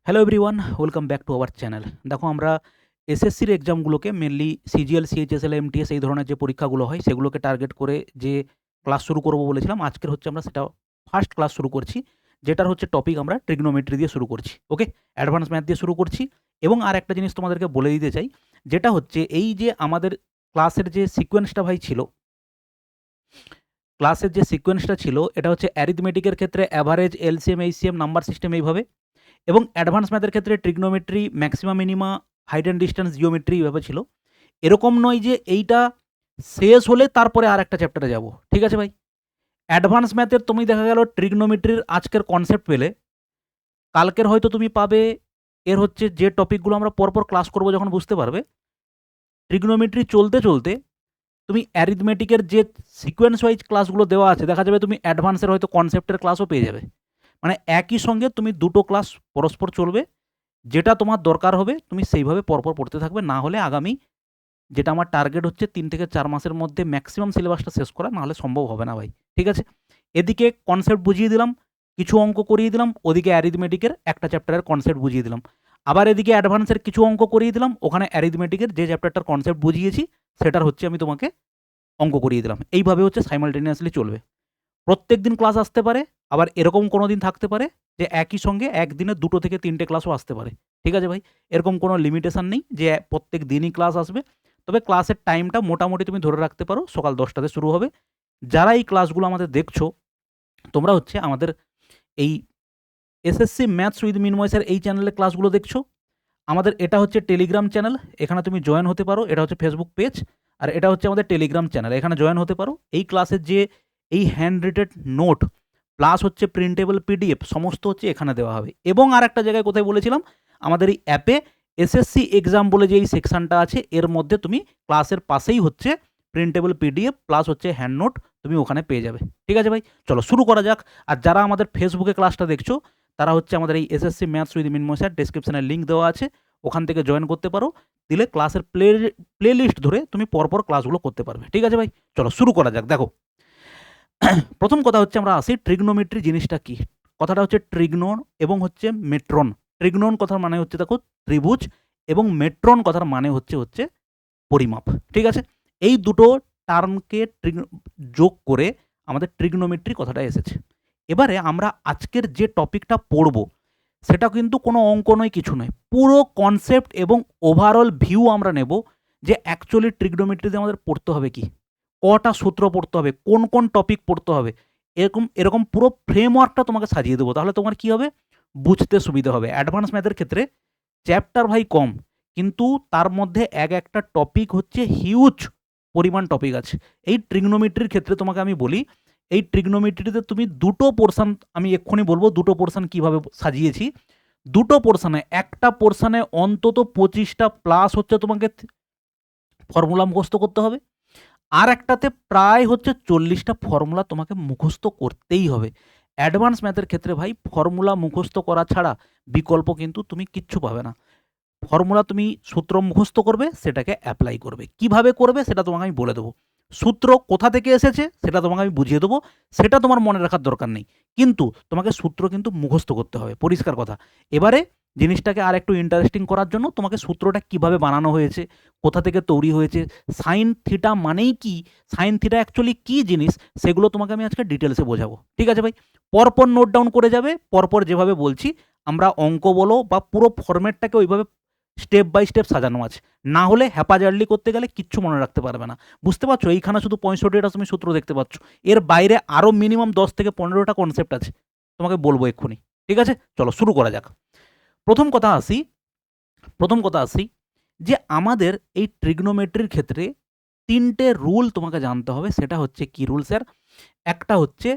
Hello everyone, welcome back to our channel. দেখো আমরা এসএসসির এক্সামগুলোকে মেনলি সিজিএল, সিএইচএসএল, এমটিএস এই ধরনের যে পরীক্ষাগুলো হয় সেগুলোকে টার্গেট করে যে ক্লাস শুরু করব বলেছিলাম, আজকের হচ্ছে আমরা সেটা ফার্স্ট ক্লাস শুরু করছি, যেটার হচ্ছে টপিক আমরা ট্রিগনোমেট্রি দিয়ে শুরু করছি। ওকে, অ্যাডভান্স ম্যাথ দিয়ে শুরু করছি। এবং আর একটা জিনিস তোমাদেরকে বলে দিতে চাই, যেটা হচ্ছে এই যে আমাদের ক্লাসের যে সিকোয়েন্সটা ভাই ছিল, ক্লাসের যে সিকোয়েন্সটা ছিল এটা হচ্ছে অ্যারিথমেটিকের ক্ষেত্রে average, LCM, HCM, number system এইভাবে, এবং অ্যাডভান্স ম্যাথের ক্ষেত্রে trigonometry, maxima minima, height and distance geometry এভাবে ছিল। এরকম নয় যে এইটা শেষ হলে তারপরে আর একটা চ্যাপ্টারে যাব, ঠিক আছে ভাই? অ্যাডভান্স ম্যাথের তুমি দেখা গেল ট্রিগনোমেট্রির আজকের কনসেপ্ট পেলে, কালকের হয়তো তুমি পাবে এর হচ্ছে যে টপিকগুলো আমরা পরপর ক্লাস করব যখন বুঝতে পারবে, ট্রিগনোমেট্রি চলতে চলতে তুমি অ্যারিথমেটিকের যে সিকোয়েন্স ওয়াইজ ক্লাসগুলো দেওয়া আছে দেখা যাবে তুমি অ্যাডভান্সের হয়তো কনসেপ্টের ক্লাসও পেয়ে যাবে। মানে একই সঙ্গে তুমি দুটো ক্লাস পরস্পর চলবে, যেটা তোমার দরকার হবে তুমি সেইভাবে পরপর পড়তে থাকবে। না হলে আগামী যেটা আমার টার্গেট হচ্ছে 3 থেকে 4 মাসের মধ্যে ম্যাক্সিমাম সিলেবাসটা শেষ করা, না হলে সম্ভব হবে না ভাই, ঠিক আছে? এদিকে কনসেপ্ট বুঝিয়ে দিলাম, কিছু অঙ্ক করিয়ে দিলাম, ওদিকে অ্যারিথমেটিকের একটা চ্যাপ্টারের কনসেপ্ট বুঝিয়ে দিলাম। আবার এদিকে অ্যাডভান্সের কিছু অঙ্ক করিয়ে দিলাম, ওখানে অ্যারিথমেটিকের যে চ্যাপ্টারটার কনসেপ্ট বুঝিয়েছি সেটার হচ্ছে আমি তোমাকে অঙ্ক করিয়ে দিলাম। এইভাবে হচ্ছে সাইমালটেনিয়াসলি চলবে। প্রত্যেকদিন ক্লাস আসতে পারে, আবার এরকম কোনো দিন থাকতে পারে যে একই সঙ্গে একদিনে 2 থেকে 3টে ক্লাসও আসতে পারে, ঠিক আছে ভাই? এরকম কোনো লিমিটেশন নেই যে প্রত্যেক দিনই ক্লাস আসবে। তবে ক্লাসের টাইমটা মোটামুটি তুমি ধরে রাখতে পারো সকাল 10টাতে শুরু হবে। যারা এই ক্লাসগুলো আমাদের দেখছো, তোমরা হচ্ছে আমাদের এই এসএসসি ম্যাথস উইথ মিনময় এই চ্যানেলের ক্লাসগুলো দেখছো। আমাদের এটা হচ্ছে টেলিগ্রাম চ্যানেল, এখানে তুমি জয়েন হতে পারো। এটা হচ্ছে ফেসবুক পেজ, আর এটা হচ্ছে আমাদের টেলিগ্রাম চ্যানেল, এখানে জয়েন হতে পারো। এই ক্লাসের যে এই হ্যান্ড রিটেড নোট প্লাস হচ্ছে প্রিন্টেবল পিডিএফ সমস্ত হচ্ছে এখানে দেওয়া হবে। এবং আর একটা জায়গায় কোথায় বলেছিলাম, আমাদের এই অ্যাপে এসএসসি এক্সাম বলে যে এই সেকশনটা আছে এর মধ্যে তুমি ক্লাসের পাশেই হচ্ছে প্রিন্টেবল পিডিএফ প্লাস হচ্ছে হ্যান্ড নোট তুমি ওখানে পেয়ে যাবে, ঠিক আছে ভাই? চলো শুরু করা যাক। আর যারা আমাদের ফেসবুকে ক্লাসটা দেখছো, তারা হচ্ছে আমাদের এই এসএসসি ম্যাথস উইথ মিনময় স্যার ডেসক্রিপশনে লিঙ্ক দেওয়া আছে, ওখান থেকে জয়েন করতে পারো। দিলে ক্লাসের প্লে লিস্ট ধরে তুমি পরপর ক্লাসগুলো করতে পারবে, ঠিক আছে ভাই? চলো শুরু করা যাক। দেখো, প্রথম কথা হচ্ছে আমরা আসি ট্রিগনোমেট্রি জিনিসটা কি। কথাটা হচ্ছে ট্রিগনোন এবং হচ্ছে মেট্রন। ট্রিগনোন কথার মানে হচ্ছে দেখো ত্রিভুজ, এবং মেট্রন কথার মানে হচ্ছে হচ্ছে পরিমাপ, ঠিক আছে? এই দুটো টার্মকে যোগ করে আমাদের ট্রিগনোমেট্রি কথাটা এসেছে। এবারে আমরা আজকের যে টপিকটা পড়ব সেটা কিন্তু কোনো অঙ্ক নয়, কিছু নয়, পুরো কনসেপ্ট এবং ওভারঅল ভিউ আমরা নেব যে অ্যাকচুয়ালি ট্রিগনোমেট্রিতে আমাদের পড়তে হবে কি, কটা সূত্র পড়তে হবে, কোন কোন টপিক পড়তে হবে, এরকম এরকম পুরো ফ্রেমওয়ার্কটা তোমাকে সাজিয়ে দেবো। তাহলে তোমার কি হবে, বুঝতে সুবিধা হবে। অ্যাডভান্স ম্যাথের ক্ষেত্রে চ্যাপ্টার ভাই কম, কিন্তু তার মধ্যে এক একটা টপিক হচ্ছে হিউজ পরিমাণ টপিক আছে। এই ট্রিগনোমেট্রির ক্ষেত্রে তোমাকে আমি বলি, এই ট্রিগনোমেট্রিতে তুমি দুটো পোর্শন, আমি এক্ষুনি বলবো দুটো পোর্শন কীভাবে সাজিয়েছি। দুটো পোর্শনে, একটা পোর্শনে অন্তত 25টা প্লাস হচ্ছে তোমাকে ফর্মুলা মুখস্থ করতে হবে, আর একটাতে প্রায় হচ্ছে 40টা ফর্মুলা তোমাকে মুখস্থ করতেই হবে। অ্যাডভান্স ম্যাথের ক্ষেত্রে ভাই ফর্মুলা মুখস্থ করা ছাড়া বিকল্প কিন্তু তুমি কিচ্ছু পাবে না। ফর্মুলা তুমি সূত্র মুখস্থ করবে, সেটাকে অ্যাপ্লাই করবে। কিভাবে করবে সেটা তোমাকে আমি বলে দেবো। সূত্র কোথা থেকে এসেছে সেটা তোমাকে আমি বুঝিয়ে দেবো, সেটা তোমার মনে রাখার দরকার নেই, কিন্তু তোমাকে সূত্র কিন্তু মুখস্থ করতে হবে, পরিষ্কার কথা। এবারে জিনিসটাকে আর একটু ইন্টারেস্টিং করার জন্য তোমাকে সূত্রটা কিভাবে বানানো হয়েছে, কোথা থেকে তৈরি হয়েছে, সাইন থিটা মানেই কি, সাইন থিটা অ্যাকচুয়ালি কী জিনিস, সেগুলো তোমাকে আমি আজকে ডিটেলসে বোঝাবো, ঠিক আছে ভাই? পরপর নোট ডাউন করে যাবে, পরপর যেভাবে বলছি আমরা অঙ্ক বলো বা পুরো ফরম্যাটটাকে ওইভাবে স্টেপ বাই স্টেপ সাজানো আছে। না হলে হ্যাপাজার্লি করতে গেলে কিচ্ছু মনে রাখতে পারবে না। বুঝতে পারছো? এইখানে শুধু 65টা তুমি সূত্র দেখতে পাচ্ছ, এর বাইরে আরও মিনিমাম 10 থেকে 15টা কনসেপ্ট আছে, তোমাকে বলবো এক্ষুনি, ঠিক আছে? চলো শুরু করা যাক। প্রথম কথা আসি, প্রথম কথা আসি যে আমাদের এই ট্রিগনোমেট্রির ক্ষেত্রে 3টে রুল তোমাকে জানতে হবে। সেটা হচ্ছে কি রুল স্যার? একটা হচ্ছে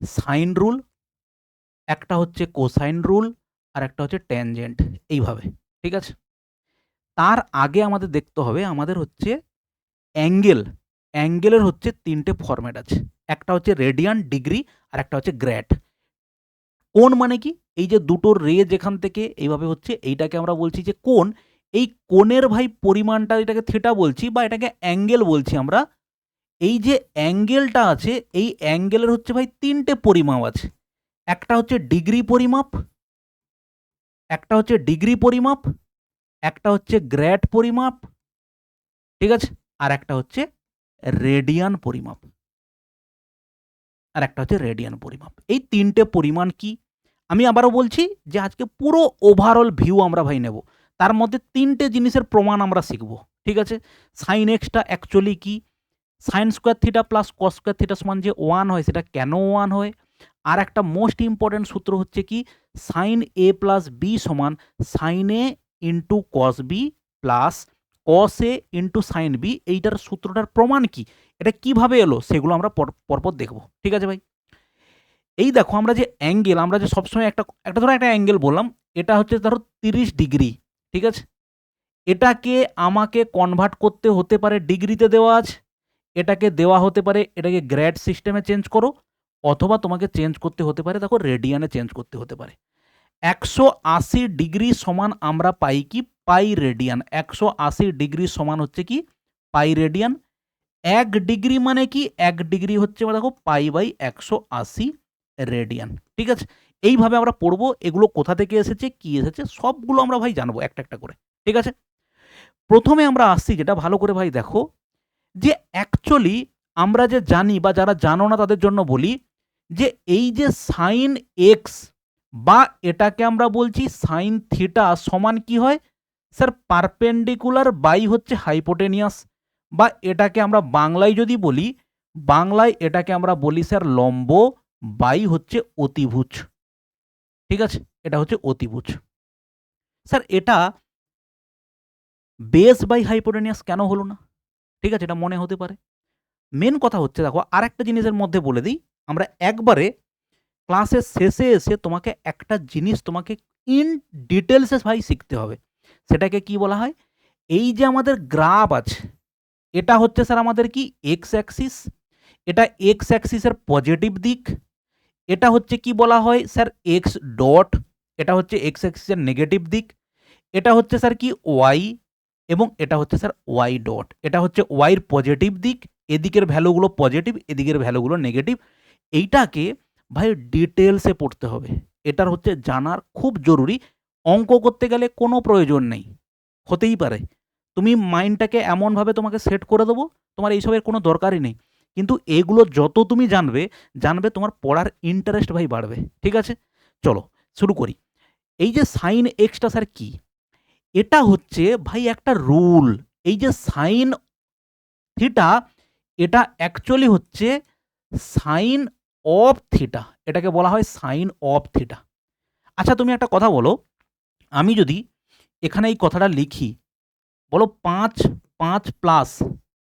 সাইন রুল, একটা হচ্ছে কোসাইন রুল, আর একটা হচ্ছে ট্যানজেন্ট, এইভাবে, ঠিক আছে? তার আগে আমাদের দেখতে হবে আমাদের হচ্ছে অ্যাঙ্গেল। অ্যাঙ্গেলের হচ্ছে 3টে ফরম্যাট আছে। একটা হচ্ছে রেডিয়ান, ডিগ্রি, আর একটা হচ্ছে গ্র্যাড। কোণ মানে কি? এই যে দুটো রে যেখান থেকে এইভাবে হচ্ছে, এইটাকে আমরা বলছি যে কোণ। এই কোণের ভাই পরিমাণটা, এটাকে থিটা বলছি বা এটাকে অ্যাঙ্গেল বলছি আমরা। এই যে অ্যাঙ্গেলটা আছে, এই অ্যাঙ্গেলের হচ্ছে ভাই 3টে পরিমাপ আছে। একটা হচ্ছে ডিগ্রি পরিমাপ, একটা হচ্ছে ডিগ্রি পরিমাপ, একটা হচ্ছে গ্রেড পরিমাপ, ঠিক আছে? আর একটা হচ্ছে রেডিয়ান পরিমাপ, আর একটা হচ্ছে রেডিয়ান পরিমাপ। এই ৩ টে পরিমাণ কি? আমি আবারও বলছি যে আজকে পুরো ওভারঅল ভিউ আমরা ভাই নেব। তার মধ্যে ৩ টে জিনিসের প্রমাণ আমরা শিখব। ঠিক আছে? sin x টা অ্যাকচুয়ালি কি? sin square theta plus cos square theta সমান যে 1 হয় সেটা কেন 1 হয়? আর একটা মোস্ট ইম্পোর্টেন্ট সূত্র হচ্ছে কি sin a প্লাস b সমান sin a into cos b plus cos a into sin b, এইটার সূত্রটার প্রমাণ কি? এটা কিভাবে এলো সেগুলো আমরা পরপর দেখব। ঠিক আছে ভাই? এই দেখো আমরা যে অ্যাঙ্গেল, আমরা যে সবসময় একটা ধরো একটা অ্যাঙ্গেল বললাম, এটা হচ্ছে ধরো ৩০ ডিগ্রি। ঠিক আছে? এটাকে আমাকে কনভার্ট করতে হতে পারে ডিগ্রিতে দেওয়া আছে, এটাকে দেওয়া হতে পারে, এটাকে গ্রেড সিস্টেমে চেঞ্জ করো, অথবা তোমাকে চেঞ্জ করতে হতে পারে দেখো রেডিয়ানে চেঞ্জ করতে হতে পারে। ১৮০ ডিগ্রি সমান আমরা পাই কি পাই রেডিয়ান। ১৮০ ডিগ্রি সমান হচ্ছে কি পাই রেডিয়ান। ১ ডিগ্রি মানে কি ১ ডিগ্রি হচ্ছে দেখো পাই বাই ১৮০ রেডিয়ান। ঠিক আছে? এইভাবে আমরা পড়বো, এগুলো কোথা থেকে এসেছে কি এসেছে সবগুলো আমরা ভাই জানবো একটা একটা করে। ঠিক আছে? প্রথমে আমরা আসছি যেটা ভালো করে ভাই দেখো, যে অ্যাকচুয়ালি আমরা যে জানি বা যারা জানো না তাদের জন্য বলি, যে এই যে সাইন এক্স বা এটাকে আমরা বলছি সাইন থিটা সমান কি হয় স্যার পারপেন্ডিকুলার বাই হচ্ছে হাইপোটেনিয়াস, বা এটাকে আমরা বাংলায় যদি বলি, বাংলায় এটাকে আমরা বলি স্যার লম্ব বাই হচ্ছে অতিভুজ। ঠিক আছে? এটা হচ্ছে অতিভুজ। স্যার এটা বেস বাই হাইপোটেনিয়াস কেন হলো না? ঠিক আছে, এটা মনে হতে পারে। মেন কথা হচ্ছে দেখো আরেকটা জিনিসের মধ্যে বলে দিই, আমরা একবারে ক্লাসের শেষে এসে তোমাকে একটা জিনিস তোমাকে ইন ডিটেলসে ভাই শিখতে হবে। সেটাকে কি বলা হয়? এই যে আমাদের গ্রাফ আছে, এটা হচ্ছে স্যার আমাদের কি এক্স অ্যাক্সিস, এটা এক্স অ্যাক্সিসের পজিটিভ দিক, এটা হচ্ছে কি বলা হয় স্যার এক্স ডট, এটা হচ্ছে এক্স অ্যাক্সিসের নেগেটিভ দিক, এটা হচ্ছে স্যার কি ওয়াই, এবং এটা হচ্ছে স্যার ওয়াই ডট, এটা হচ্ছে ওয়াইয়ের পজিটিভ দিক, এদিকের ভ্যালুগুলো পজিটিভ, এদিকের ভ্যালুগুলো নেগেটিভ। এইটাকে ভাই ডিটেলসে পড়তে হবে, এটার হচ্ছে জানার খুব জরুরি। অঙ্ক করতে গেলে কোনো প্রয়োজন নেই, হতেই পারে তুমি মাইন্ডটাকে এমনভাবে তোমাকে সেট করে দেবো, তোমার এইসবের কোনো দরকারই নেই, কিন্তু এগুলো যত তুমি জানবে জানবে তোমার পড়ার ইন্টারেস্ট ভাই বাড়বে। ঠিক আছে? চলো শুরু করি। এই যে সাইন এক্সটা স্যার কি? এটা হচ্ছে ভাই একটা রুল। এই যে সাইন থিটা, এটা অ্যাকচুয়ালি হচ্ছে সাইন অফ থিটা, এটাকে বলা হয় সাইন অফ থিটা। আচ্ছা তুমি একটা কথা বলো, আমি যদি এখানে এই কথাটা লিখি, বলো ৫ ৫ প্লাস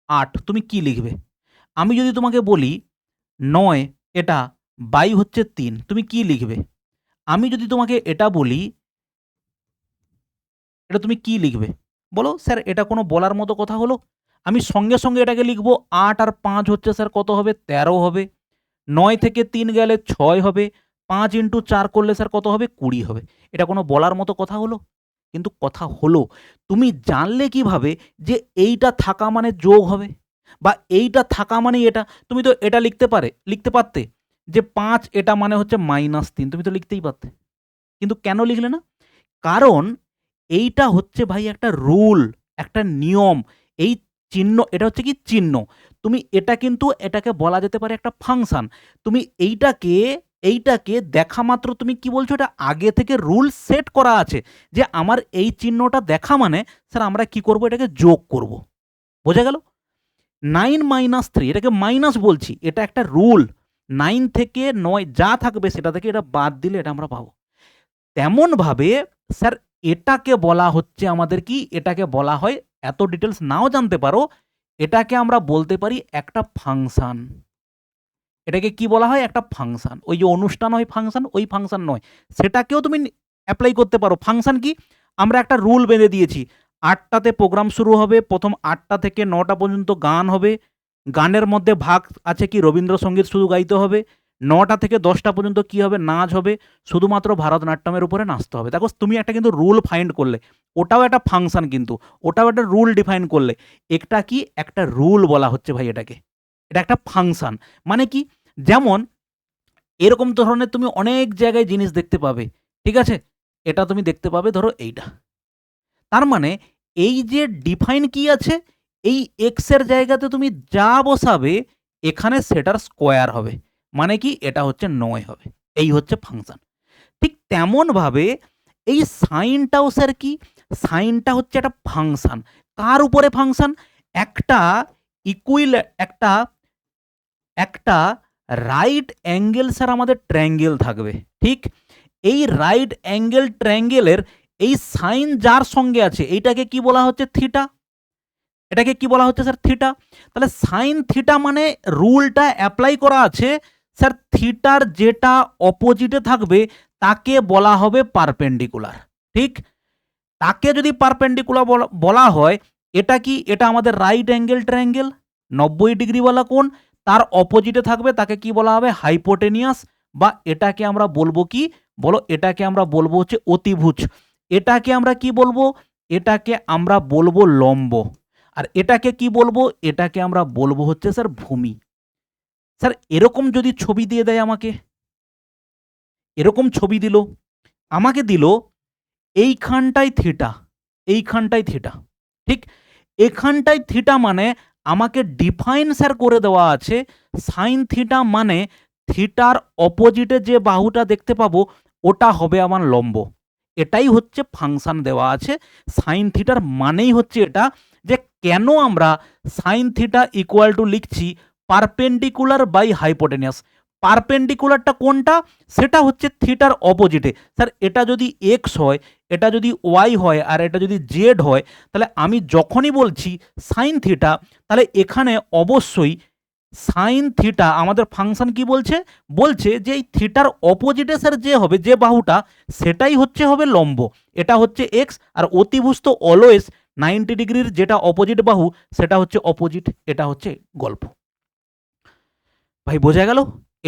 ৮, তুমি কি লিখবে? আমি যদি তোমাকে বলি ৯ এটা বাই হচ্ছে ৩, তুমি কি লিখবে? আমি যদি তোমাকে এটা বলি, এটা তুমি কি লিখবে? বলো স্যার, এটা কোনো বলার মতো কথা হলো? আমি সঙ্গে সঙ্গে এটাকে লিখবো ৮ আর ৫ হচ্ছে স্যার কত হবে? ১৩ হবে। ৯ থেকে ৩ গেলে ৬ হবে। ৫ ইন্টু ৪ করলে স্যার কত হবে? ২০ হবে। এটা কোনো বলার মতো কথা হলো? কিন্তু কথা হলো। তুমি জানলে কিভাবে যে এইটা থাকা মানে যোগ হবে, বা এইটা থাকা মানে এটা? তুমি তো এটা লিখতে পারতে যে ৫ এটা মানে হচ্ছে -৩, তুমি তো লিখতেই পারতে। কিন্তু কেন লিখলে না? কারণ এইটা হচ্ছে ভাই একটা রুল, একটা নিয়ম। এই চিহ্ন, এটা হচ্ছে কি চিহ্ন। তুমি এটা কিন্তু এটাকে বলা যেতে পারে একটা ফাংশন। তুমি এইটাকে দেখা মাত্র তুমি কি বলছো? এটা আগে থেকে রুল সেট করা আছে যে আমার এই চিহ্নটা দেখা মানে স্যার আমরা কি করব? এটাকে যোগ করব। বোঝা গেল? 9 মাইনাস 3, এটাকে মাইনাস বলছি, এটা একটা রুল। 9 থেকে 9 যা থাকবে সেটা থেকে এটা বাদ দিলে এটা আমরা পাবো। তেমনভাবে স্যার এটাকে বলা হচ্ছে আমাদের কি? এটাকে বলা হয়, এত ডিটেলস নাও জানতে পারো, এটাকে আমরা বলতে পারি একটা ফাংশন। এটাকে কি বলা হয়? একটা ফাংশন। ওই যে অনুষ্ঠান হয় ফাংশন, ওই ফাংশন নয়। সেটাকেও তুমি এপ্লাই করতে পারো। ফাংশন কি? আমরা একটা রুল বেঁধে দিয়েছি। ৮টাতে প্রোগ্রাম শুরু হবে, প্রথম ৮টা থেকে ৯টা পর্যন্ত গান হবে। গানের মধ্যে ভাগ আছে কি? রবীন্দ্রসঙ্গীত শুধু গাইতে হবে। ৯টা থেকে ১০টা পর্যন্ত কি হবে? নাচ হবে। শুধুমাত্র ভারতনাট্যমের উপরে নাচতে হবে। দেখো তুমি একটা কিন্তু রুল ফাইন্ড করলে। ওটাও একটা ফাংশন কিন্তু। ওটাও একটা রুল ডিফাইন করলে। এটা কি? একটা রুল বলা হচ্ছে ভাই এটাকে। এটা একটা ফাংশন। মানে কি? যেমন এরকম ধরনের তুমি অনেক জায়গায় জিনিস দেখতে পাবে। ঠিক আছে? এটা তুমি দেখতে পাবে ধরো এইটা। তার মানে এই যে ডিফাইন কি আছে, এই এক্স এর জায়গাতে তুমি যা বসাবে এখানে সেটার স্কোয়ার হবে, মানে কি এটা হচ্ছে 9 হবে। এই হচ্ছে ফাংশন। ঠিক তেমনভাবে এই সাইনটাও স্যার কি, সাইনটা হচ্ছে একটা ফাংশন। কার উপরে ফাংশন? একটা একটা একটা রাইট অ্যাঙ্গেল স্যার আমাদের ট্রায়াঙ্গেল থাকবে, ঠিক? এই রাইট অ্যাঙ্গেল ট্রায়াঙ্গেলের এই সাইন যার সঙ্গে আছে এইটাকে কি বলা হচ্ছে? থিটা। এটাকে কি বলা হচ্ছে স্যার? থিটা। তাহলে সাইন থিটা মানে রুলটা অ্যাপ্লাই করা আছে স্যার, থিটার যেটা অপোজিটে থাকবে তাকে বলা হবে পারপেন্ডিকুলার, ঠিক? তাকে যদি পারপেন্ডিকুলার বলা হয়, এটা কি? এটা আমাদের রাইট অ্যাঙ্গেল ট্রায়াঙ্গেল, 90 ডিগ্রিওয়ালা কোণ, তার অপোজিটে থাকবে তাকে কি বলা হবে? হাইপোটেনিয়াস, বা এটাকে আমরা বলবো কি? বলো, এটাকে আমরা বলবো হচ্ছে অতিভুজ। এটাকে আমরা কি বলবো? এটাকে আমরা বলবো লম্ব। আর এটাকে কি বলবো? এটাকে আমরা বলবো হচ্ছে স্যার ভূমি। স্যার এরকম যদি ছবি দিয়ে দেয় আমাকে, এরকম ছবি দিল, আমাকে দিল এইখানটায় থিটা, এইখানটায় থিটা, ঠিক? এখানটায় থিটা মানে আমাকে ডিফাইন স্যার করে দেওয়া আছে সাইন থিটা মানে থিটার অপোজিটে যে বাহুটা দেখতে পাবো ওটা হবে আমার লম্ব। এটাই হচ্ছে ফাংশন দেওয়া আছে। সাইন থিটার মানেই হচ্ছে এটা, যে কেন আমরা সাইন থিটা ইকুয়াল টু লিখছি পারপেন্ডিকুলার বাই হাইপোটেনিয়াস। পারপেন্ডিকুলারটা কোনটা? সেটা হচ্ছে থিটার অপোজিটে। স্যার এটা যদি এক্স হয়, এটা যদি ওয়াই হয়, আর এটা যদি জেড হয়, তাহলে আমি যখনই বলছি সাইন থিটা, তাহলে এখানে অবশ্যই সাইন থিটা আমাদের ফাংশন কি বলছে? বলছে যে এই থিটার অপোজিটে স্যার যে হবে, যে বাহুটা, সেটাই হচ্ছে হবে লম্ব। এটা হচ্ছে এক্স, আর অতিভুজ তো অলওয়েজ 90 ডিগ্রির যেটা অপোজিট বাহু সেটা হচ্ছে অপোজিট। এটা হচ্ছে গল্প। ভাই বোঝা গেল?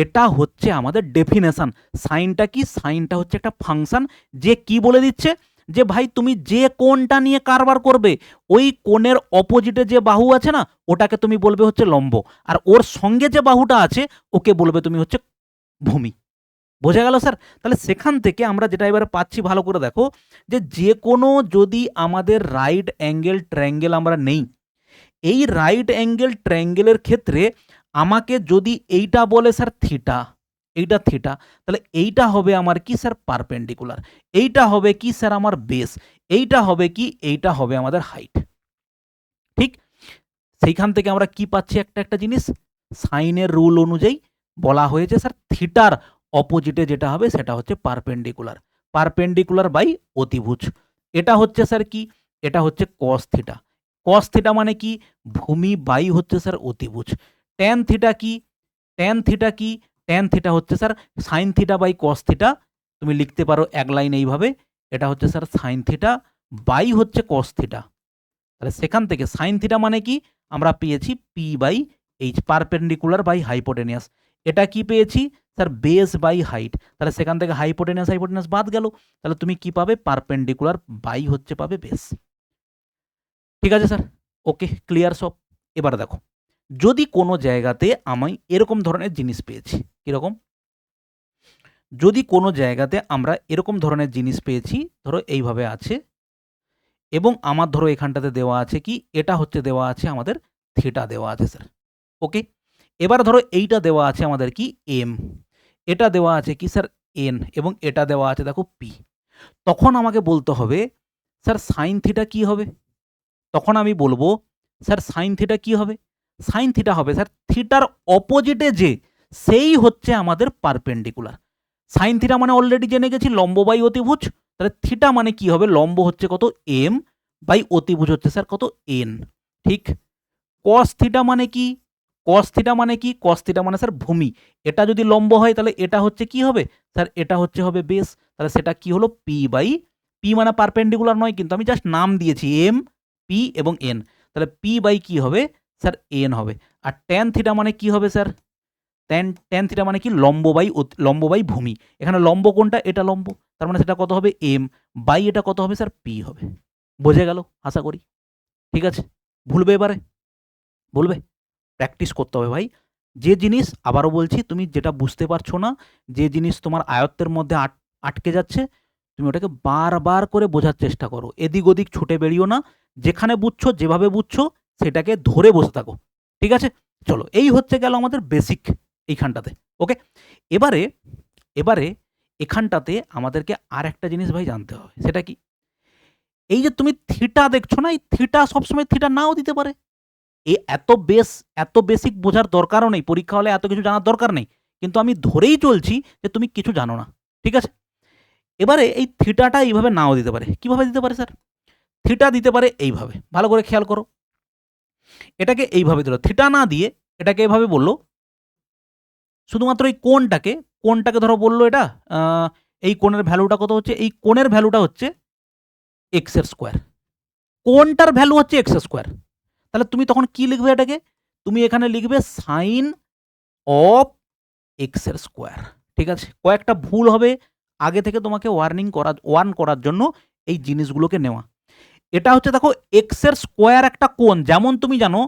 এটা হচ্ছে আমাদের ডেফিনেশন। সাইনটা কি? সাইনটা হচ্ছে একটা ফাংশন, যে কি বলে দিচ্ছে যে ভাই তুমি যে কোণটা নিয়ে কারবার করবে ওই কোণের অপোজিটে যে বাহু আছে না ওটাকে তুমি বলবে হচ্ছে লম্ব, আর ওর সঙ্গে যে বাহুটা আছে ওকে বলবে তুমি হচ্ছে ভূমি। বোঝা গেল স্যার? তাহলে সেখান থেকে আমরা যেটা এবারে পাচ্ছি, ভালো করে দেখো, যে কোনো যদি আমাদের রাইট অ্যাঙ্গেল ট্রায়াঙ্গেল আমরা নেই, এই রাইট অ্যাঙ্গেল ট্রায়াঙ্গেলের ক্ষেত্রে আমাকে যদি এইটা বলে স্যার থিটা, এইটা থিটা, তাহলে এইটা হবে আমার কি স্যার? পারপেন্ডিকুলার। এইটা হবে কি স্যার? আমার বেস। এইটা হবে কি? এইটা হবে আমাদের হাইট, ঠিক? সেইখান থেকে আমরা কি পাচ্ছি? একটা একটা জিনিস সাইনের রুল অনুযায়ী বলা হয়েছে স্যার থিটার অপোজিটে যেটা হবে সেটা হচ্ছে পারপেন্ডিকুলার। পারপেন্ডিকুলার বাই অতিভুজ। এটা হচ্ছে স্যার কি? এটা হচ্ছে কস থিটা। কস থিটা মানে কি? ভূমি বাই হচ্ছে স্যার অতিভুজ। ট্যান থিটা কি? ট্যান থিটা কি? ট্যান থিটা হচ্ছে sir sine theta by cos theta. তুমি লিখতে পারো এক লাইন এইভাবে, এটা হচ্ছে স্যার সাইন থিটা বাই হচ্ছে কস থিটা। তাহলে সেখান থেকে সাইন থিটা মানে কি? আমরা পেয়েছি P by H, perpendicular by hypotenuse. এটা কি পেয়েছি স্যার? Base by height. তাহলে সেখান থেকে হাইপোটেনিয়াস হাইপোটেনিয়াস বাদ গেল, তাহলে তুমি কি পাবে? পারপেন্ডিকুলার বাই হচ্ছে পাবে বেস। ঠিক আছে স্যার? ওকে, ক্লিয়ার সব? এবার দেখো, যদি কোনো জায়গাতে আমি এরকম ধরনের জিনিস পেয়েছি, কিরকম? যদি কোনো জায়গাতে আমরা এরকম ধরনের জিনিস পেয়েছি, ধরো এইভাবে আছে, এবং আমার ধরো এখানটাতে দেওয়া আছে কি? এটা হচ্ছে দেওয়া আছে আমাদের থিটা দেওয়া আছে স্যার। ওকে, এবার ধরো এইটা দেওয়া আছে আমাদের কি? এম। এটা দেওয়া আছে কি স্যার? এন। এবং এটা দেওয়া আছে দেখো পি। তখন আমাকে বলতে হবে স্যার সাইন থিটা কি হবে? তখন আমি বলবো স্যার সাইন থিটা কি হবে? সাইন থিটা হবে স্যার থিটার অপোজিটে যে, সেই হচ্ছে আমাদের পারপেন্ডিকুলার। সাইন থিটা মানে অলরেডি জেনে গেছি লম্ব বাই অতিভুজ। তাহলে থিটা মানে কি হবে? লম্ব হচ্ছে কত? এম, বাই অতিভুজ হচ্ছে স্যার কত? এন, ঠিক? কস থিটা মানে কি? কস থিটা মানে কি? কস থিটা মানে স্যার ভূমি। এটা যদি লম্ব হয় তাহলে এটা হচ্ছে কি হবে স্যার? এটা হচ্ছে হবে বেস। তাহলে সেটা কি হলো? পি বাই, পি মানে পারপেন্ডিকুলার নয় কিন্তু, আমি জাস্ট নাম দিয়েছি এম, পি এবং এন। তাহলে পি বাই কি হবে স্যার? এন হবে। আর ট্যান থিটা মানে কি হবে স্যার? ট্যান থিটা মানে কি? লম্ব বাই ভূমি। এখানে লম্ব কোনটা? এটা লম্ব, তার মানে সেটা কত হবে? এম বাই এটা কত হবে স্যার? পি হবে। বোঝা গেল আশা করি? ঠিক আছে, ভুলবে এবারে? বলবে? প্র্যাকটিস করতে হবে ভাই। যে জিনিস, আবারও বলছি, তুমি যেটা বুঝতে পারছো না, যে জিনিস তোমার আয়ত্তের মধ্যে আটকে যাচ্ছে, তুমি ওটাকে বারবার করে বোঝার চেষ্টা করো, এদিক ওদিক ছুটে বেরিও না, যেখানে বুঝছো যেভাবে বুঝছো সেটাকে ধরে বসে থাকো। ঠিক আছে, চলো এই হচ্ছে গেল আমাদের বেসিক এইখানটাতে। ওকে, এবারে এবারে এখানটাতে আমাদেরকে আর একটা জিনিস ভাই জানতে হবে, সেটা কি, এই যে তুমি থিটা দেখছো না, এই থিটা সবসময় থিটা নাও দিতে পারে। এই এত বেসিক বোঝার দরকারও নেই, পরীক্ষা হলে এত কিছু জানার দরকার নেই, কিন্তু আমি ধরেই চলছি যে তুমি কিছু জানো না। ঠিক আছে, এবারে এই থিটাটা এইভাবে নাও দিতে পারে। কিভাবে দিতে পারে স্যার? থিটা দিতে পারে এইভাবে, ভালো করে খেয়াল করো, এটাকে এইভাবে দিল, থিটা না দিয়ে এটাকে এভাবে বললো, শুধুমাত্র এই কোণটাকে ধরো বললো এটা এই কোণের ভ্যালুটা কত হচ্ছে, এই কোণের ভ্যালুটা হচ্ছে এক্স এর স্কোয়ার, কোণটার ভ্যালু হচ্ছে এক্স স্কোয়ার। তাহলে তুমি তখন কি লিখবে এটাকে? তুমি এখানে লিখবে সাইন অফ এক্স এর স্কোয়ার। ঠিক আছে, কয়েকটা ভুল হবে, আগে থেকে তোমাকে ওয়ার্ন করার জন্য এই জিনিসগুলোকে নেওয়া। এটা হচ্ছে দেখো এক্স এর স্কোয়ার একটা কোণ, যেমন তুমি জানো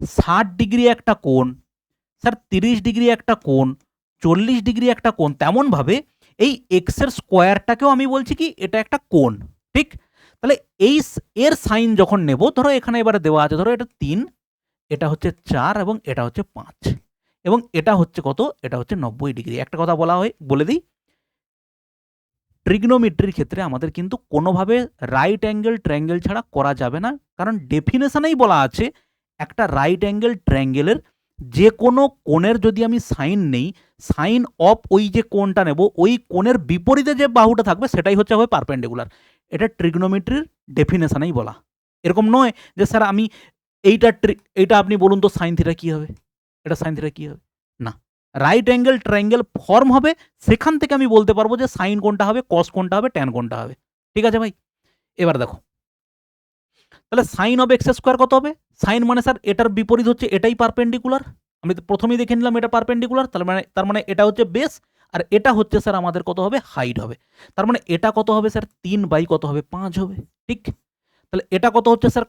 60 ডিগ্রি একটা কোণ, স্যার 30 ডিগ্রি একটা কোণ, 40 ডিগ্রি একটা কোণ, তেমনভাবে এই এক্স এর স্কোয়ারটাকেও আমি বলছি কি এটা একটা কোণ। ঠিক, তাহলে এর সাইন যখন নেব, ধরো এখানে এবারে দেওয়া আছে, ধরো এটা 3, এটা হচ্ছে 4 এবং এটা হচ্ছে 5 এবং এটা হচ্ছে কত, এটা হচ্ছে 90 ডিগ্রি। একটা কথা বলে দিই, ট্রিগনোমেট্রির ক্ষেত্রে আমাদের কিন্তু কোনোভাবে রাইট অ্যাঙ্গেল ট্রায়াঙ্গেল ছাড়া করা যাবে না, কারণ ডেফিনেশনেই বলা আছে একটা রাইট অ্যাঙ্গেল ট্রায়াঙ্গেলের যে কোনো কোণের যদি আমি সাইন নেই, সাইন অফ ওই যে কোণটা নেব, ওই কোণের বিপরীতে যে বাহুটা থাকবে সেটাই হচ্ছে হবে পারপেন্ডিকুলার। এটা ট্রিগনোমেট্রির ডেফিনেশনেই বলা। এরকম নয় যে স্যার আমি এইটা আপনি বলুন তো সাইন থিটা কী হবে, এটা সাইন থিটা কী হবে, না, রাইট অ্যাঙ্গেল ট্রায়াঙ্গেল ফর্ম হবে, সেখান থেকে আমি বলতে পারবো যে সাইন কোনটা হবে, কস কোনটা হবে, ট্যান কোনটা হবে। ঠিক আছে ভাই, এবার দেখো, তাহলে সাইন অফ এক্স স্কোয়ার কত হবে? সাইন মানে স্যার এটার বিপরীত হচ্ছে এটাই পারপেন্ডিকুলার, আমি প্রথমেই দেখে নিলাম এটা পারপেন্ডিকুলার, তার মানে এটা হচ্ছে বেস, আর এটা হচ্ছে স্যার আমাদের কত হবে, হাইট হবে। তার মানে এটা কত হবে স্যার, 3 বাই কত হবে, 5 হবে। ঠিক, তাহলে এটা কত হচ্ছে স্যার,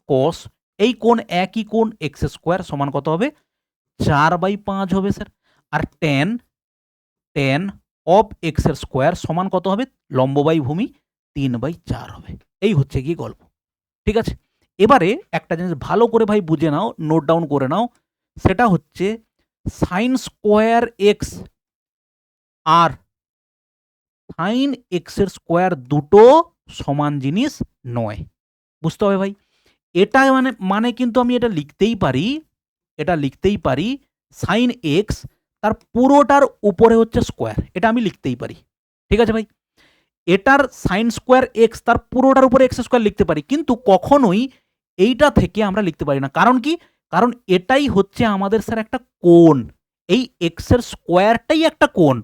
কস এই কোণ একই কোণ এক্স স্কোয়ার সমান কত হবে, 4/5 হবে স্যার। আর ট্যান অফ এক্স এর স্কোয়ার সমান কত হবে, লম্ব বাই ভূমি 3/4 হবে। এই হচ্ছে কি গল্প। ঠিক আছে, এবারে একটা জিনিস ভালো করে ভাই বুঝে নাও, নোট ডাউন করে নাও, সেটা হচ্ছে সাইন স্কোয়ার এক্স আর সাইন এক্স এর স্কোয়ার দুটো সমান জিনিস নয়, বুঝতে হবে ভাই। এটা মানে কিন্তু আমি এটা লিখতেই পারি সাইন এক্স তার পুরোটার উপরে হচ্ছে স্কোয়ার, এটা আমি লিখতেই পারি। ঠিক আছে ভাই, এটার সাইন স্কোয়ার এক্স তার পুরোটার উপরে এক্স স্কোয়ার লিখতে পারি, কিন্তু কখনোই এইটা থেকে আমরা লিখতে পারি না। কারণ কি, কারণ এটাই হচ্ছে আমাদের স্যার একটা কোণ, এই এক্স এর স্কোয়ারটাই একটা কোণ,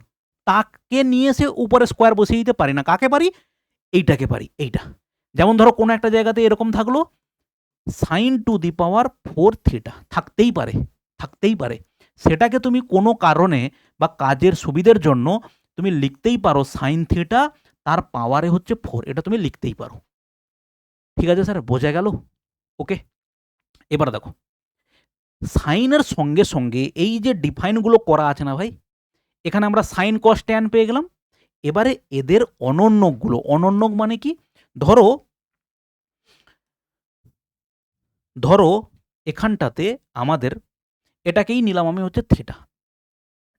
তাকে নিয়ে সে উপরে স্কোয়ার বসিয়ে দিতে পারি না। কাকে পারি, এইটাকে পারি, এইটা। যেমন ধরো কোনো একটা জায়গাতে এরকম থাকলো sine to the power 4 theta, থাকতেই পারে, সেটাকে তুমি কোনো কারণে বা কাজের সুবিধের জন্য তুমি লিখতেই পারো সাইন থিটা তার পাওয়ারে হচ্ছে 4, এটা তুমি লিখতেই পারো। ঠিক আছে স্যার, বোঝা গেল? ওকে, এবার দেখো সাইনের সঙ্গে সঙ্গে এই যে ডিফাইনগুলো করা আছে না ভাই, এখানে আমরা সাইন কস ট্যান পেয়ে গেলাম। এবারে এদের অনন্যক মানে কি, ধরো এখানটাতে আমাদের এটাকেই নিলাম আমি হচ্ছে থিটা।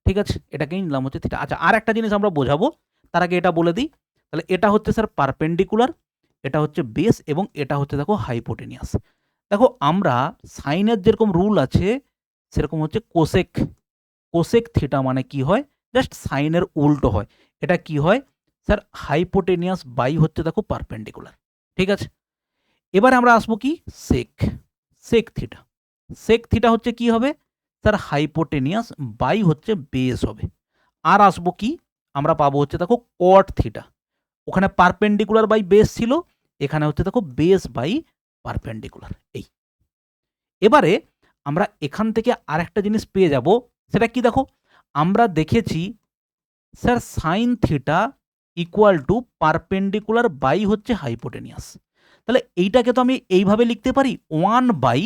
ঠিক আছে, এটাকেই নিলাম হচ্ছে থিটা। আচ্ছা, আর একটা জিনিস আমরা বোঝাবো, তার আগে এটা বলে দিই। তাহলে এটা হচ্ছে স্যার পারপেন্ডিকুলার, এটা হচ্ছে বেস এবং এটা হচ্ছে দেখো হাইপোটেনিয়াস। দেখো আমরা সাইনের যেরকম রুল আছে সেরকম হচ্ছে কোসেক থিটা মানে কি হয়, জাস্ট সাইনের উল্টো হয়। এটা কি হয় স্যার, হাইপোটেনিয়াস বাই হচ্ছে দেখো পারপেন্ডিকুলার। ঠিক আছে, এবারে আমরা আসবো কি সেক থিটা হচ্ছে কি হবে স্যার, হাইপোটেনিয়াস বাই হচ্ছে বেস হবে। আর আসবো কি, আমরা পাবো হচ্ছে দেখো কট থিটা, ওখানে পারপেন্ডিকুলার বাই বেস ছিল, এখানে হচ্ছে দেখো বেস বাই পারপেন্ডিকুলার। এই এবারে আমরা এখান থেকে আরেকটা জিনিস পেয়ে যাব, সেটা কি দেখো, আমরা দেখেছি sir sine theta equal to perpendicular by হচ্ছে হাইপোটেনিয়াস। তাহলে এইটাকে তো আমি এইভাবে লিখতে পারি 1 বাই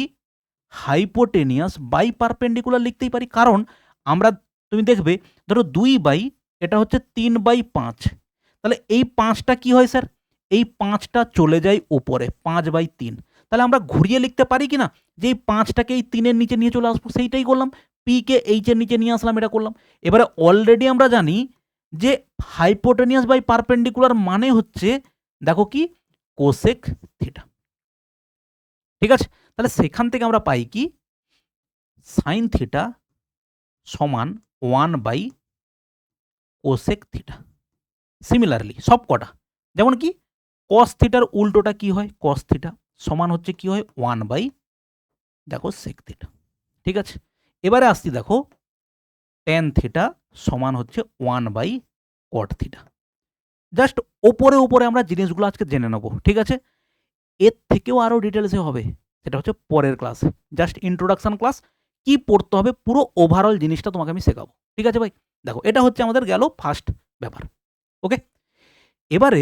হাইপোটেনিয়াস বাই পারপেন্ডিকুলার লিখতেই পারি, কারণ আমরা তুমি দেখবে ধরো 2 বাই এটা হচ্ছে 3/5, তাহলে এই 5টা কি হয় স্যার? এই 5টা চলে যায় উপরে 5/3। তাহলে আমরা ঘুরিয়ে লিখতে পারি কি না? যে এই 5টাকে এই 3 এর নিচে নিয়ে চলে আসবো, সেইটাই করলাম। P কে H এর নিচে নিয়ে আসলাম, এটা করলাম। এবারে অলরেডি আমরা জানি যে হাইপোটেনিয়াস বাই পারপেন্ডিকুলার মানে হচ্ছে দেখো কি কোসেক থিটা। ঠিক আছে? তাহলে সেখান থেকে আমরা পাই কি সাইন থিটা সমান 1 বাই কোসেক থিটা। সিমিলারলি সব কটা যেমন কি কস থিটার উল্টোটা কি হয়? কস থিটা সমান হচ্ছে কি হয়? 1 বাই দেখো সেক থিটা। ঠিক আছে? এবারে আসছি দেখো ট্যান থিটা সমান হচ্ছে 1 বাই কট থিটা। জাস্ট ওপরে ওপরে আমরা জিনিসগুলো আজকে জেনে নেব। ঠিক আছে? এর থেকেও আরও ডিটেলসে হবে, সেটা হচ্ছে পরের ক্লাসে। জাস্ট ইন্ট্রোডাকশন ক্লাস, কি পড়তে হবে পুরো ওভারঅল জিনিসটা তোমাকে আমি শেখাবো। ঠিক আছে ভাই? দেখো এটা হচ্ছে আমাদের গেল ফার্স্ট ব্যাপার। ওকে, এবারে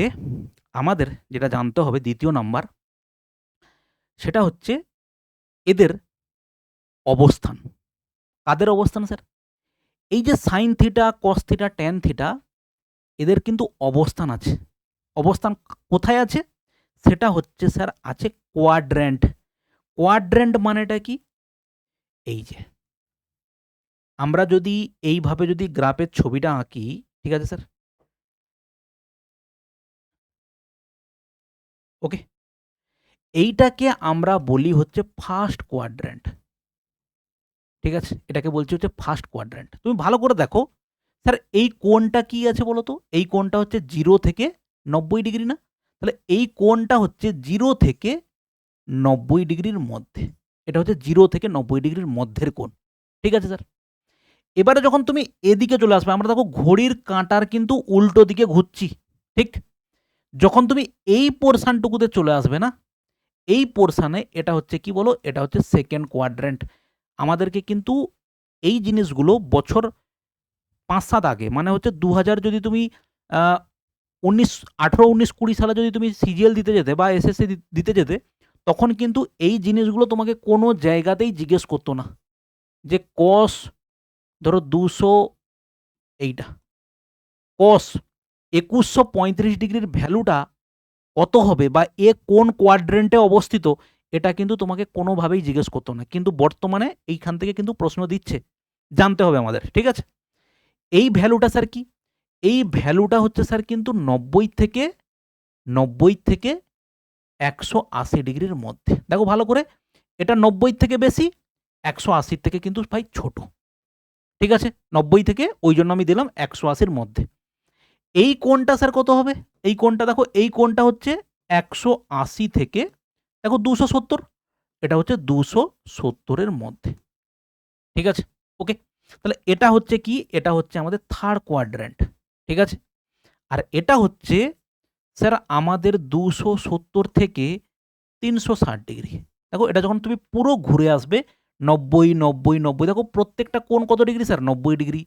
আমাদের যেটা জানতে হবে দ্বিতীয় নাম্বার, সেটা হচ্ছে এদের অবস্থান। কাদের অবস্থান স্যার? এই যে sine theta, cos theta, tan theta, এদের কিন্তু অবস্থান আছে। অবস্থান কোথায় আছে? সেটা হচ্ছে স্যার আছে কোয়াড্র্যান্ট। কোয়াড্র্যান্ট মানেটা কি? এই যে আমরা যদি এইভাবে যদি গ্রাফের ছবিটা আঁকি, ঠিক আছে স্যার? ওকে, এইটাকে আমরা বলি হচ্ছে ফার্স্ট কোয়াড্র্যান্ট। ঠিক আছে? এটাকে বলছি হচ্ছে ফার্স্ট কোয়াড্র্যান্ট। তুমি ভালো করে দেখো স্যার, এই কোণটা কি আছে বলো তো? এই কোণটা হচ্ছে 0 থেকে 90 ডিগ্রি না? তাহলে এই কোণটা হচ্ছে 0 থেকে 90 ডিগ্রির মধ্যে। এটা হচ্ছে 0 থেকে 90 ডিগ্রির মধ্যের কোণ। ঠিক আছে স্যার? এবারে যখন তুমি এদিকে চলে আসবে, আমরা দেখো ঘড়ির কাঁটার কিন্তু উল্টো দিকে ঘুরছি। ঠিক? যখন তুমি এই পোরশনটুকুতে চলে আসবে না, এই পোরশনে এটা হচ্ছে কি বলো? এটা হচ্ছে সেকেন্ড কোয়াড্র্যান্ট। আমাদেরকে কিন্তু এই জিনিসগুলো বছর ৫-৭ আগে মানে হচ্ছে ২০০০ যদি তুমি আ ১৮, ১৯, ২০ সালে যদি তুমি সিজিএল দিতে যেতে বা এসএসসি দিতে যেতে, তখন কিন্তু এই জিনিসগুলো তোমাকে কোনো জায়গাতেই জিজ্ঞেস করত না। যে কস ধরো ২০০ এইটা কস ২১৩৫ ডিগ্রির ভ্যালুটা কত হবে বা এ কোন কোয়াড্রেন্টে অবস্থিত, এটা কিন্তু তোমাকে কোনোভাবেই জিজ্ঞেস করতো না। কিন্তু বর্তমানে এইখান থেকে কিন্তু প্রশ্ন দিচ্ছে। জানতে হবে আমাদের। ঠিক আছে? এই ভ্যালুটা স্যার কি? এই ভ্যালুটা হচ্ছে স্যার কিন্তু ৯০ থেকে ১৮০ ডিগ্রির মধ্যে। দেখো ভালো করে, এটা ৯০ থেকে বেশি, ১৮০ থেকে কিন্তু ভাই ছোট। ঠিক আছে? ৯০ থেকে ওই জন্য আমি দিলাম ১৮০ মধ্যে। এই কোণটা স্যার কত হবে? এই কোণটা দেখো, এই কোণটা হচ্ছে ১৮০ থেকে দেখো ২৭০, এটা হচ্ছে ২৭০ এর মধ্যে। ঠিক আছে? ওকে, তাহলে এটা হচ্ছে কি? এটা হচ্ছে আমাদের থার্ড কোয়াড্র্যান্ট। ঠিক আছে? আর এটা হচ্ছে স্যার আমাদের ২৭০ থেকে ৩৬০ ডিগ্রি। দেখো এটা যখন তুমি পুরো ঘুরে আসবে ৯০, ৯০, ৯০, দেখো প্রত্যেকটা কোণ কত ডিগ্রি স্যার? ৯০ ডিগ্রি।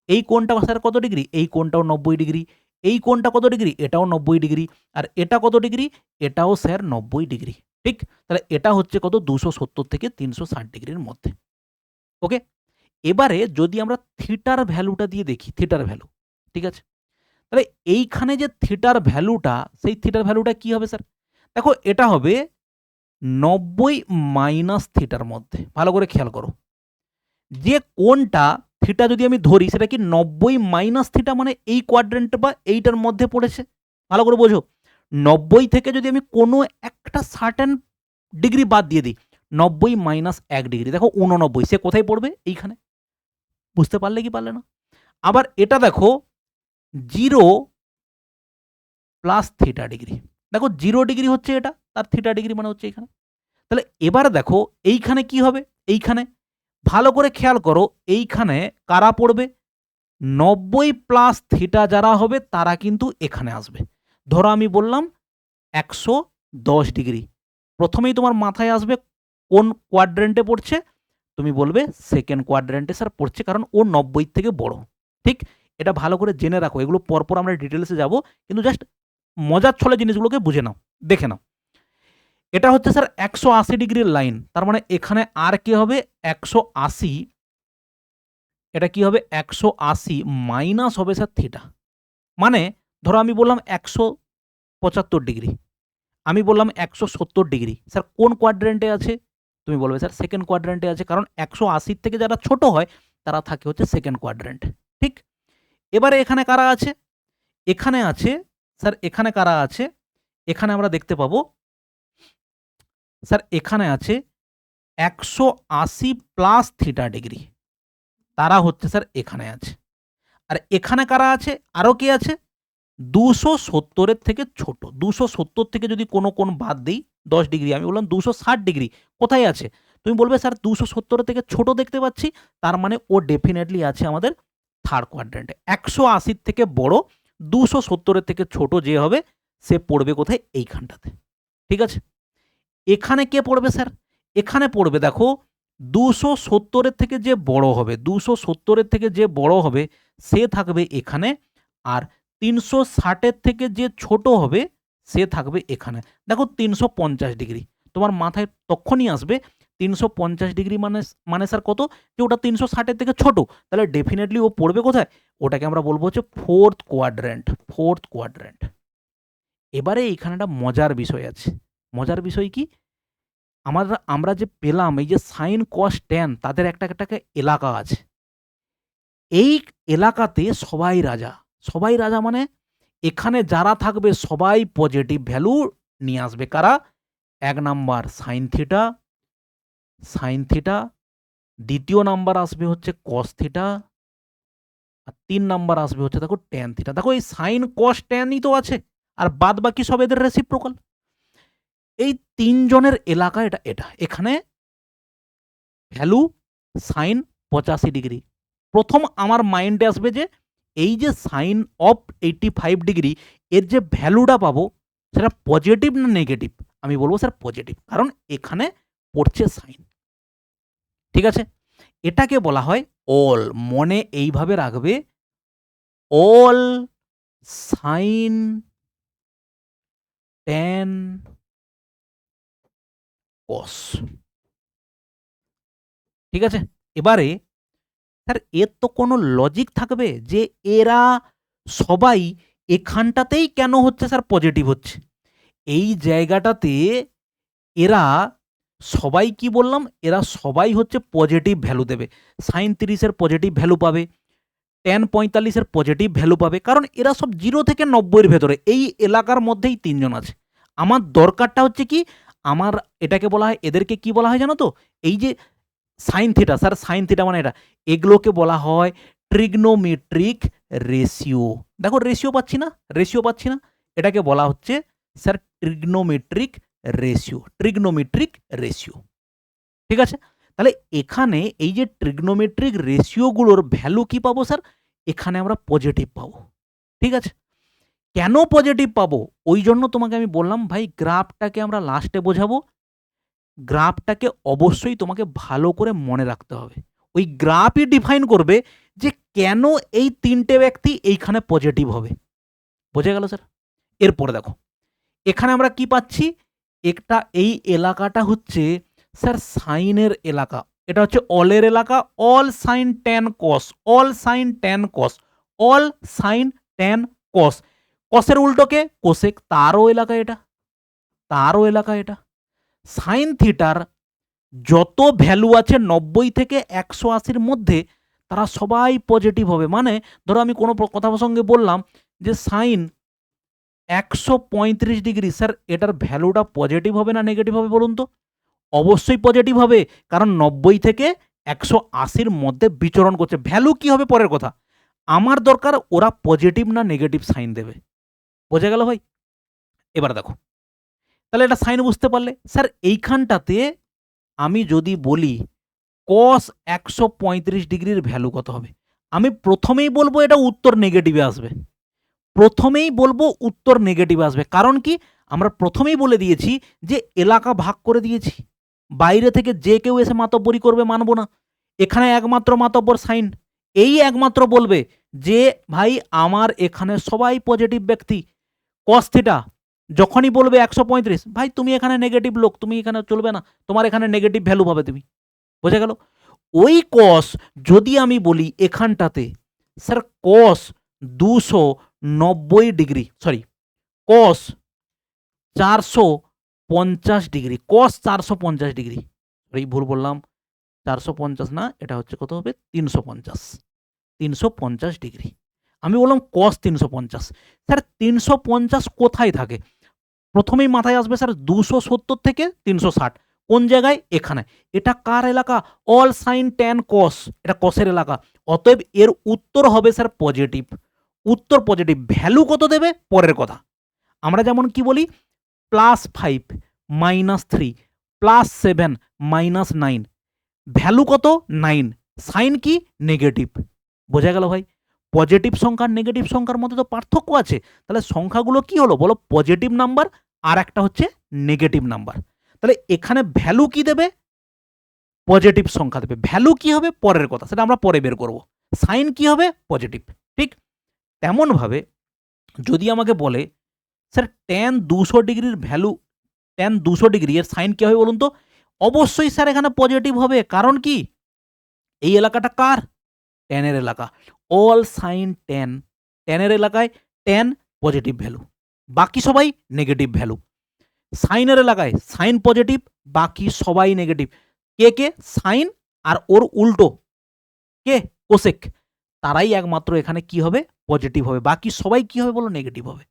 এই কোণটা স্যার কত ডিগ্রি? এই কোণটাও ৯০ ডিগ্রি। এই কোণটা কত ডিগ্রি? এটাও ৯০ ডিগ্রি। আর এটা কত ডিগ্রি? এটাও স্যার ৯০ ডিগ্রি। ঠিক? তাহলে এটা হচ্ছে কত? ২৭০ থেকে ৩৬০ ডিগ্রির মধ্যে। ওকে? এবারে যদি আমরা থিটার ভ্যালুটা দিয়ে দেখি, থিটার ভ্যালু। ঠিক আছে? তাহলে এইখানে যে থিটার ভ্যালুটা, সেই থিটার ভ্যালুটা কি হবে স্যার? দেখো এটা হবে ৯০ মাইনাস থিটার মধ্যে। ভালো করে খেয়াল করো। যে কোণটা থিটা যদি আমি ধরি, সেটা কি ৯০ মাইনাস থিটা মানে এই কোয়াড্রেন্ট বা এইটার মধ্যে পড়েছে। ভালো করে বোঝো। ৯০ থেকে যদি আমি কোনো একটা সার্টেন ডিগ্রি বাদ দিয়ে দিই, ৯০ মাইনাস ১ ডিগ্রি, দেখো ৮৯, সে কোথায় পড়বে? এইখানে। বুঝতে পারলে কি পারলে না? আবার এটা দেখো 0 প্লাস থিটা ডিগ্রি। দেখো 0 ডিগ্রি হচ্ছে এটা, তার থিটা ডিগ্রি মানে হচ্ছে এখানে। তাহলে এবার দেখো এইখানে কি হবে? এইখানে ভালো করে খেয়াল করো, এইখানে কারা পড়বে? ৯০ প্লাস থিটা যারা হবে তারা কিন্তু এখানে আসবে। ধরো আমি বললাম ১১০ ডিগ্রি। প্রথমেই তোমার মাথায় আসবে কোন কোয়াড্রেন্টে পড়ছে? তুমি বলবে সেকেন্ড কোয়াড্রেন্টে স্যার পড়ছে, কারণ ও ৯০ থেকে বড়। ঠিক? এটা ভালো করে জেনে রাখো। এগুলো পরপর আমরা ডিটেইলসে যাব। কিন্তু জাস্ট মজার ছলে জিনিসগুলোকে বুঝে নাও, দেখে নাও। এটা হচ্ছে স্যার ১৮০ ডিগ্রির লাইন। তার মানে এখানে আর কি হবে? ১৮০, এটা কি হবে? ১৮০ মাইনাস হবে স্যার থিটা। মানে ধরো আমি বললাম 175 ডিগ্রি, আমি বললাম 170 ডিগ্রি। স্যার কোন কোয়াড্রেন্টে আছে? তুমি বলবে স্যার সেকেন্ড কোয়াড্রেন্টে আছে, কারণ 180 থেকে যারা ছোট হয় তারা থাকে হচ্ছে সেকেন্ড কোয়াড্রেন্টে। ঠিক? এবারে এখানে কারা আছে? এখানে আছে স্যার, এখানে কারা আছে? এখানে আমরা দেখতে পাবো স্যার, এখানে আছে 180 প্লাস থিটা ডিগ্রি, তারা হচ্ছে স্যার এখানে আছে। আর এখানে কারা আছে? আরও কে আছে? 270 এর থেকে ছোট। 270 থেকে যদি কোনো কোণ বাদ দেই 10 ডিগ্রি, আমি বললাম 260 ডিগ্রি কোথায় আছে? তুমি বলবে স্যার 270 এর থেকে ছোট দেখতে পাচ্ছি, তার মানে ও ডেফিনেটলি আছে আমাদের থার্ড কোয়াড্রেন্টে। 180 থেকে বড়, 270 এর থেকে ছোট যে হবে সে পড়বে কোথায়? এইখানটাতে। ঠিক আছে? এখানে কে পড়বে স্যার? এখানে পড়বে দেখো 270 এর থেকে যে বড় হবে, 270 এর থেকে যে বড় হবে সে থাকবে এখানে, আর 360 এর থেকে যে ছোট হবে সে থাকবে এখানে। দেখো 350 ডিগ্রি তোমার মাথায় তখনই আসবে, 350 ডিগ্রি মানে স্যার কত? যে ওটা 360 এর থেকে ছোট, তাহলে ডেফিনেটলি ও পড়বে কোথায়? ওটাকে আমরা বলবো হচ্ছে ফোর্থ কোয়াড্রেন্ট। Fourth quadrant. এবারে এইখানে একটা মজার বিষয় আছে। মজার বিষয় কি? আমরা যে পেলাম এই যে সাইন কস ট্যান, তাদের একটা এলাকা আছে। এই এলাকাতে সবাই রাজা। সবাই রাজা মানে এখানে যারা থাকবে সবাই পজিটিভ ভ্যালু নিয়ে আসবে। কারা? 1 number sine theta, sine theta, দ্বিতীয় নাম্বার আসবে হচ্ছে কস থিটা, আর 3 নাম্বার আসবে হচ্ছে দেখো ট্যান থিটা। দেখো এই সাইন কস ট্যানই তো আছে, আর বাদ বাকি সব এদের রেসিপ্রোকাল। এই 3 জনের এলাকা এটা। এখানে ভ্যালু সাইন 85 ডিগ্রি। প্রথম আমার মাইন্ডে আসবে যে এই যে সাইন অফ 85 ডিগ্রি এর যে ভ্যালুটা পাবো সেটা পজিটিভ না নেগেটিভ? আমি বলবো স্যার পজিটিভ, কারণ এখানে পড়ছে সাইন। ঠিক আছে? এটাকে বলা হয় অল। মনে এইভাবে রাখবে, অল সাইন ট্যান কস। ঠিক আছে? এবারে স্যার এর তো কোনো লজিক থাকবে যে এরা সবাই এখানটাতেই কেন হচ্ছে স্যার পজিটিভ হচ্ছে? এই জায়গাটাতে এরা সবাই কি বললাম? এরা সবাই হচ্ছে পজিটিভ ভ্যালু দেবে। সাইন 30 এর পজিটিভ ভ্যালু পাবে, ট্যান 45 এর পজিটিভ ভ্যালু পাবে, কারণ এরা সব 0 থেকে 90 এর ভেতরে এই এলাকার মধ্যেই 3 জন আছে। আমার দরকারটা হচ্ছে কি? আমার এটাকে বলা হয়, এদেরকে কি বলা হয় জানো তো? এই যে sine theta, sir sine theta মানে এটা, এগুলোকে বলা হয় ট্রিগনোমেট্রিক রেশিও। দেখো রেশিও পাচ্ছি না? রেশিও পাচ্ছি না? এটাকে বলা হচ্ছে sir trigonometric ratio. Trigonometric ratio. ঠিক আছে? তাহলে এখানে এই যে ট্রিগনোমেট্রিক রেশিওগুলোর ভ্যালু কি পাবো স্যার? এখানে আমরা পজিটিভ পাবো। ঠিক আছে? কেন পজিটিভ পাবো? ওই জন্য তোমাকে আমি বললাম ভাই গ্রাফটাকে আমরা লাস্টে বোঝাবো। গ্রাফটাকে অবশ্যই তোমাকে ভালো করে মনে রাখতে হবে। ওই গ্রাফই ডিফাইন করবে যে কেন এই 3টে ব্যক্তি এইখানে পজিটিভ হবে। বোঝা গেল স্যার? এরপরে দেখো এখানে আমরা কি পাচ্ছি? একটা এই এলাকাটা হচ্ছে স্যার সাইনের এলাকা। এটা হচ্ছে অলের এলাকা। All sine tan cos, all sine tan cos, all sine tan cos. কসের উল্টোকে কোসেক, তারও এলাকা এটা, তারও এলাকা এটা। সাইন থিটার যত ভ্যালু আছে 90 থেকে 180-র মধ্যে তারা সবাই পজিটিভ হবে। মানে ধরো আমি কোনো কথা প্রসঙ্গে বললাম যে সাইন 135 ডিগ্রি, স্যার এটার ভ্যালুটা পজিটিভ হবে না নেগেটিভ হবে বলুন তো? অবশ্যই পজিটিভ হবে, কারণ 90 থেকে 180-র মধ্যে বিচরণ করছে। ভ্যালু কি হবে পরের কথা, আমার দরকার ওরা পজিটিভ না নেগেটিভ সাইন দেবে। বোঝা গেল ভাই? এবার দেখো তাহলে এটা সাইন বুঝতে পারলে। স্যার এইখানটাতে আমি যদি বলি কস 135 ডিগ্রির ভ্যালু কত হবে, আমি প্রথমেই বলবো এটা উত্তর নেগেটিভে আসবে। প্রথমেই বলবো উত্তর নেগেটিভ আসবে, কারণ কি? আমরা প্রথমেই বলে দিয়েছি যে এলাকা ভাগ করে দিয়েছি। বাইরে থেকে যে কেউ এসে মাতব্বরি করবে মানবো না। এখানে একমাত্র মাতব্বর সাইন, এই একমাত্র বলবে যে ভাই আমার এখানে সবাই পজিটিভ ব্যক্তি। কস থিটা যখনই বলবে 135, ভাই তুমি এখানে নেগেটিভ লোক, তুমি এখানে চলবে না, তোমার এখানে নেগেটিভ ভ্যালু পাবে তুমি। বোঝা গেল? ওই কস যদি আমি বলি এখানটাতে স্যার কস 90 ডিগ্রি, সরি কস 450 ডিগ্রি, কস 450 ডিগ্রি, এই ভুল বললাম, 450 না, এটা হচ্ছে কত হবে 350 ডিগ্রি। আমি বললাম কস 350। স্যার 350 কোথায় থাকে? প্রথমেই মাথায় আসবে স্যার 270 থেকে 360, কোন জায়গায়? এখানে। এটা কার এলাকা? অল সাইন ট্যান কস, এটা কসের এলাকা। অতএব এর উত্তর হবে স্যার পজিটিভ। উত্তর পজিটিভ। ভ্যালু কত দেবে পরের কথা। আমরা যেমন কি বলি +5 -3 +7 -9, ভ্যালু কত? 9, সাইন কি? নেগেটিভ। বোঝা গেল ভাই? পজিটিভ সংখ্যা আর নেগেটিভ সংখ্যার মধ্যে তো পার্থক্য আছে। তাহলে সংখ্যাগুলো কি হলো বলো? পজিটিভ নাম্বার আর একটা হচ্ছে নেগেটিভ নাম্বার। তাহলে এখানে ভ্যালু কি দেবে? পজিটিভ সংখ্যা দেবে। ভ্যালু কি হবে পরের কথা, সেটা আমরা পরে বের করব। সাইন কি হবে? পজিটিভ। ঠিক তেমনভাবে যদি আমাকে বলে স্যার ট্যান 200 ডিগ্রির ভ্যালু, ট্যান 200 ডিগ্রি এর সাইন কি হবে বলুন তো? অবশ্যই স্যার এখানে পজিটিভ হবে। কারণ কি? এই এলাকাটা কার? ট্যানের এলাকা। অল সাইন ট্যান, ট্যানের এলাকায় ট্যান পজিটিভ ভ্যালু, বাকি সবাই নেগেটিভ ভ্যালু। সাইনের এলাকায় সাইন পজিটিভ, বাকি সবাই নেগেটিভ। কে কে? সাইন আর ওর উল্টো কে? কোসেক। তারাই একমাত্র এখানে কি হবে? পজিটিভ হবে। বাকি সবাই কি হবে বলো? নেগেটিভ হবে।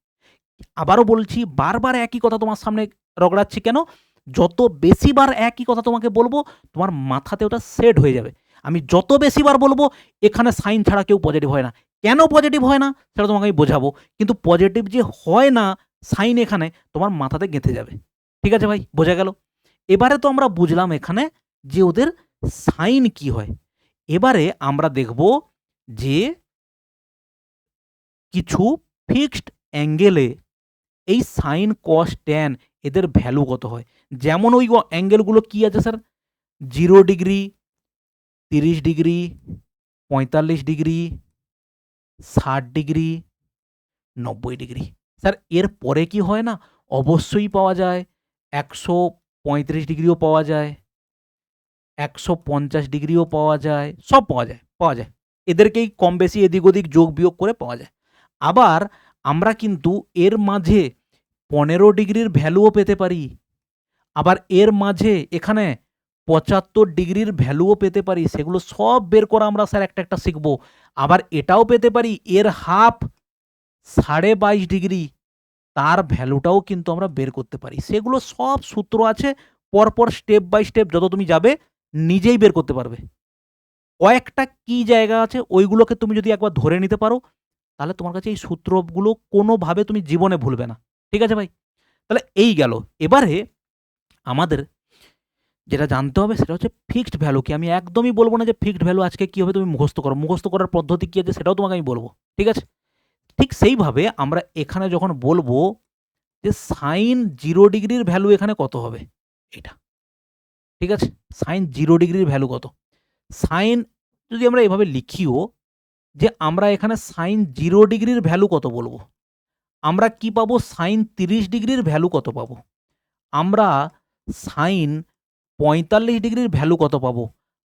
আবারও বলছি, বারবার একই কথা তোমার সামনে রগড়াচ্ছি কেন? যত বেশিবার একই কথা তোমাকে বলবো, তোমার মাথাতে ওটা সেট হয়ে যাবে। আমি যত বেশিবার বলবো এখানে সাইন ছাড়া কেউ পজিটিভ হয় না। কেন পজিটিভ হয় না সেটা তোমাকে আমি বোঝাবো, কিন্তু পজিটিভ যে হয় না সাইন এখানে তোমার মাথাতে গেঁথে যাবে। ঠিক আছে ভাই? বোঝা গেল? এবারে তো আমরা বুঝলাম এখানে যে ওদের সাইন কি হয়। এবারে আমরা দেখব যে কিছু ফিক্সড অ্যাঙ্গেলে এই সাইন কস ট্যান এদের ভ্যালু কত হয়। যেমন ওই অ্যাঙ্গেলগুলো কি আছে sir? 0 degree, 30 degree, 45 degree, 60 degree, 90 degree. Sir এর পরে কি হয় না? অবশ্যই পাওয়া যায়। 135 ডিগ্রিও পাওয়া যায়, 150 ডিগ্রিও পাওয়া যায়, সব পাওয়া যায়, পাওয়া যায়। এদেরকেই কম বেশি এদিক ওদিক যোগ বিয়োগ করে পাওয়া যায়। আবার আমরা কিন্তু এর মাঝে 15 ডিগ্রির ভ্যালুও পেতে পারি। আবার এর মাঝে এখানে 75 ডিগ্রির ভ্যালুও পেতে পারি। সেগুলো সব বের করা আমরা স্যার একটা একটা শিখবো। আবার এটাও পেতে পারি এর হাফ 22.5 ডিগ্রি, তার ভ্যালুটাও কিন্তু আমরা বের করতে পারি। সেগুলো সব সূত্র আছে, পরপর স্টেপ বাই স্টেপ যত তুমি যাবে নিজেই বের করতে পারবে। কয়েকটা কি জায়গা আছে ওইগুলোকে তুমি যদি একবার ধরে নিতে পারো, তাহলে তোমার কাছে এই সূত্রগুলো কোনোভাবে তুমি জীবনে ভুলবে না। ঠিক আছে ভাই? তাহলে এই গেল। এবারে আমাদের যেটা জানতে হবে সেটা হচ্ছে ফিক্সড ভ্যালু কি। আমি একদমই বলবো না যে ফিক্সড ভ্যালু আজকে কী হবে তুমি মুখস্থ করো। মুখস্থ করার পদ্ধতি কী আছে সেটাও তোমাকে আমি বলবো। ঠিক আছে? ঠিক সেইভাবে আমরা এখানে যখন বলবো যে সাইন 0 ডিগ্রির ভ্যালু এখানে কত হবে? এটা। ঠিক আছে? সাইন 0 ডিগ্রির ভ্যালু কত? সাইন যদি আমরা এভাবে লিখিও যে আমরা এখানে সাইন 0 ডিগ্রির ভ্যালু কত বলবো? আমরা কি পাবো? সাইন 30 ডিগ্রির ভ্যালু কত পাবো? আমরা সাইন 45 ডিগ্রির ভ্যালু কত পাবো?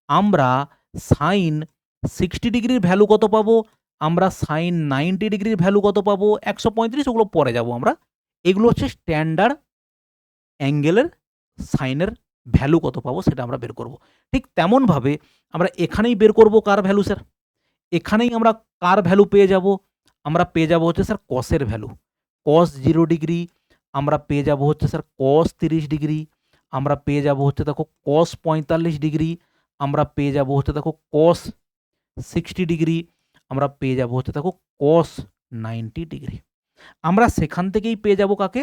আমরা সাইন 60 ডিগ্রির ভ্যালু কত পাবো? আমরা সাইন 90 ডিগ্রির ভ্যালু কত পাবো? 135, ওগুলো পরে যাবো আমরা। এগুলো হচ্ছে স্ট্যান্ডার্ড অ্যাঙ্গেলের সাইনের ভ্যালু কত পাবো সেটা আমরা বের করব। ঠিক তেমনভাবে আমরা এখানেই বের করব কার ভ্যালু স্যার? এখানেই আমরা কার ভ্যালু পেয়ে যাব? আমরা পেয়ে যাব হচ্ছে স্যার কসের ভ্যালু। কস 0 ডিগ্রি আমরা পেয়ে যাব হচ্ছে স্যার কস 30 ডিগ্রি, আমরা পেয়ে যাব হচ্ছে দেখো কস 45 ডিগ্রি, আমরা পেয়ে যাব হচ্ছে দেখো কস 60 ডিগ্রি, আমরা পেয়ে যাব হচ্ছে দেখো কস 90 ডিগ্রি। আমরা সেখান থেকেই পেয়ে যাব কাকে?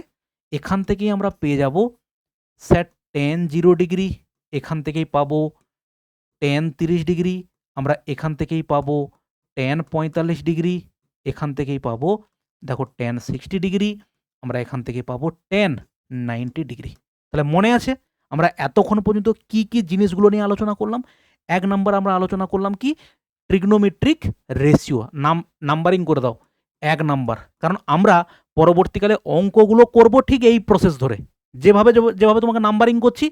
এখান থেকেই আমরা পেয়ে যাব স্যার ট্যান 0 ডিগ্রি, এখান থেকেই পাবো ট্যান 30 ডিগ্রি, আমরা এখান থেকেই পাবো ট্যান 45 ডিগ্রি, এখান থেকেই পাবো দেখো ট্যান 60 ডিগ্রি, আমরা এখান থেকে পাবো ট্যান 90 ডিগ্রি। তাহলে মনে আছে আমরা এতক্ষণ পর্যন্ত কি কি জিনিসগুলো নিয়ে আলোচনা করলাম? 1 নাম্বার আমরা আলোচনা করলাম কি? Trigonometric ratio. নাম্বারিং করে দাও 1 নাম্বার। কারণ আমরা পরবর্তীকালে অঙ্কগুলো করব ঠিক এই প্রসেস ধরে। যেভাবে তোমাকে নাম্বারিং করছি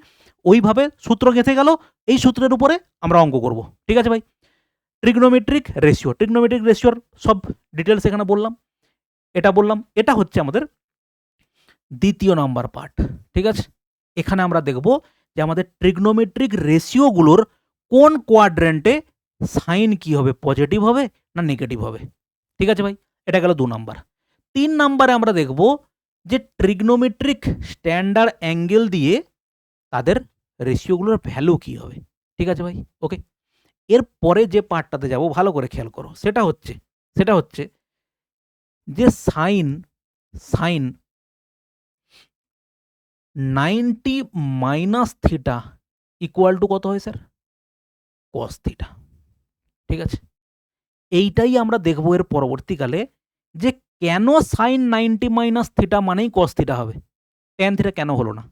ওইভাবে সূত্র গেঁথে গেল, এই সূত্রের উপরে আমরা অঙ্ক করব। ঠিক আছে ভাই? ট্রিগনোমেট্রিক রেশিও, ট্রিগনোমেট্রিক রেশিওর সব ডিটেলস এখানে বললাম। এটা বললাম। এটা হচ্ছে আমাদের দ্বিতীয় নাম্বার পার্ট। ঠিক আছে? এখানে আমরা দেখব যে আমাদের ট্রিগনোমেট্রিক রেশিওগুলোর কোন কোয়াড্রেন্টে সাইন কি হবে, পজিটিভ হবে না নেগেটিভ হবে। ঠিক আছে ভাই? এটা গেল 2 নাম্বার। 3 নাম্বারে আমরা দেখব যে ট্রিগনোমেট্রিক স্ট্যান্ডার্ড অ্যাঙ্গেল দিয়ে তাদের রেশিওগুলোর ভ্যালু কি হবে। ঠিক আছে ভাই? ওকে। এরপরে যে পার্টটাতে যাব ভালো করে খেয়াল করো। সেটা হচ্ছে যে sine 90 minus theta equal to কত হয় স্যার? কস থিটা। ঠিক আছে? এইটাই আমরা দেখব এর পরবর্তীকালে যে কেন সাইন 90 মাইনাস থিটা মানেই কস থিটা হবে, ট্যান থিটা কেন হলো না,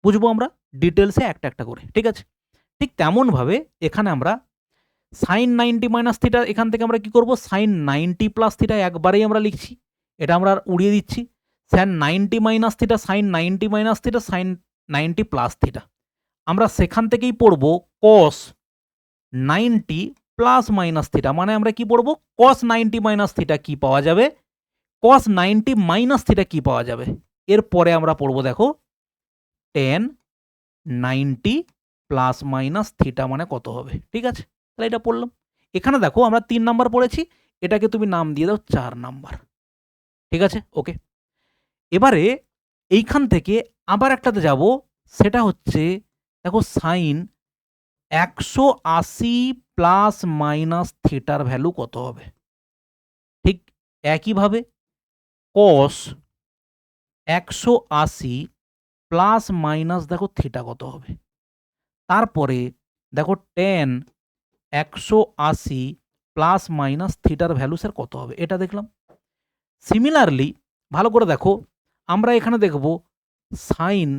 বুঝবো আমরা ডিটেলসে একটা একটা করে। ঠিক আছে? ঠিক তেমনভাবে এখানে আমরা সাইন 90 মাইনাস থিটা, এখান থেকে আমরা কি করব, সাইন 90 প্লাস থিটা একবারেই আমরা লিখছি, এটা আমরা উড়িয়ে দিচ্ছি। Sine 90 minus theta, sine 90 minus theta, sine 90 plus theta. আমরা সেখান থেকেই পড়ব কস 90 প্লাস মাইনাস থিটা, মানে আমরা কি পড়ব, কস 90 মাইনাস থিটা কি পাওয়া যাবে, কস 90 মাইনাস থিটা কি পাওয়া যাবে। এরপরে আমরা পড়ব দেখো টেন 90 প্লাস মাইনাস থিটা মানে কত হবে। ঠিক আছে? তাহলে এটা পড়লাম। এখানে দেখো আমরা 3 নাম্বার পড়েছি, এটাকে তুমি নাম দিয়ে দাও 4 নাম্বার। ঠিক আছে? ওকে। এবারে এইখান থেকে আবার একটাতে যাব, সেটা হচ্ছে দেখো সাইন 180 প্লাস মাইনাস থিটার ভ্যালু কত হবে। ঠিক একইভাবে কস 180 প্লাস মাইনাস দেখো থিটা কত হবে। তারপরে দেখো টেন 180 প্লাস মাইনাস থিটার ভ্যালু স্যার কত হবে, এটা দেখলাম। সিমিলারলি ভালো করে দেখো, আমরা এখানে দেখব সাইন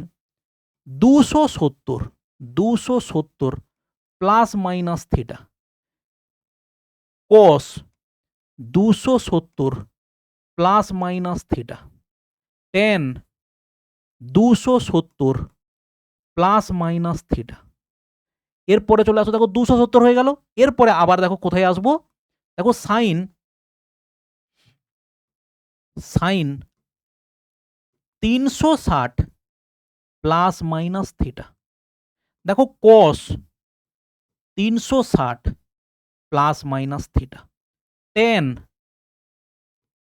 270 প্লাস মাইনাস থিটা, কস 270 plus minus theta, ten 270 plus minus theta. এরপরে চলে আসো, দেখো 270 হয়ে গেল। এরপরে আবার দেখো কোথায় আসবো, দেখো সাইন 360 প্লাস মাইনাস থিটা। দেখো কস 360 plus minus theta, ten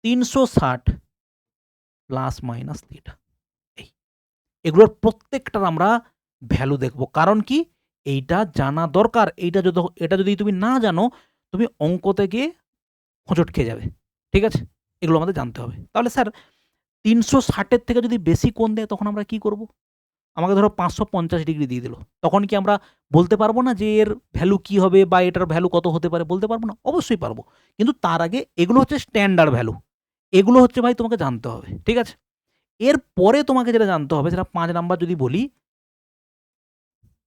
360 plus minus theta. এই এগুলোর প্রত্যেকটার আমরা ভ্যালু দেখব, কারণ কি এইটা জানা দরকার। এটা যদি তুমি না জানো, তুমি অঙ্কতে গিয়ে হোঁচট খেয়ে যাবে। ঠিক আছে? এগুলো আমাদের জানতে হবে। তাহলে স্যার 360-এর থেকে যদি বেশি কোণ দেয় তখন আমরা কি করব? আমাকে ধরো 550 ডিগ্রি দিয়ে দিল, তখন কি আমরা বলতে পারবো না যে এর ভ্যালু কি হবে বা এটার ভ্যালু কত হতে পারে? বলতে পারবো না? অবশ্যই পারবো। কিন্তু তার আগে এগুলো হচ্ছে স্ট্যান্ডার্ড ভ্যালু, এগুলো হচ্ছে ভাই তোমাকে জানতে হবে। ঠিক আছে? এরপরে তোমাকে যেটা জানতে হবে সেটা 5 নাম্বার যদি বলি,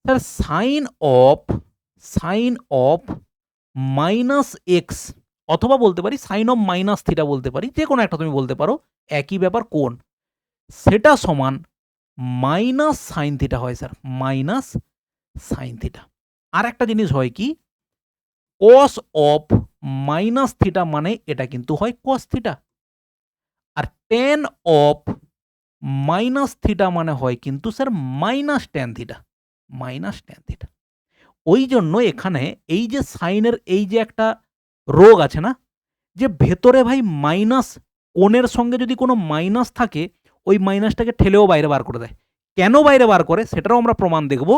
sir sine of minus X, অথবা বলতে পারি সাইন অফ মাইনাস থিটা বলতে পারি, যে কোনো একটা তুমি বলতে পারো, একই ব্যাপার কোণ, সেটা সমান মাইনাস সাইন থিটা হয় স্যার, মাইনাস সাইন থিটা। আর একটা জিনিস হয় কি, কস অফ মাইনাস থিটা মানে এটা কিন্তু হয় কস থিটা, আর টেন অফ মাইনাস থিটা মানে হয় কিন্তু sir minus tan theta, minus tan theta. ওই জন্য এখানে এই যে সাইনের এই যে একটা রোগ আছে না, যে ভেতরে ভাই মাইনাস, কোণের সঙ্গে যদি কোনো মাইনাস থাকে, ওই মাইনাসটাকে ঠেলেও বাইরে বার করে দেয়। কেন বাইরে বার করে সেটারও আমরা প্রমাণ দেখব।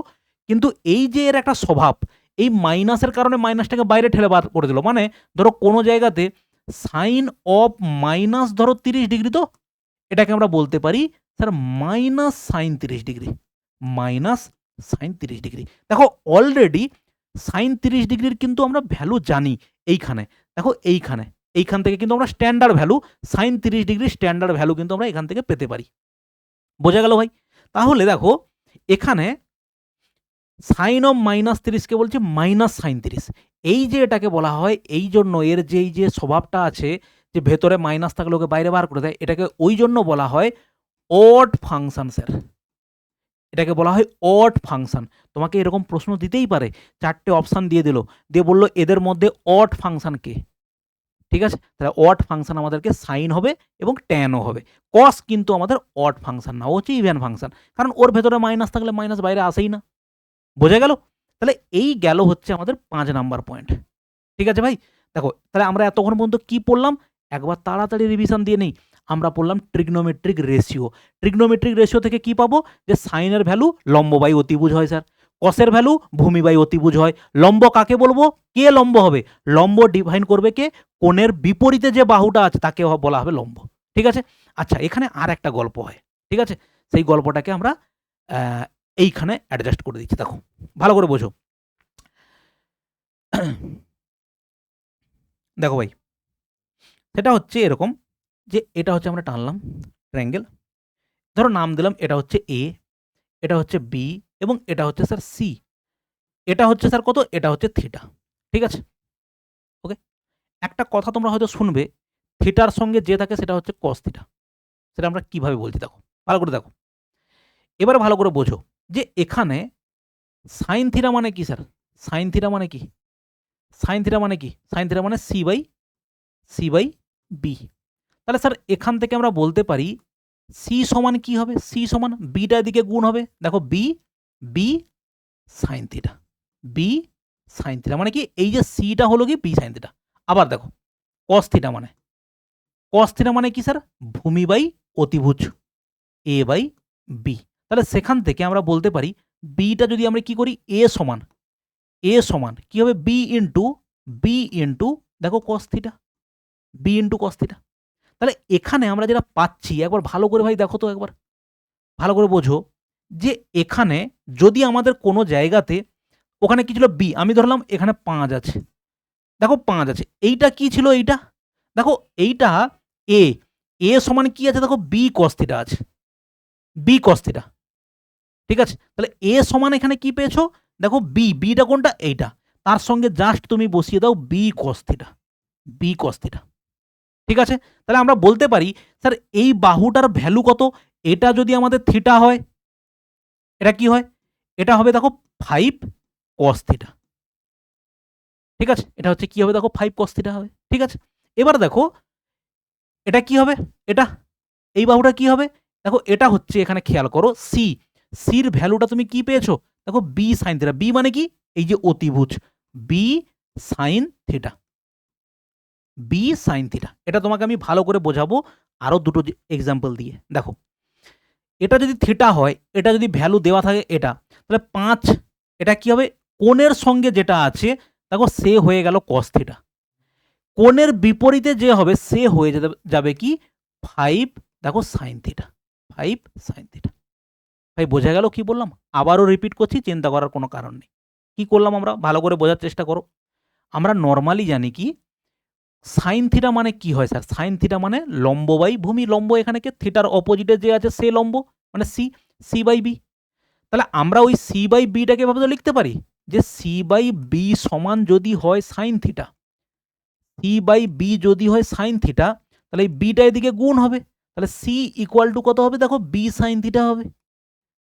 কিন্তু এই যে এর একটা স্বভাব, এই মাইনাসের কারণে মাইনাসটাকে বাইরে ঠেলে বার করে দিল, মানে ধরো কোনো জায়গাতে সাইন অফ মাইনাস ধরো 30 ডিগ্রি, তো এটাকে আমরা বলতে পারি sir minus sine 30 degree, minus sine 30 degree. দেখো অলরেডি সাইন 30 ডিগ্রির কিন্তু আমরা ভ্যালু জানি এইখানে। দেখো এইখান থেকে কিন্তু আমরা standard value sine 30 degree standard value কিন্তু আমরা এখান থেকে পেতে পারি। বোঝা গেল ভাই? তাহলে দেখো এখানে সাইন অফ মাইনাস 30কে বলছে মাইনাস সাইন 30। এই যে এটাকে বলা হয়, এই জন্য এর যে এই যে স্বভাবটা আছে যে ভেতরে মাইনাস থাকলে ওকে বাইরে বার করে দেয়, এটাকে ওই জন্য বলা হয় অড ফাংশন স্যার। এটাকে বলা হয় অড ফাংশন। তোমাকে এরকম প্রশ্ন দিতেই পারে, 4টে অপশান দিয়ে দিল, দিয়ে বলল এদের মধ্যে অড ফাংশন কে? ঠিক আছে? তাহলে অড ফাংশন আমাদেরকে সাইন হবে এবং ট্যানও হবে। কস কিন্তু আমাদের অড ফাংশন না, ও হচ্ছে ইভেন ফাংশন। কারণ ওর ভেতরে মাইনাস থাকলে মাইনাস বাইরে আসেই না। বোঝা গেল? তাহলে এই গেল হচ্ছে আমাদের 5 নাম্বার পয়েন্ট। ঠিক আছে ভাই? দেখো তাহলে আমরা এতক্ষণ পর্যন্ত কি পড়লাম? একবার তাড়াতাড়ি রিভিশন দিয়ে নেই। আমরা পড়লাম ট্রিগনোমেট্রিক রেশিও। ট্রিগনোমেট্রিক রেশিও থেকে কি পাবো? যে সাইনের ভ্যালু লম্ব বাই অতিভুজ হয় স্যার। কসের ভ্যালু ভূমি বাই অতিভুজ হয়। লম্ব কাকে বলবো? কে লম্ব হবে? লম্ব ডিফাইন করবে কে? কোণের বিপরীতে যে বাহুটা আছে তাকে বলা হবে লম্ব। ঠিক আছে? আচ্ছা এখানে আর একটা গল্প হয়। ঠিক আছে? সেই গল্পটাকে আমরা এইখানে অ্যাডজাস্ট করে দিচ্ছি। দেখো ভালো করে বোঝো। দেখো ভাই, সেটা হচ্ছে এরকম যে এটা হচ্ছে আমরা টানলাম ট্রায়াঙ্গেল, ধরো নাম দিলাম এটা হচ্ছে এ, এটা হচ্ছে বি এবং এটা হচ্ছে স্যার সি। এটা হচ্ছে স্যার কত? এটা হচ্ছে থিটা। ঠিক আছে? ওকে, একটা কথা তোমরা হয়তো শুনবে, থিটার সঙ্গে যে থাকে সেটা হচ্ছে কস থিটা। সেটা আমরা কিভাবে বলছি দেখো, ভালো করে দেখো। এবারে ভালো করে বোঝো যে এখানে সাইন থিটা মানে কি স্যার? সাইন থিটা মানে কি? সাইন থিটা মানে কি? সাইন থিটা মানে সি বাই বি। তাহলে স্যার এখান থেকে আমরা বলতে পারি সি সমান কি হবে? সি সমান বিটা এদিকে গুণ হবে। দেখো B sine theta, B sine theta মানে কি? এই যে সিটা হলো কি বি সাইন থিটা। আবার দেখো কস থিটা মানে কি স্যার? ভূমি বাই অতিভুজ এ বাই বি। তাহলে সেখান থেকে আমরা বলতে পারি বিটা যদি আমরা কি করি, এ সমান কি হবে? বি ইন্টু দেখো cos theta, B into cos theta. তাহলে এখানে আমরা যেটা পাচ্ছি একবার ভালো করে ভাই দেখো তো, একবার ভালো করে বোঝো যে এখানে যদি আমাদের কোনো জায়গাতে ওখানে কি ছিল বি, আমি ধরলাম এখানে 5 আছে, দেখো 5 আছে, এইটা কি ছিল? এইটা দেখো এইটা এ, এ সমান কি আছে? দেখো বি কস থিটা আছে, বি কস থিটা। ঠিক আছে? তাহলে এ সমান এখানে কি পেয়েছো? দেখো বিটা কোনটা? এইটা। তার সঙ্গে জাস্ট তুমি বসিয়ে দাও b cos theta, b cos theta. ঠিক আছে? তাহলে আমরা বলতে পারি স্যার এই বাহুটার ভ্যালু কত? এটা যদি আমাদের থিটা হয়, এটা কি হয়? এটা হবে দেখো 5 cos থিটা। ঠিক আছে? এটা হচ্ছে কি হবে? দেখো 5 cos থিটা হবে। ঠিক আছে? এবার দেখো এটা কি হবে? এটা এই বাহুটা কি হবে? দেখো এটা হচ্ছে এখানে খেয়াল করো সি, সির ভ্যালুটা তুমি কি পেয়েছো? দেখো বি সাইন থিটা। বি মানে কি? এই যে অতিভুজ b sine theta, B sine theta. এটা তোমাকে আমি ভালো করে বোঝাবো আরো দুটো এক্সাম্পল দিয়ে। দেখো এটা যদি থিটা হয়, এটা যদি ভ্যালু দেওয়া থাকে এটা, তাহলে 5 এটা কি হবে? কোণের সঙ্গে যেটা আছে দেখো সে হয়ে গেল cos থিটা। কোণের বিপরীতে যে হবে সে হয়ে যাবে কি 5 দেখো sin থিটা, 5 sin থিটা। ভাই বোঝা গেল কি বললাম? আবারও রিপিট করছি, চিন্তা করার কোনো কারণ নেই। কি করলাম আমরা? ভালো করে বোঝার চেষ্টা করো। আমরা নরমালি জানি কি সাইন থিটা মানে কি হয় স্যার? সাইন থিটা মানে লম্ব বাই ভূমি। লম্ব এখানে কে? থিটার অপোজিটে যে আছে সে লম্ব, মানে সি বাই বি। তাহলে আমরা ওই সি বাই বিটাকে এভাবে তো লিখতে পারি যে সি বাই বি সমান যদি হয় sine theta, c by b যদি হয় সাইন থিটা, তাহলে এই বিটা এদিকে গুণ হবে। তাহলে সি ইকুয়াল টু কত হবে? দেখো বি সাইন থিটা হবে,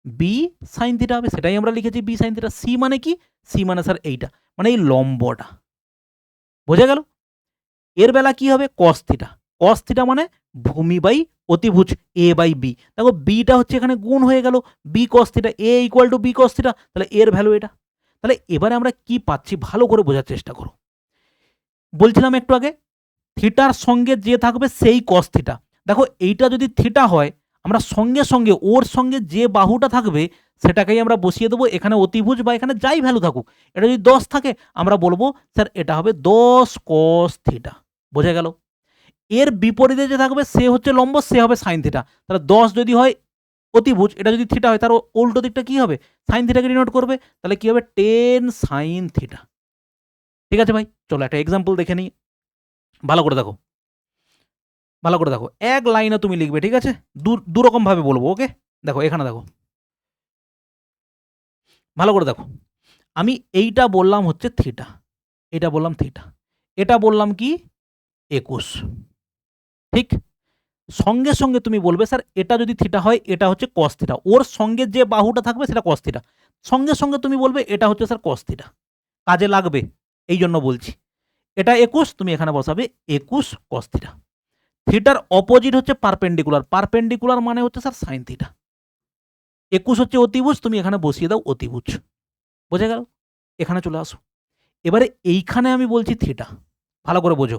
বি সাইন থিটা হবে। সেটাই আমরা লিখেছি বি সাইন থিটা। সি মানে কি? সি মানে স্যার এইটা, মানে এই লম্বটা। বোঝা গেল? এর বেলা কি হবে? কস থিটা। কস থিটা মানে ভূমি বাই অতিভুজ এ বাই বি। দেখো বিটা হচ্ছে এখানে গুণ হয়ে গেল b cos theta, a equal to b cos theta. তাহলে এর ভ্যালু এটা। তাহলে এবারে আমরা কি পাচ্ছি ভালো করে বোঝার চেষ্টা করো। বলছিলাম একটু আগে থিটার সঙ্গে যে থাকবে সেই কস থিটা। দেখো এইটা যদি থিটা হয়, আমরা সঙ্গে সঙ্গে ওর সঙ্গে যে বাহুটা থাকবে সেটাকেই আমরা বসিয়ে দেবো এখানে অতিভুজ বা এখানে যাই ভ্যালু থাকুক। এটা যদি 10 থাকে আমরা বলবো স্যার এটা হবে 10 cos থিটা। বোঝা গেল? এর বিপরীতে যে থাকবে সে হচ্ছে লম্ব, সে হবে সাইন থিটা। তাহলে 10 যদি হয় অতিভুজ, এটা যদি থিটা হয় তার উল্টো দিকটা কি হবে? সাইন থিটাকে ডিনোট করবে। তাহলে কি হবে? 10 সাইন থিটা। ঠিক আছে ভাই? চলো একটা এক্সাম্পল দেখে নিই। ভালো করে দেখো, ভালো করে দেখো। এক লাইনে তুমি লিখবে, ঠিক আছে? দু রকম ভাবে বলবো, ওকে? দেখো এখানে দেখো, ভালো করে দেখো। আমি এইটা বললাম হচ্ছে থিটা, এটা বললাম থিটা, এটা বললাম কি 21। ঠিক? সঙ্গে সঙ্গে তুমি বলবে স্যার এটা যদি থিটা হয় এটা হচ্ছে কস থিটা, ওর সঙ্গে যে বাহুটা থাকবে সেটা কস থিটা। সঙ্গে সঙ্গে তুমি বলবে এটা হচ্ছে স্যার কস থিটা। কাজে লাগবে এই জন্য বলছি। এটা 21, তুমি এখানে বসাবে 21 cos থিটা। থিটার অপোজিট হচ্ছে পারপেন্ডিকুলার, পারপেন্ডিকুলার মানে হচ্ছে স্যার সাইন থিটা। 21 হচ্ছে অতিভুজ, তুমি এখানে বসিয়ে দাও অতিভুজ। বোঝা গেল? এখানে চলে আসো। এবারে এইখানে আমি বলছি থিটা, ভালো করে বোঝো।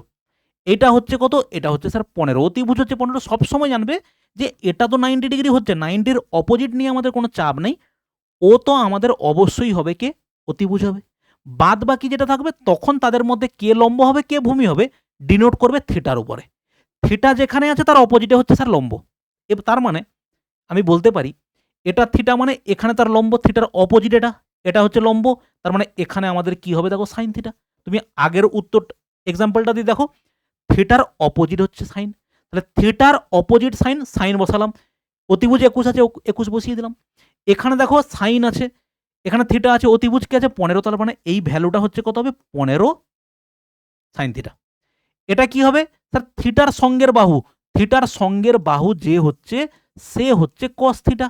এটা হচ্ছে কত? এটা হচ্ছে স্যার 15, অতিভুজ হচ্ছে 15। সবসময় জানবে যে এটা তো 90 ডিগ্রি হচ্ছে, 90-র অপোজিট নিয়ে আমাদের কোনো চাপ নেই। ও তো আমাদের অবশ্যই হবে কে? অতিভুজ হবে। বাদ বাকি যেটা থাকবে তখন তাদের মধ্যে কে লম্ব হবে কে ভূমি হবে ডিনোট করবে থিটার উপরে। থিটা যেখানে আছে তার অপোজিটে হচ্ছে স্যার লম্ব। এবার তার মানে আমি বলতে পারি এটা থিটা মানে এখানে তার লম্ব, থিটার অপোজিট এটা, এটা হচ্ছে লম্ব। তার মানে এখানে আমাদের কি হবে দেখো সাইন থিটা। তুমি আগের উত্তর এক্সাম্পলটা দিয়ে দেখো, থিটার অপোজিট হচ্ছে সাইন, তাহলে থিটার অপোজিট সাইন, সাইন বসালাম। অতিভুজ 21 আছে, 21 বসিয়ে দিলাম। এখানে দেখো সাইন আছে, এখানে থিটা আছে, অতিভুজ কি আছে 15, তার মানে এই ভ্যালুটা হচ্ছে কত হবে 15 সাইন থিটা। এটা কি হবে স্যার? থিটার সঙ্গের বাহু, থিটার সঙ্গের বাহু যে হচ্ছে সে হচ্ছে কস থিটা।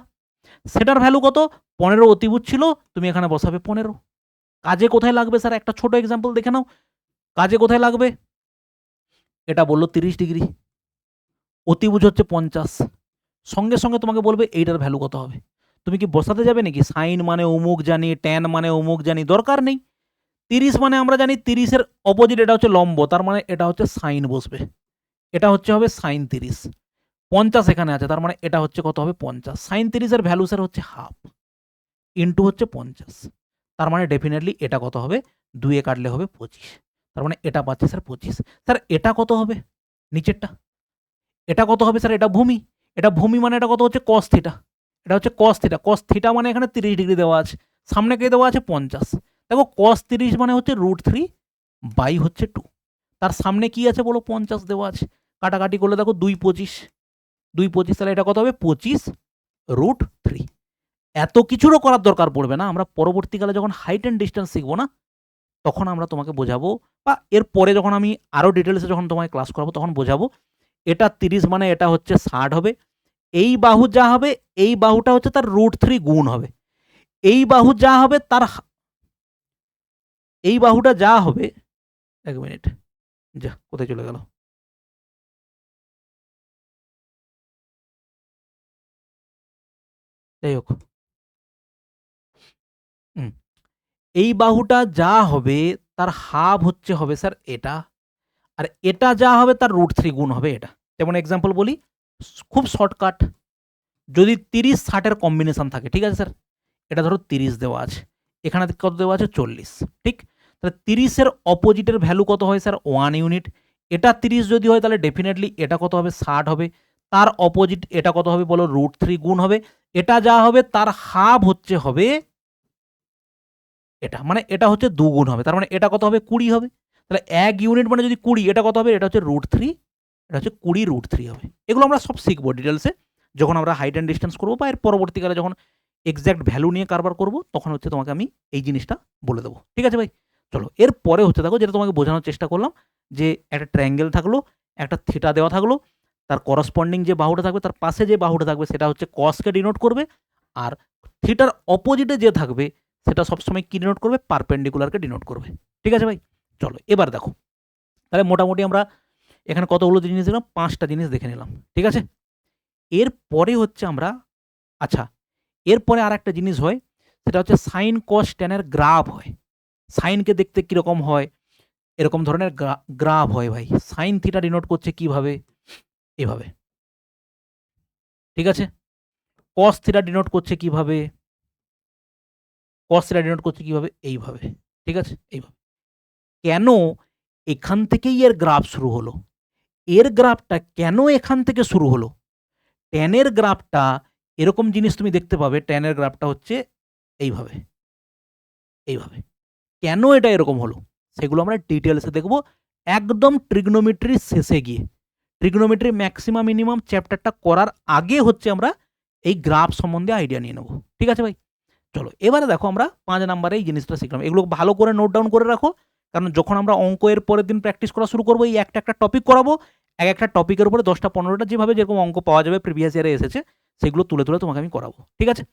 সেটার ভ্যালু কত? 15 অতিভুজ ছিল, তুমি এখানে বসাবে 15। কাজে কোথায় লাগবে স্যার? একটা ছোট এক্সাম্পল দেখে নাও, কাজে কোথায় লাগবে? এটা বললো 30 ডিগ্রি, অতিভুজ হচ্ছে 50, সঙ্গে সঙ্গে তোমাকে বলবে এইটার ভ্যালু কত হবে। তুমি কি বসাতে যাবে নাকি? সাইন মানে অমুক জানি, ট্যান মানে অমুক জানি, দরকার নেই। 30 মানে আমরা জানি 30-এর অপোজিট এটা হচ্ছে লম্ব, তার মানে এটা হচ্ছে সাইন বসবে, এটা হচ্ছে হবে সাইন 30। 50 এখানে আছে, তার মানে এটা হচ্ছে কত হবে 50। সাইন 30-এর ভ্যালু স্যার হচ্ছে হাফ, ইন্টু হচ্ছে 50, তার মানে ডেফিনেটলি এটা কত হবে? 2 এ কাটলে হবে 25, তার মানে এটা পাচ্ছে স্যার 25। স্যার এটা কত হবে নিচেরটা? এটা কত হবে স্যার? এটা ভূমি, এটা ভূমি মানে এটা কত হচ্ছে cos থিটা, এটা হচ্ছে cos থিটা। cos থিটা মানে এখানে 30 ডিগ্রি দেওয়া আছে, সামনে কে দেওয়া আছে 50। দেখো cos 30 মানে হচ্ছে √3 বাই হচ্ছে 2, তার সামনে কি আছে বলো? 50 দেওয়া আছে, কাটাকাটি করলে দেখো 2 25, 2 25, তাহলে এটা কত হবে 25√3। এত কিছুরও করার দরকার পড়বে না, আমরা পরবর্তীকালে যখন হাইট অ্যান্ড ডিস্টেন্স শিখবো না, তখন আমরা তোমাকে বোঝাবো, বা এর পরে যখন আমি আরো ডিটেলসে যখন তোমাকে ক্লাস করাবো তখন বোঝাবো। এটা 30 মানে এটা হচ্ছে 60 হবে। এই বাহু যা হবে এই বাহুটা হচ্ছে তার √3 গুণ হবে। এই বাহু যা হবে তার এই বাহুটা যা হবে, 1 মিনিট, যা কোথায় চলে গেল? যাই হোক, এই বাহুটা যা হবে তার হাফ হচ্ছে হবে স্যার এটা, আর এটা যা হবে তার √3 গুণ হবে এটা। যেমন এক্সাম্পল বলি, খুব শর্টকাট, যদি 30-60 এর কম্বিনেশন থাকে, ঠিক আছে স্যার, এটা ধরো 30 দেওয়া আছে, এখানে কত দেওয়া আছে 40, ঠিক? তাহলে 30 এর অপোজিটের ভ্যালু কত হয় স্যার? 1 ইউনিট। এটা 30 যদি হয় তাহলে ডেফিনেটলি এটা কত হবে? 60 হবে। তার অপোজিট এটা কত হবে বলো? √3 গুণ হবে। এটা যা হবে তার হাফ হচ্ছে হবে এটা, মানে এটা হচ্ছে 2 গুণ হবে, তার মানে এটা কত হবে? 20 হবে। তাহলে 1 ইউনিট মানে যদি 20, এটা কত হবে? এটা হচ্ছে √3, এটা হচ্ছে 20√3 হবে। এগুলো আমরা সব শিখবো ডিটেলসে যখন আমরা হাইট অ্যান্ড ডিস্টেন্স করবো, বা এর পরবর্তীকালে যখন এক্সাক্ট ভ্যালু নিয়ে কারবার করবো তখন হচ্ছে তোমাকে আমি এই জিনিসটা বলে দেবো, ঠিক আছে ভাই? চলো এর পরে হচ্ছে দেখো, যেটা তোমাকে বোঝানোর চেষ্টা করলাম, যে একটা ট্রায়াঙ্গেল থাকলো, একটা থিটা দেওয়া থাকলো, তার করসপন্ডিং যে বাহুটা থাকবে তার পাশে যে বাহুটা থাকবে সেটা হচ্ছে কসকে ডিনোট করবে, আর থিটার অপোজিটে যে থাকবে সেটা সবসময় কি ডিনোট করবে? পারপেন্ডিকুলারকে ডিনোট করবে, ঠিক আছে ভাই? চলো এবার দেখো, তাহলে মোটামুটি আমরা এখানে কতগুলো জিনিস দেখলাম? 5টা জিনিস দেখে নিলাম, ঠিক আছে? এরপরে হচ্ছে আমরা, আচ্ছা, এরপরে আর একটা জিনিস হয়, সেটা হচ্ছে সাইন কস ট্যানের গ্রাফ হয়। সাইনকে দেখতে কিরকম হয়? এরকম ধরনের গ্রাফ হয় ভাই। সাইন থিটা ডিনোট করছে কিভাবে? এভাবে, ঠিক আছে? কস থিটা ডিনোট করছে কিভাবে? কস থিটা ডিনোট করছে কিভাবে? এইভাবে, ঠিক আছে? এইভাবে। কেন এখান থেকেই এর গ্রাফ শুরু হলো? এর গ্রাফটা কেন এখান থেকে শুরু হলো? ট্যানের গ্রাফটা এরকম জিনিস তুমি দেখতে পাবে, ট্যানের গ্রাফটা হচ্ছে এইভাবে, এইভাবে। কেন এটা এরকম হলো? সেগুলো আমরা ডিটেইলসে দেখব একদম ট্রিগনোমেট্রির শেষে গিয়ে। ট্রিগনোমেট্রি ম্যাক্সিমাম মিনিমাম চ্যাপ্টারটা করার আগে হচ্ছে আমরা এই গ্রাফ সম্বন্ধে আইডিয়া নিয়ে নেব, ঠিক আছে ভাই? চলো এবারে দেখো, আমরা 5 নাম্বারে এই জিনিসটা শিখলাম। এগুলো ভালো করে নোট ডাউন করে রাখো, কারণ যখন আমরা অঙ্ক এর পরের দিন প্র্যাকটিস করা শুরু করবো, এই একটা একটা টপিক করাবো, এক একটা টপিকের উপরে 10টা 15টা যেভাবে যেরকম অঙ্ক পাওয়া যাবে প্রিভিয়াস ইয়ারে এসেছে, সেগুলো তুলে তুলে তোমাকে আমি করাবো, ঠিক আছে?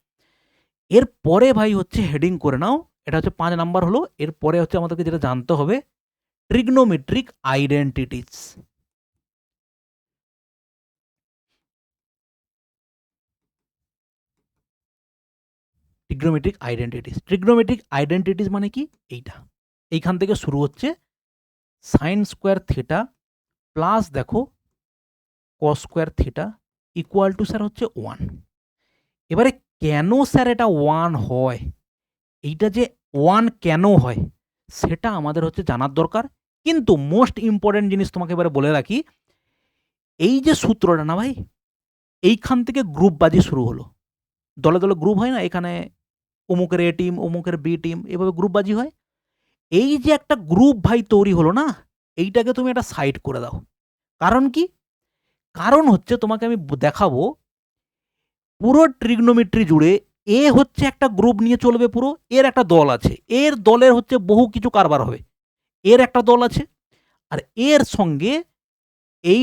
এরপরে ভাই হচ্ছে হেডিং করে নাও, এটা হচ্ছে 5 নাম্বার হলো। এরপরে হচ্ছে আমাদেরকে যেটা জানতে হবে, trigonometric identities. Trigonometric identities, trigonometric identities মানে কি? এইটা এইখান থেকে শুরু হচ্ছে সাইন স্কোয়ার থিটা প্লাস দেখো cos square theta equal two sir হচ্ছে 1। এবারে কেন স্যার এটা 1 হয়, এইটা যে 1 কেন হয় সেটা আমাদের হচ্ছে জানার দরকার। কিন্তু মোস্ট ইম্পর্টেন্ট জিনিস তোমাকে এবারে বলে রাখি, এই যে সূত্রটা না ভাই, এইখান থেকে গ্রুপবাজি শুরু হলো। দলে দলে গ্রুপ হয় না, এখানে অমুকের এ টিম অমুকের বি টিম, এভাবে গ্রুপবাজি হয়। এই যে একটা গ্রুপ ভাই তৈরি হলো না, এইটাকে তুমি একটা সাইড করে দাও। কারণ কি? কারণ হচ্ছে তোমাকে আমি দেখাবো পুরো ট্রিগনোমেট্রি জুড়ে এ হচ্ছে একটা গ্রুপ নিয়ে চলবে পুরো, এর একটা দল আছে, এর দলের হচ্ছে বহু কিছু কারবার হবে, এর একটা দল আছে, আর এর সঙ্গে এই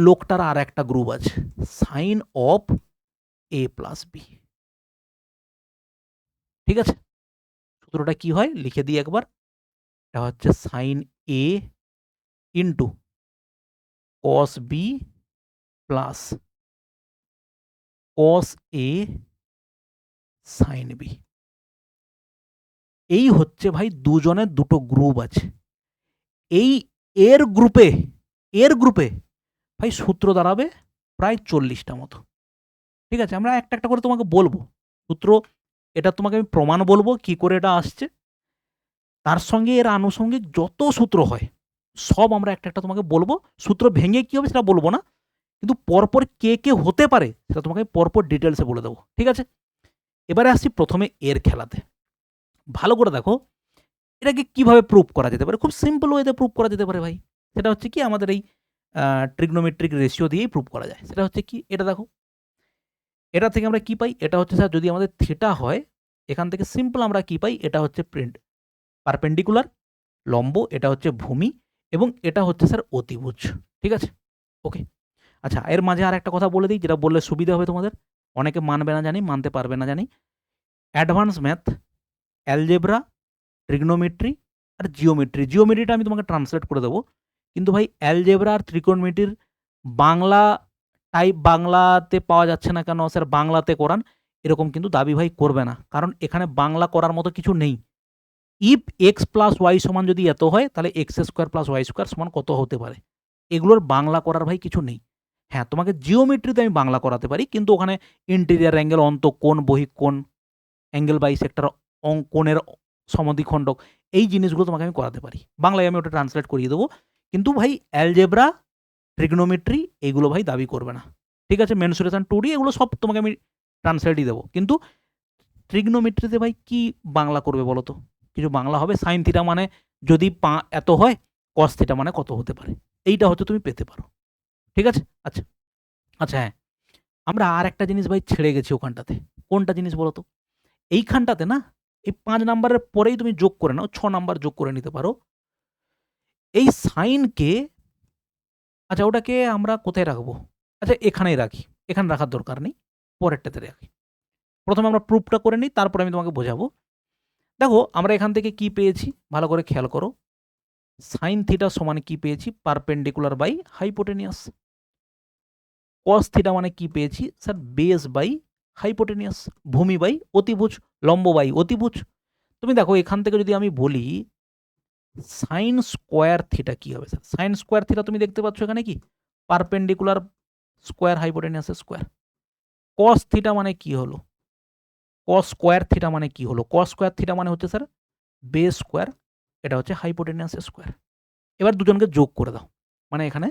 লোকটার আর একটা গ্রুপ আছে, sine of A plus b. ঠিক আছে, সূত্রটা কি হয় লিখে দিই একবার। এটা হচ্ছে sine A into cos B plus cos A sine B. এই হচ্ছে ভাই দুজনের দুটো গ্রুপ আছে। এই এর গ্রুপে ভাই সূত্র দাঁড়াবে প্রায় 40টা মতো। ঠিক আছে, আমরা একটা একটা করে তোমাকে বলবো সূত্র, এটা তোমাকে আমি প্রমাণ বলবো কি করে এটা আসছে, তার সঙ্গে এর আনুষঙ্গিক যত সূত্র হয় সব আমরা একটা একটা তোমাকে বলবো। সূত্র ভেঙে কি হবে সেটা বলবো না, কিন্তু পরপর কে কে হতে পারে সেটা তোমাকে পরপর ডিটেলসে বলে দেবো। ঠিক আছে, এবারে আসছি প্রথমে এর খেলাতে। ভালো করে দেখো এটাকে কিভাবে প্রুভ করা যেতে পারে। খুব সিম্পল ওয়েতে প্রুভ করা যেতে পারে ভাই। সেটা হচ্ছে কি, আমাদের এই ট্রিগনোমেট্রিক রেশিও দিয়েই প্রুভ করা যায়। সেটা হচ্ছে কি, এটা দেখো, এটা থেকে আমরা কি পাই, এটা হচ্ছে স্যার যদি আমাদের থিটা হয়, এখান থেকে সিম্পল আমরা কি পাই, এটা হচ্ছে পারপেন্ডিকুলার লম্ব, এটা হচ্ছে ভূমি, এবং এটা হচ্ছে স্যার অতিভুজ। ঠিক আছে, ওকে। আচ্ছা, এর মাঝে আর একটা কথা বলে দিই, যেটা বললে সুবিধা হবে তোমাদের। অনেকে মানবে না জানি, মানতে পারবে না জানি। অ্যাডভান্স ম্যাথ, অ্যালজেব্রা, ট্রিগনোমেট্রি আর জিওমেট্রি। জিওমেট্রিটা আমি তোমাকে ট্রান্সলেট করে দেবো, কিন্তু ভাই অ্যালজেব্রা আর ট্রিগনোমেট্রির বাংলা টাইপ বাংলাতে পাওয়া যাচ্ছে না কেন স্যার, বাংলাতে করান, এরকম কিন্তু দাবি ভাই করবে না, কারণ এখানে বাংলা করার মতো কিছু নেই। ইফ এক্স প্লাস ওয়াই সমান যদি এত হয়, তাহলে x square plus y square সমান কত হতে পারে, এগুলোর বাংলা করার ভাই কিছু নেই। হ্যাঁ, তোমাকে জিওমেট্রিতে আমি বাংলা করাতে পারি, কিন্তু ওখানে ইন্টেরিয়ার অ্যাঙ্গেল, অন্তঃকোণ, বহিঃকোণ, অ্যাঙ্গেল বাইসেক্টর, কোণের সমদ্বিখণ্ডক, এই জিনিসগুলো তোমাকে আমি করাতে পারি, বাংলায় আমি ওটা ট্রান্সলেট করিয়ে দেবো। কিন্তু ভাই অ্যালজেব্রা, ট্রিগনোমেট্রি এইগুলো ভাই দাবি করবে না। ঠিক আছে, মেনসুরেশন 2D এগুলো সব তোমাকে আমি ট্রান্সলেটই দেবো, কিন্তু ট্রিগনোমেট্রিতে ভাই কি বাংলা করবে বলো তো? কিছু বাংলা হবে? সাইন থিটা মানে যদি এত হয়, কস থিটা মানে কত হতে পারে, এইটা হচ্ছে তুমি পেতে পারো। ঠিক আছে, আচ্ছা আচ্ছা, হ্যাঁ, আমরা আর একটা জিনিস ভাই ছেড়ে গেছি ওখানটাতে। কোনটা জিনিস বলো তো? এইখানটাতে না, এই 5 নাম্বারের পরেই তুমি যোগ করে নাও, 6 নাম্বার যোগ করে নিতে পারো। এই সাইনকে, আচ্ছা ওটাকে আমরা কোথায় রাখবো? আচ্ছা এখানেই রাখি, এখানে রাখার দরকার নেই, পরেরটাতে রাখি। প্রথমে আমরা প্রুফটা করে নিই, তারপরে আমি তোমাকে বোঝাবো। দেখো আমরা এখান থেকে কি পেয়েছি, ভালো করে খেয়াল করো। সাইন থিটা সমান কি পেয়েছি, perpendicular by hypotenuse. Cos theta মানে কি পেয়েছি স্যার, বেস বাই হাইপোটেনিয়াস। ভূমি বাই অতিভুজ, লম্ব বাই অতিভুজ। তুমি দেখো এখান থেকে যদি আমি বলি সাইন স্কোয়ার থিটা কি হবে স্যার, সাইন স্কোয়ার থিটা তুমি দেখতে পাচ্ছ এখানে কি, পারপেন্ডিকুলার স্কোয়ার হাইপোটেনিয়াসের স্কোয়ার। কস থিটা মানে কি হলো, কস স্কোয়ার থিটা মানে কি হলো, কস স্কোয়ার থিটা মানে হচ্ছে স্যার বেস স্কোয়ার, এটা হচ্ছে হাইপোটেনিয়াসের স্কোয়ার। এবার দুজনকে যোগ করে দাও, মানে এখানে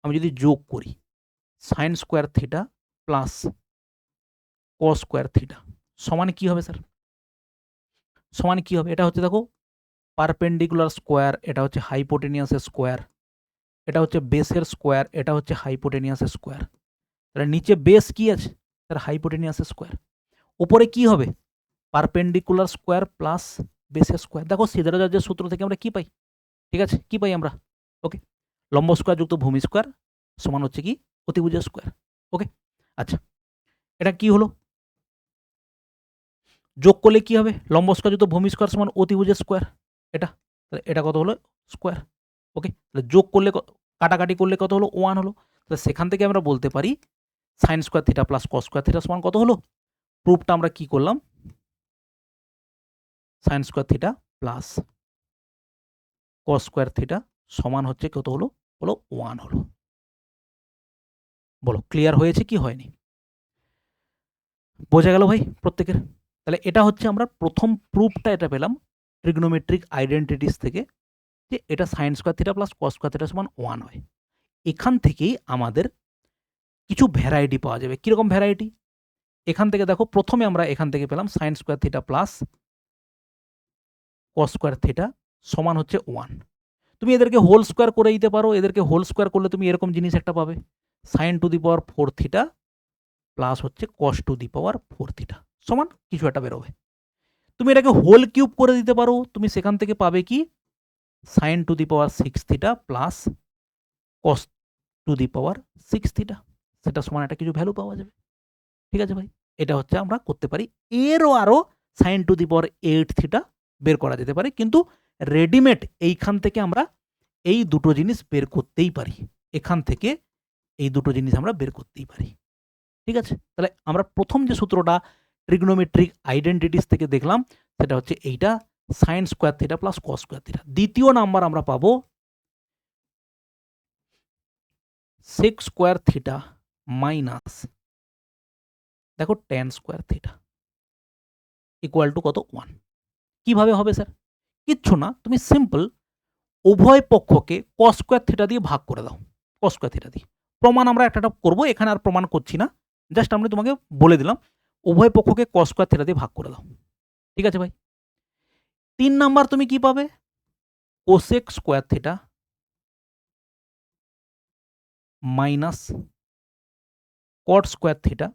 আমি যদি যোগ করি sine square theta plus cos square theta সমান কি হবে স্যার, সমান কি হবে, এটা হচ্ছে দেখো পারপেন্ডিকুলার স্কোয়ার, এটা হচ্ছে হাইপোটেনিয়াসের স্কোয়ার, এটা হচ্ছে বেসের স্কোয়ার, এটা হচ্ছে হাইপোটেনিয়াসের স্কোয়ার। তাহলে নিচে বেস কি আছে স্যার, হাইপোটেনিয়াসের স্কোয়ার। উপরে কি হবে, পারপেন্ডিকুলার স্কোয়ার প্লাস বেসের স্কোয়ার। দেখো সিদ্ধার্থের সূত্র থেকে আমরা কি পাই, ঠিক আছে, কি পাই আমরা, ওকে, লম্ব স্কোয়ার যুক্ত ভূমি স্কোয়ার সমান হচ্ছে কি অতিভুজের স্কোয়ার। ওকে, আচ্ছা এটা কি হলো, যোগ করলে কি হবে, লম্ব স্কোয়ার যুক্ত ভূমি স্কোয়ার সমান অতিভুজের স্কোয়ার, এটা, তাহলে এটা কত হলো স্কোয়ার। ওকে, তাহলে যোগ করলে কাটাকাটি করলে কত হলো? 1 হলো। তাহলে সেখান থেকে আমরা বলতে পারি sin square theta plus cos square theta সমান কত হলো? প্রুফটা আমরা কি করলাম? sin square theta plus cos square theta সমান হচ্ছে কত হলো? হলো 1 হলো। বলো ক্লিয়ার হয়েছে কি হয়নি? বোঝা গেল ভাই প্রত্যেকের? তাহলে এটা হচ্ছে আমরা প্রথম প্রুফটা এটা পেলাম ট্রিগনোমেট্রিক আইডেন্টিটিস থেকে যে এটা sin square theta plus cos square theta সমান 1 হয়। এখান থেকেই আমাদের কিছু ভ্যারাইটি পাওয়া যাবে। কিরকম ভ্যারাইটি? এখান থেকে দেখো প্রথমে আমরা এখান থেকে পেলাম sin square theta plus cos square theta সমান হচ্ছে 1। তুমি এদেরকে হোল স্কয়ার করে দিতে পারো। এদেরকে হোল স্কয়ার করলে তুমি এরকম জিনিস একটা পাবে। sin two the power 4 theta plus হচ্ছে cos two the power 4 theta সমান কিছু একটা বেরোবে। তুমি এটাকে হোল কিউব করে দিতে পারো। তুমি সেখান থেকে পাবে কি sin two the power 6 theta plus cos two the power 6 theta. সেটা সমান একটা কিছু ভ্যালু পাওয়া যাবে। ঠিক আছে ভাই? এটা হচ্ছে আমরা করতে পারি। এরও আরও sin two the power 8 theta বের করা যেতে পারে। কিন্তু রেডিমেড এইখান থেকে আমরা এই দুটো জিনিস বের করতেই পারি। এখান থেকে এই দুটো জিনিস আমরা বের করতেই পারি। ঠিক আছে? তাহলে আমরা প্রথম যে সূত্রটা ট্রিগনোমেট্রিক আইডেন্টিটিস থেকে দেখলাম সেটা হচ্ছে এইটা sin square theta plus cos square theta. দ্বিতীয় নাম্বার আমরা পাবো sec স্কয়ার থিটা মাইনাস দেখো tan square theta equal to কত? 1। কিভাবে হবে স্যার? কিচ্ছু না, তুমি সিম্পল উভয় পক্ষকে cos স্কয়ার থিটা দিয়ে ভাগ করে দাও। cos স্কয়ার থিটা দিয়ে। প্রমাণ আমরা একটা করব, এখানে আর প্রমাণ করছি না। জাস্ট আমি তোমাকে বলে দিলাম উভয় পক্ষকে cos স্কয়ার থিটা দিয়ে ভাগ করে দাও। ঠিক আছে ভাই? 3 নাম্বার তুমি কি পাবে? cosec square theta minus cot square theta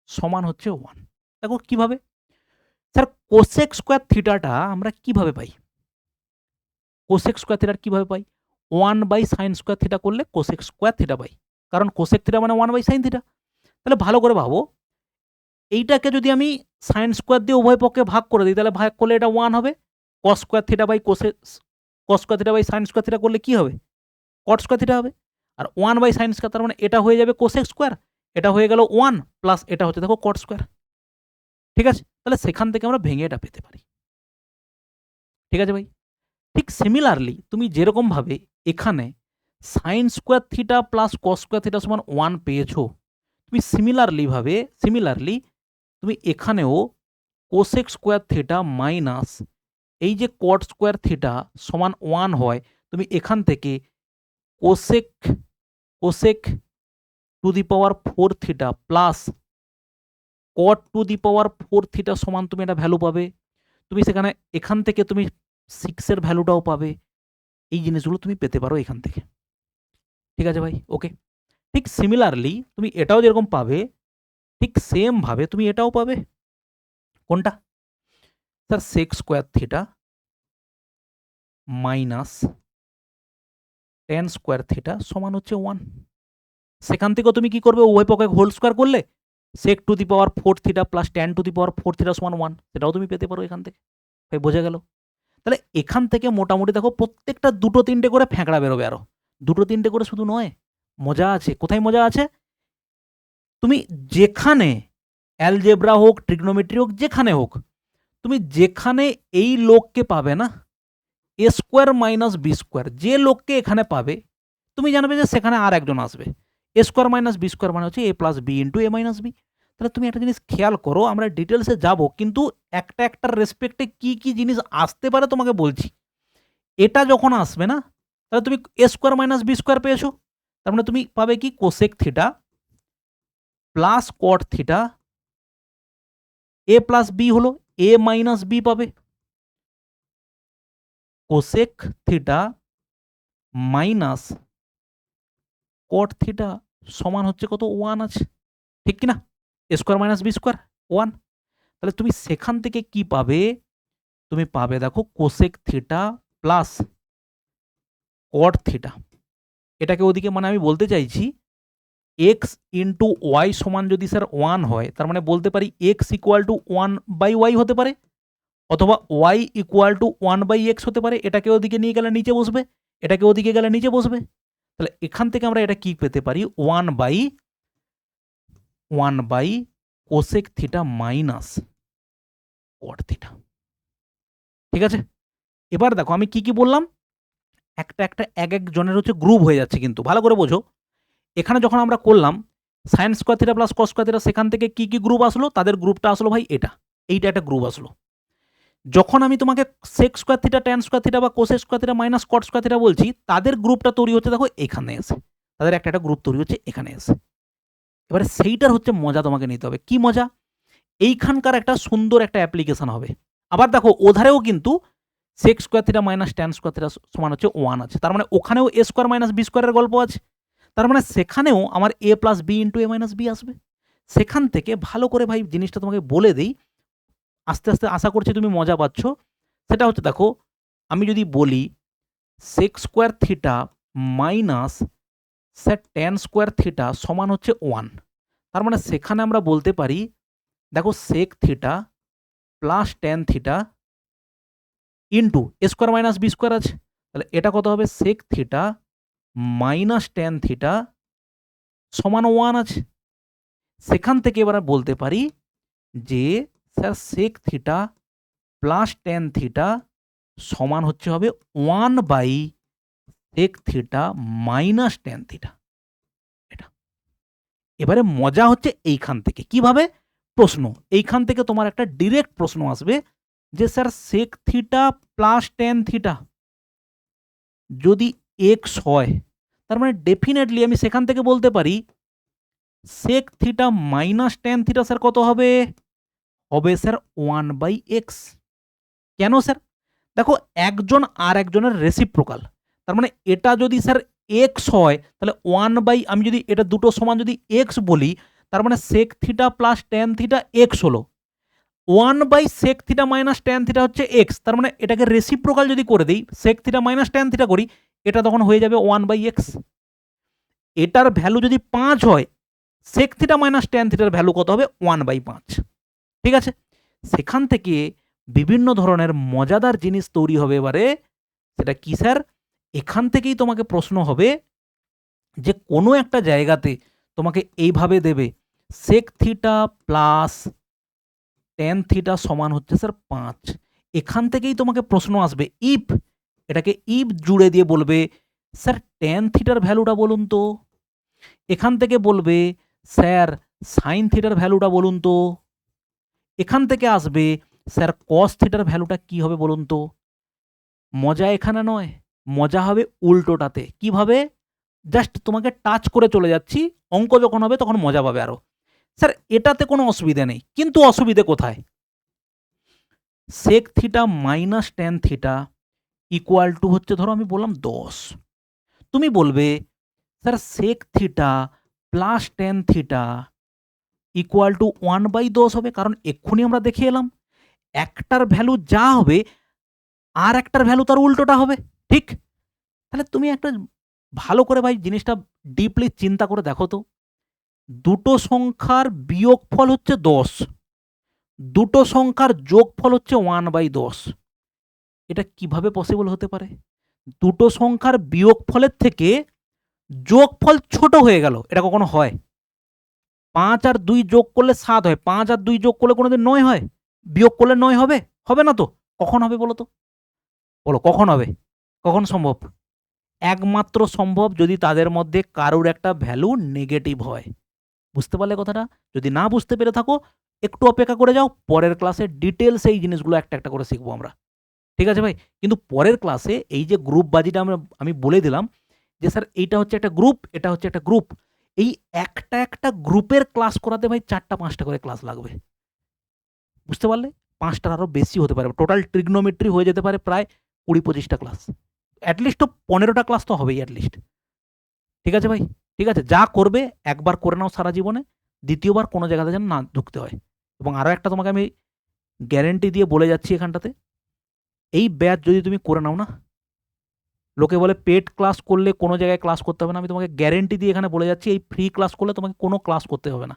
সমান হচ্ছে 1। দেখো কিভাবে? স্যার cosec স্কয়ার থিটাটা আমরা কিভাবে পাই? cosec স্কয়ার থিটা কিভাবে পাই? 1/sin স্কয়ার থিটা করলে cosec স্কয়ার থিটা পাই। কারণ cosec থিটা মানে 1/sin থিটা। তাহলে ভালো করে ভাবো, এইটাকে যদি আমি sin স্কয়ার দিয়ে উভয় পক্ষে ভাগ করে দিই তাহলে ভাগ করলে এটা 1 হবে। cos square theta by cos square theta by sin square theta করলে কি হবে? cot স্কয়ার থিটা হবে। আর 1/sin স্কয়ার তার মানে এটা হয়ে যাবে cosec স্কয়ার। এটা হয়ে গেল 1 প্লাস এটা হচ্ছে দেখো cot স্কয়ার। ঠিক আছে? তাহলে সেখান থেকে আমরা ভেঙে এটা পেতে পারি। ঠিক আছে ভাই? ঠিক সিমিলারলি তুমি যেরকমভাবে এখানে sin square theta plus cos square theta সমান 1 পেয়েছো, তুমি সিমিলারলি তুমি এখানেও cosec স্কয়ার থিটা মাইনাস এই যে cot স্কয়ার থিটা সমান 1 হয়, তুমি এখান থেকে cosec two the power 4 theta plus cot two the power 4 theta সমান তুমি একটা ভ্যালু পাবে। তুমি সেখানে এখান থেকে তুমি 6 এর ভ্যালুটাও পাবে। এই জিনিসগুলো তুমি পেতে পারো এখান থেকে। ঠিক আছে ভাই? ওকে। ঠিক সিমিলারলি তুমি এটাও যেরকম পাবে, ঠিক সেম ভাবে তুমি এটাও পাবে। কোনটা? Sir sec square theta minus tan square theta সমান হচ্ছে 1। সেখান থেকেও তুমি কি করবে? উভয় পক্ষকে হোল স্কয়ার করলে sec two the power 4 theta plus tan two the power 4 theta সমান 1। সেটাও তুমি পেতে পারো এখান থেকে। ভাই বোঝা গেল? তাহলে এখান থেকে মোটামুটি দেখো প্রত্যেকটা 2-3টে করে ফ্যাঁকড়া বেরোবে আরো। 2-3টে করে শুধু নয়, মজা আছে। কোথায় মজা আছে? তুমি যেখানে অ্যালজেব্রা হোক, ট্রিগনোমেট্রি হোক, যেখানে হোক, তুমি যেখানে এই লোককে পাবে না a square minus b square, যে লোককে এখানে পাবে তুমি জানবে যে সেখানে আর একজন আসবে। a square minus b square মানে হচ্ছে a plus b into a minus b। তাহলে তুমি একটা জিনিস খেয়াল করো, আমরা ডিটেলসে যাব কিন্তু একটার রেসপেক্টে কি কি জিনিস আসতে পারে তোমাকে বলছি। এটা যখন আসবে না তাহলে তুমি a square minus b square পেয়েছো, তার মানে তুমি পাবে কি cosec theta plus cot theta a plus b হলো a মাইনাস b পাবে, কোসেক থিটা মাইনাস কট থিটা সমান হচ্ছে কত? 1 আছে। ঠিক কি না? a square minus b square 1। তাহলে তুমি সেখান থেকে কি পাবে? তুমি পাবে দেখো cosec theta plus cot theta. এটাকে ওদিকে মানে আমি বলতে চাইছি x ইন্টু ওয়াই সমান যদি স্যার 1 হয় তার মানে বলতে পারি x ইকুয়াল টু 1/y হতে পারে, অথবা y ইকুয়াল টু 1/x হতে পারে। এটাকে ওদিকে নিয়ে গেলে নিচে বসবে। এটাকে ওদিকে গেলে নিচে বসবে। তাহলে এখান থেকে আমরা এটা কি পেতে পারি, 1/1 কোসেক থিটা মাইনাস কট থিটা। ঠিক আছে, এবার দেখো আমি কি বললাম, একটা এক জনের হচ্ছে গ্রুপ হয়ে যাচ্ছে, কিন্তু ভালো করে বোঝো। এখানে যখন আমরা করলাম sine square theta plus cos square theta, সেখান থেকে কি গ্রুপ আসলো, তাদের গ্রুপটা আসলো ভাই এইটা একটা গ্রুপ আসলো। যখন আমি তোমাকে sec square theta tan square theta বা cosec square theta minus cot square theta বলছি, তাদের গ্রুপটা তৈরি হচ্ছে দেখো এখানে এসে, তাদের একটা গ্রুপ তৈরি হচ্ছে এখানে এসে। এবারে সেইটার হচ্ছে মজা তোমাকে নিতে হবে। কি মজা, এইখানকার একটা সুন্দর একটা অ্যাপ্লিকেশন হবে। আবার দেখো ওধারেও কিন্তু sec square theta minus tan square theta সমান হচ্ছে 1 আছে, তার মানে ওখানেও এ স্কোয়ার মাইনাস বি স্কোয়ারের গল্প আছে, তার মানে সেখানেও আমার এ plus B into A minus B আসবে। সেখান থেকে ভালো করে ভাই জিনিসটা তোমাকে বলে দিই, আস্তে আস্তে আশা করছি তুমি মজা পাচ্ছ। সেটা হচ্ছে দেখো, আমি যদি বলি sec square theta minus sir tan square theta সমান হচ্ছে 1, তার মানে সেখানে আমরা বলতে পারি দেখো sec theta plus tan theta into A square minus B square আছে, তাহলে এটা কত হবে, sec theta minus tan theta সমান 1 আছে। সেখান থেকে এবার বলতে পারি যে sir sec theta plus tan theta সমান হচ্ছে হবে 1/সেক থিটা মাইনাস ট্যান থিটা। এটা এবারে মজা হচ্ছে এইখান থেকে, কিভাবে প্রশ্ন, এইখান থেকে তোমার একটা ডিরেক্ট প্রশ্ন আসবে যে sir sec theta plus tan theta যদি এক্স হয়, তার মানে ডেফিনেটলি আমি সেখান থেকে বলতে পারি sec theta minus tan theta sir কত হবে, হবে স্যার 1/x। কেন স্যার, দেখো একজন আর একজনের রেসিপ্রোকাল, তার মানে এটা যদি স্যার এক্স হয় তাহলে 1 আমি যদি এটা দুটো সমান যদি এক্স বলি, তার মানে sec theta plus tan theta x হলো, 1/সেক থিটা মাইনাস ট্যান থিটা হচ্ছে এক্স, তার মানে এটাকে রেসিপ্রোকাল যদি করে দিই, sec theta minus tan theta করি, এটা তখন হয়ে যাবে 1/x। এটার ভ্যালু যদি 5 হয়, সেক থিটা মাইনাস ট্যান থিটার ভ্যালু কত হবে, 1/5। ঠিক আছে, সেখান থেকে বিভিন্ন ধরনের মজাদার জিনিস তৈরি হবে। এবারে সেটা কি স্যার, এখান থেকেই তোমাকে প্রশ্ন হবে যে কোনো একটা জায়গাতে তোমাকে এইভাবে দেবে sec theta plus tan theta সমান হচ্ছে স্যার 5, এখান থেকেই তোমাকে প্রশ্ন আসবে ইফ, এটাকে ইফ জুড়ে দিয়ে বলবে স্যার ট্যান থিটার ভ্যালুটা বলুন তো, এখান থেকে বলবে স্যার সাইন থিটার ভ্যালুটা বলুন তো, এখান থেকে আসবে স্যার কস থিটার ভ্যালুটা কি হবে বলুন তো। মজা এখানে নয়, মজা হবে উল্টোটাতে। কিভাবে, জাস্ট তোমাকে টাচ করে চলে যাচ্ছি, অঙ্ক যখন হবে তখন মজা পাবে আরো। স্যার এটাতে কোনো অসুবিধা নেই, কিন্তু অসুবিধে কোথায়, sec theta minus tan theta equal to হচ্ছে ধরো আমি বললাম 10, তুমি বলবে sir sec theta plus tan theta equal to 1/10 হবে, কারণ এক্ষুনি আমরা দেখে এলাম একটার ভ্যালু যা হবে আর একটার ভ্যালু তার উল্টোটা হবে, ঠিক? তাহলে তুমি একটা ভালো করে ভাই জিনিসটা ডিপলি চিন্তা করে দেখো তো, দুটো সংখ্যার বিয়োগফল হচ্ছে 10, দুটো সংখ্যার যোগফল হচ্ছে 1/10, এটা কিভাবে পসিবল হতে পারে? দুটো সংখ্যার বিয়োগফলের থেকে যোগফল ছোট হয়ে গেল, এটা কখনো হয়? 5 আর 2 যোগ করলে 7 হয়, 5 আর 2 যোগ করলে কোনোদিন 9 হয়? বিয়োগ করলে 9 হবে? হবে না তো। কখন হবে বলো তো? বলো কখন হবে? কখন সম্ভব? একমাত্র সম্ভব যদি তাদের মধ্যে কারোর একটা ভ্যালু নেগেটিভ হয়। বুঝতে পারলে কথাটা? যদি না বুঝতে পেরে থাকো একটু অপেক্ষা করে যাও, পরের ক্লাসে ডিটেলস এই জিনিসগুলো একটা করে শিখবো আমরা। ঠিক আছে ভাই? কিন্তু পরের ক্লাসে এই যে গ্রুপ বাজিটা আমি বলে দিলাম যে স্যার এইটা হচ্ছে একটা গ্রুপ, এটা হচ্ছে একটা গ্রুপ, এই একটা গ্রুপের ক্লাস করাতে ভাই 4টা 5টা করে ক্লাস লাগবে। বুঝতে পারলে? 5টার আরো বেশি হতে পারে, টোটাল ট্রিগনোমেট্রি হয়ে যেতে পারে প্রায় 20-25টা ক্লাস, অ্যাটলিস্ট তো 15টা ক্লাস তো হবেই অ্যাটলিস্ট। ঠিক আছে ভাই? ঠিক আছে, যা করবে একবার করে নাও সারা জীবনে, দ্বিতীয়বার কোনো জায়গাতে যেন না ঢুকতে হয়। এবং আরও একটা তোমাকে আমি গ্যারেন্টি দিয়ে বলে যাচ্ছি এখানটাতে, এই ব্যাচ যদি তুমি করে নাও না, লোকে বলে পেড ক্লাস করলে কোনো জায়গায় ক্লাস করতে হবে না, আমি তোমাকে গ্যারেন্টি দিয়ে এখানে বলে যাচ্ছি এই ফ্রি ক্লাস করলে তোমাকে কোনো ক্লাস করতে হবে না,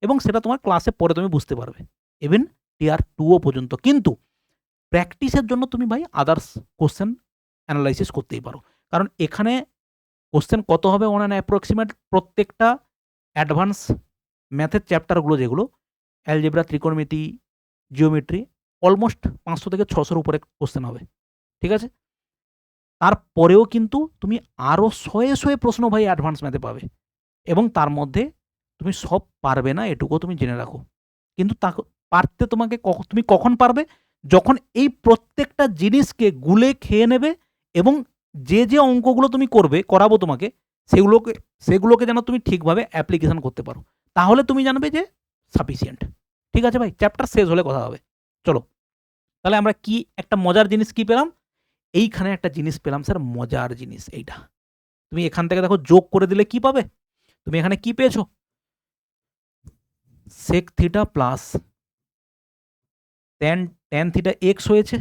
এবং সেটা তোমার ক্লাসে পরে তুমি বুঝতে পারবে, ইভেন টিয়ার 2ও পর্যন্ত। কিন্তু প্র্যাকটিসের জন্য তুমি ভাই আদার্স কোশ্চেন অ্যানালাইসিস করতেই পারো, কারণ এখানে কোশ্চেন কত হবে অন অ্যান অ্যাপ্রক্সিমেট প্রত্যেকটা অ্যাডভান্স ম্যাথের চ্যাপ্টারগুলো যেগুলো অ্যালজেব্রা, ত্রিকোণমিতি, জিওমেট্রি অলমোস্ট 500 থেকে 600-র উপরে কোশ্চেন হবে। ঠিক আছে? তারপরেও কিন্তু তুমি আরও শয়ে প্রশ্ন ভাই অ্যাডভান্স ম্যাথে পাবে এবং তার মধ্যে তুমি সব পারবে না এটুকুও তুমি জেনে রাখো। কিন্তু পারতে তোমাকে তুমি কখন পারবে? যখন এই প্রত্যেকটা জিনিসকে গুলে খেয়ে নেবে এবং যে অঙ্কগুলো তুমি করাবো তোমাকে সেগুলোকে যেন তুমি ঠিকভাবে অ্যাপ্লিকেশন করতে পারো। তাহলে তুমি জানবে যে সাফিসিয়েন্ট। ঠিক আছে ভাই? চ্যাপ্টার শেষ হলে কথা হবে। চলো। তাহলে আমরা কি একটা মজার জিনিস কি পেলাম? এইখানে একটা জিনিস পেলাম স্যার, মজার জিনিস এইটা। তুমি এখান থেকে দেখো যোগ করে দিলে কি পাবে? তুমি এখানে কি পেয়েছো? sec theta plus tan theta x হয়েছে,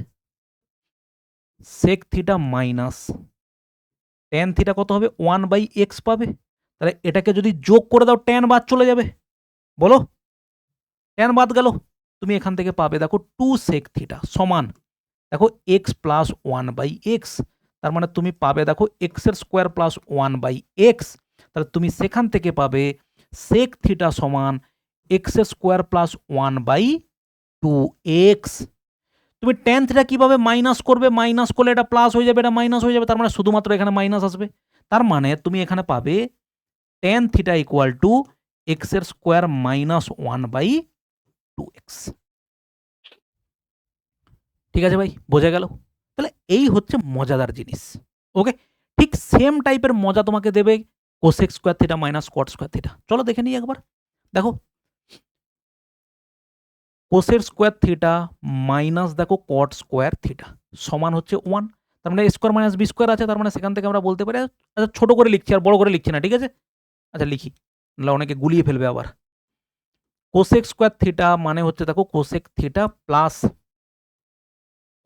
sec theta minus tan theta কত হবে? 1/x পাবে। তাহলে এটাকে যদি যোগ করে দাও tan বাদ চলে যাবে। বলো, tan বাদ গেল। তুমি এখান থেকে পাবে দেখো 2 sec থিটা সমান দেখো x প্লাস 1/x। তার মানে তুমি পাবে দেখো x এর স্কোয়ার প্লাস 1/x। তাহলে তুমি সেখান থেকে পাবে sec থিটা সমান x এর স্কোয়ার প্লাস 1/2x। তুমি tan থিটা কিভাবে মাইনাস করবে? মাইনাস করলে এটা প্লাস হয়ে যাবে, এটা মাইনাস হয়ে যাবে, তার মানে শুধুমাত্র এখানে মাইনাস আসবে। তার মানে তুমি এখানে পাবে tan theta equal two x এর স্কোয়ার মাইনাস 1/2x। ঠিক আছে ভাই, বোঝা গেল? তাহলে এই হচ্ছে মজাদার জিনিস। ওকে, ঠিক সেম টাইপের মজা তোমাকে দেবে cosec square theta minus cot square theta. চলো দেখে নিই একবার। দেখো কোসের স্কোয়ার থিটা মাইনাস দেখো কট স্কোয়ার থিটা সমান হচ্ছে 1। তার মানে স্কোয়ার মাইনাস বি স্কোয়ার আছে, তার মানে সেখান থেকে আমরা বলতে পারি, আচ্ছা ছোট করে লিখছি আর বড় করে লিখছি না, ঠিক আছে? আচ্ছা লিখি, নাহলে অনেকে গুলিয়ে ফেলবে আবার। কোসেক স্কোয়ার থিটা মানে হচ্ছে দেখো cosec theta plus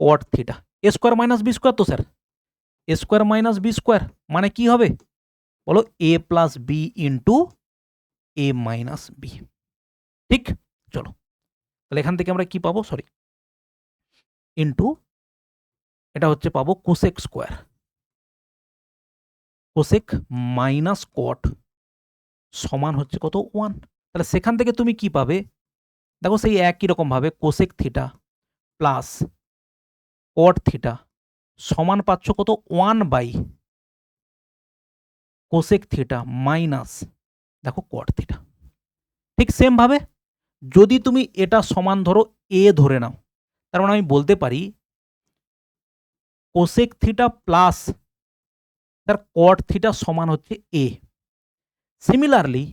cot theta, A square minus B square তো sir, A square minus B square মানে কি হবে বলো? A plus B into A minus B. ঠিক, চলো তাহলে এখান থেকে আমরা কি পাবো? সরি, ইন্টু এটা হচ্ছে পাবো কোসেক স্কোয়ার, কোসেক মাইনাস কট সমান হচ্ছে কত? 1। তাহলে সেখান থেকে তুমি কি পাবে? দেখো সেই একই রকম ভাবে cosec theta plus cot theta সমান পাচ্ছ কত? 1 বাই কোসেক থিটা মাইনাস দেখো কট থিটা। ঠিক সেম ভাবে যদি তুমি এটা সমান ধরো এ ধরে নাও, তার মানে আমি বলতে পারি কোসেক থিটা প্লাস তার কট থিটা সমান হচ্ছে এ। সিমিলারলি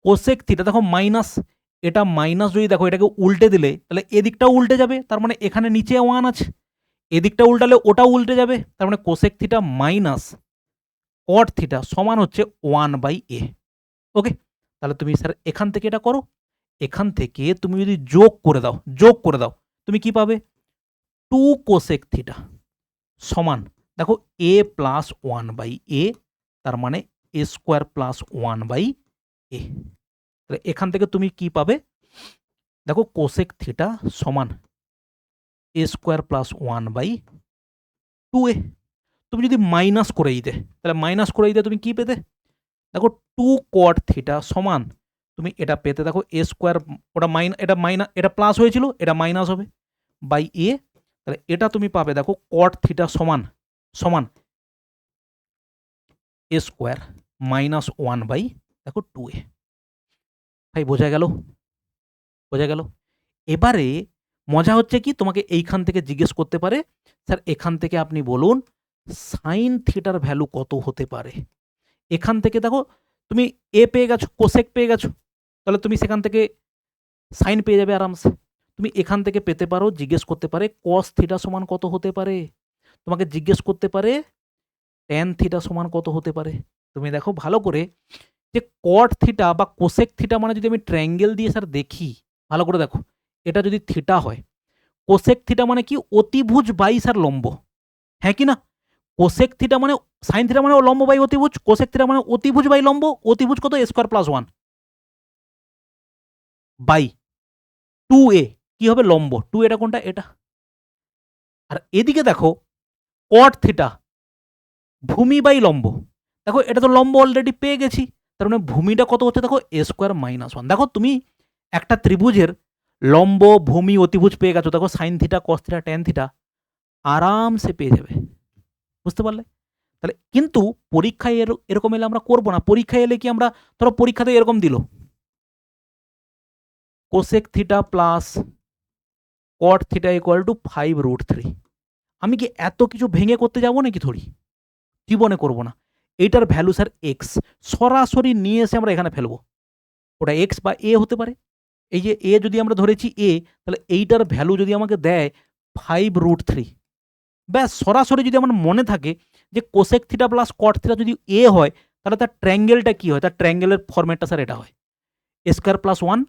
কোসেক থিটা দেখো মাইনাস, এটা মাইনাস যদি দেখো এটাকে উল্টে দিলে তাহলে এদিকটাও উল্টে যাবে, তার মানে এখানে নিচে 1 আছে, এদিকটা উল্টালে ওটাও উল্টে যাবে, তার মানে কোসেক থিটা মাইনাস কট থিটা সমান হচ্ছে 1/a। ওকে, তাহলে তুমি স্যার এখান থেকে এটা করো, এখান থেকে তুমি যদি যোগ করে দাও তুমি কি পাবে? 2 কোসেক থিটা সমান দেখো a প্লাস 1/a, তার মানে a স্কোয়ার প্লাস 1/a। তাহলে এখান থেকে তুমি কি পাবে? দেখো কোসেক থিটা সমান a স্কোয়ার প্লাস 1/2a। তুমি যদি মাইনাস করে দিতে, তাহলে মাইনাস করে দিতে তুমি কি পেতে? দেখো 2 কট থিটা সমান তুমি এটা পেতে দেখো এ স্কোয়ার, ওটা এটা প্লাস হয়েছিল, এটা মাইনাস হবে বাই এ। তাহলে এটা তুমি পাবে দেখো কট থিটা সমান সমান এ স্কোয়ার মাইনাস 1 বাই দেখো 2a। ভাই বোঝা গেল? বোঝা গেল? এবারে মজা হচ্ছে কি, তোমাকে এইখান থেকে জিজ্ঞেস করতে পারে স্যার এখান থেকে আপনি বলুন সাইন থিটার ভ্যালু কত হতে পারে। এখান থেকে দেখো তুমি এ পেয়ে গেছো, কোসেক পেয়ে গেছো, তাহলে তুমি সেখান থেকে সাইন পেয়ে যাবে আরামসে। তুমি এখান থেকে পেতে পারো, জিজ্ঞেস করতে পারে কস থিটা সমান কত হতে পারে, তোমাকে জিজ্ঞেস করতে পারে ট্যান থিটা সমান কত হতে পারে। তুমি দেখো ভালো করে যে কট থিটা বা কোসেক থিটা মানে যদি আমি ট্রায়াঙ্গেল দিয়ে স্যার দেখি, ভালো করে দেখো, এটা যদি থিটা হয়, কোসেক থিটা মানে কি? অতিভুজ বাই স্যার লম্ব, হ্যাঁ কি না? কোসেক থিটা মানে সাইন থিটা মানে লম্ব বাই অতিভুজ, কোসেক থিটা মানে অতিভুজ বাই লম্ব। অতিভুজ কত? এ স্কোয়ার প্লাস 1 বাই 2a কি হবে? লম্ব 2 এটা কোনটা? এটা। আর এদিকে দেখো কট থিটা, ভূমি বাই লম্ব, দেখো এটা তো লম্ব অলরেডি পেয়ে গেছি, তার মানে ভূমিটা কত হচ্ছে দেখো a স্কোয়ার মাইনাস 1। দেখো তুমি একটা ত্রিভুজের লম্ব ভূমি অতিভুজ পেয়ে গেছো, দেখো sine theta cos theta tan theta আরামসে পেয়ে যাবে, বুঝতে পারলে? তাহলে কিন্তু পরীক্ষায় এরকম এলে আমরা করবো না। পরীক্ষায় এলে কি আমরা, ধরো পরীক্ষাতে এরকম দিল cosec theta plus cot theta equal two 5√3, আমি কি এত কিছু ভেঙে করতে যাবো নাকি? থরি জীবনে করবো না। এইটার ভ্যালু স্যার এক্স, সরাসরি নিয়ে এসে আমরা এখানে ফেলবো, ওটা এক্স বা এ হতে পারে। এই যে এ যদি আমরা ধরেছি এ, তাহলে এইটার ভ্যালু যদি আমাকে দেয় 5√3, ব্যাস সরাসরি যদি আমার মনে থাকে যে cosec theta plus cot theta যদি এ হয়, তাহলে তার ট্রায়াঙ্গেলটা কি হয়, তার ট্রায়াঙ্গেলের ফরম্যাটটা স্যার এটা হয় A square plus 1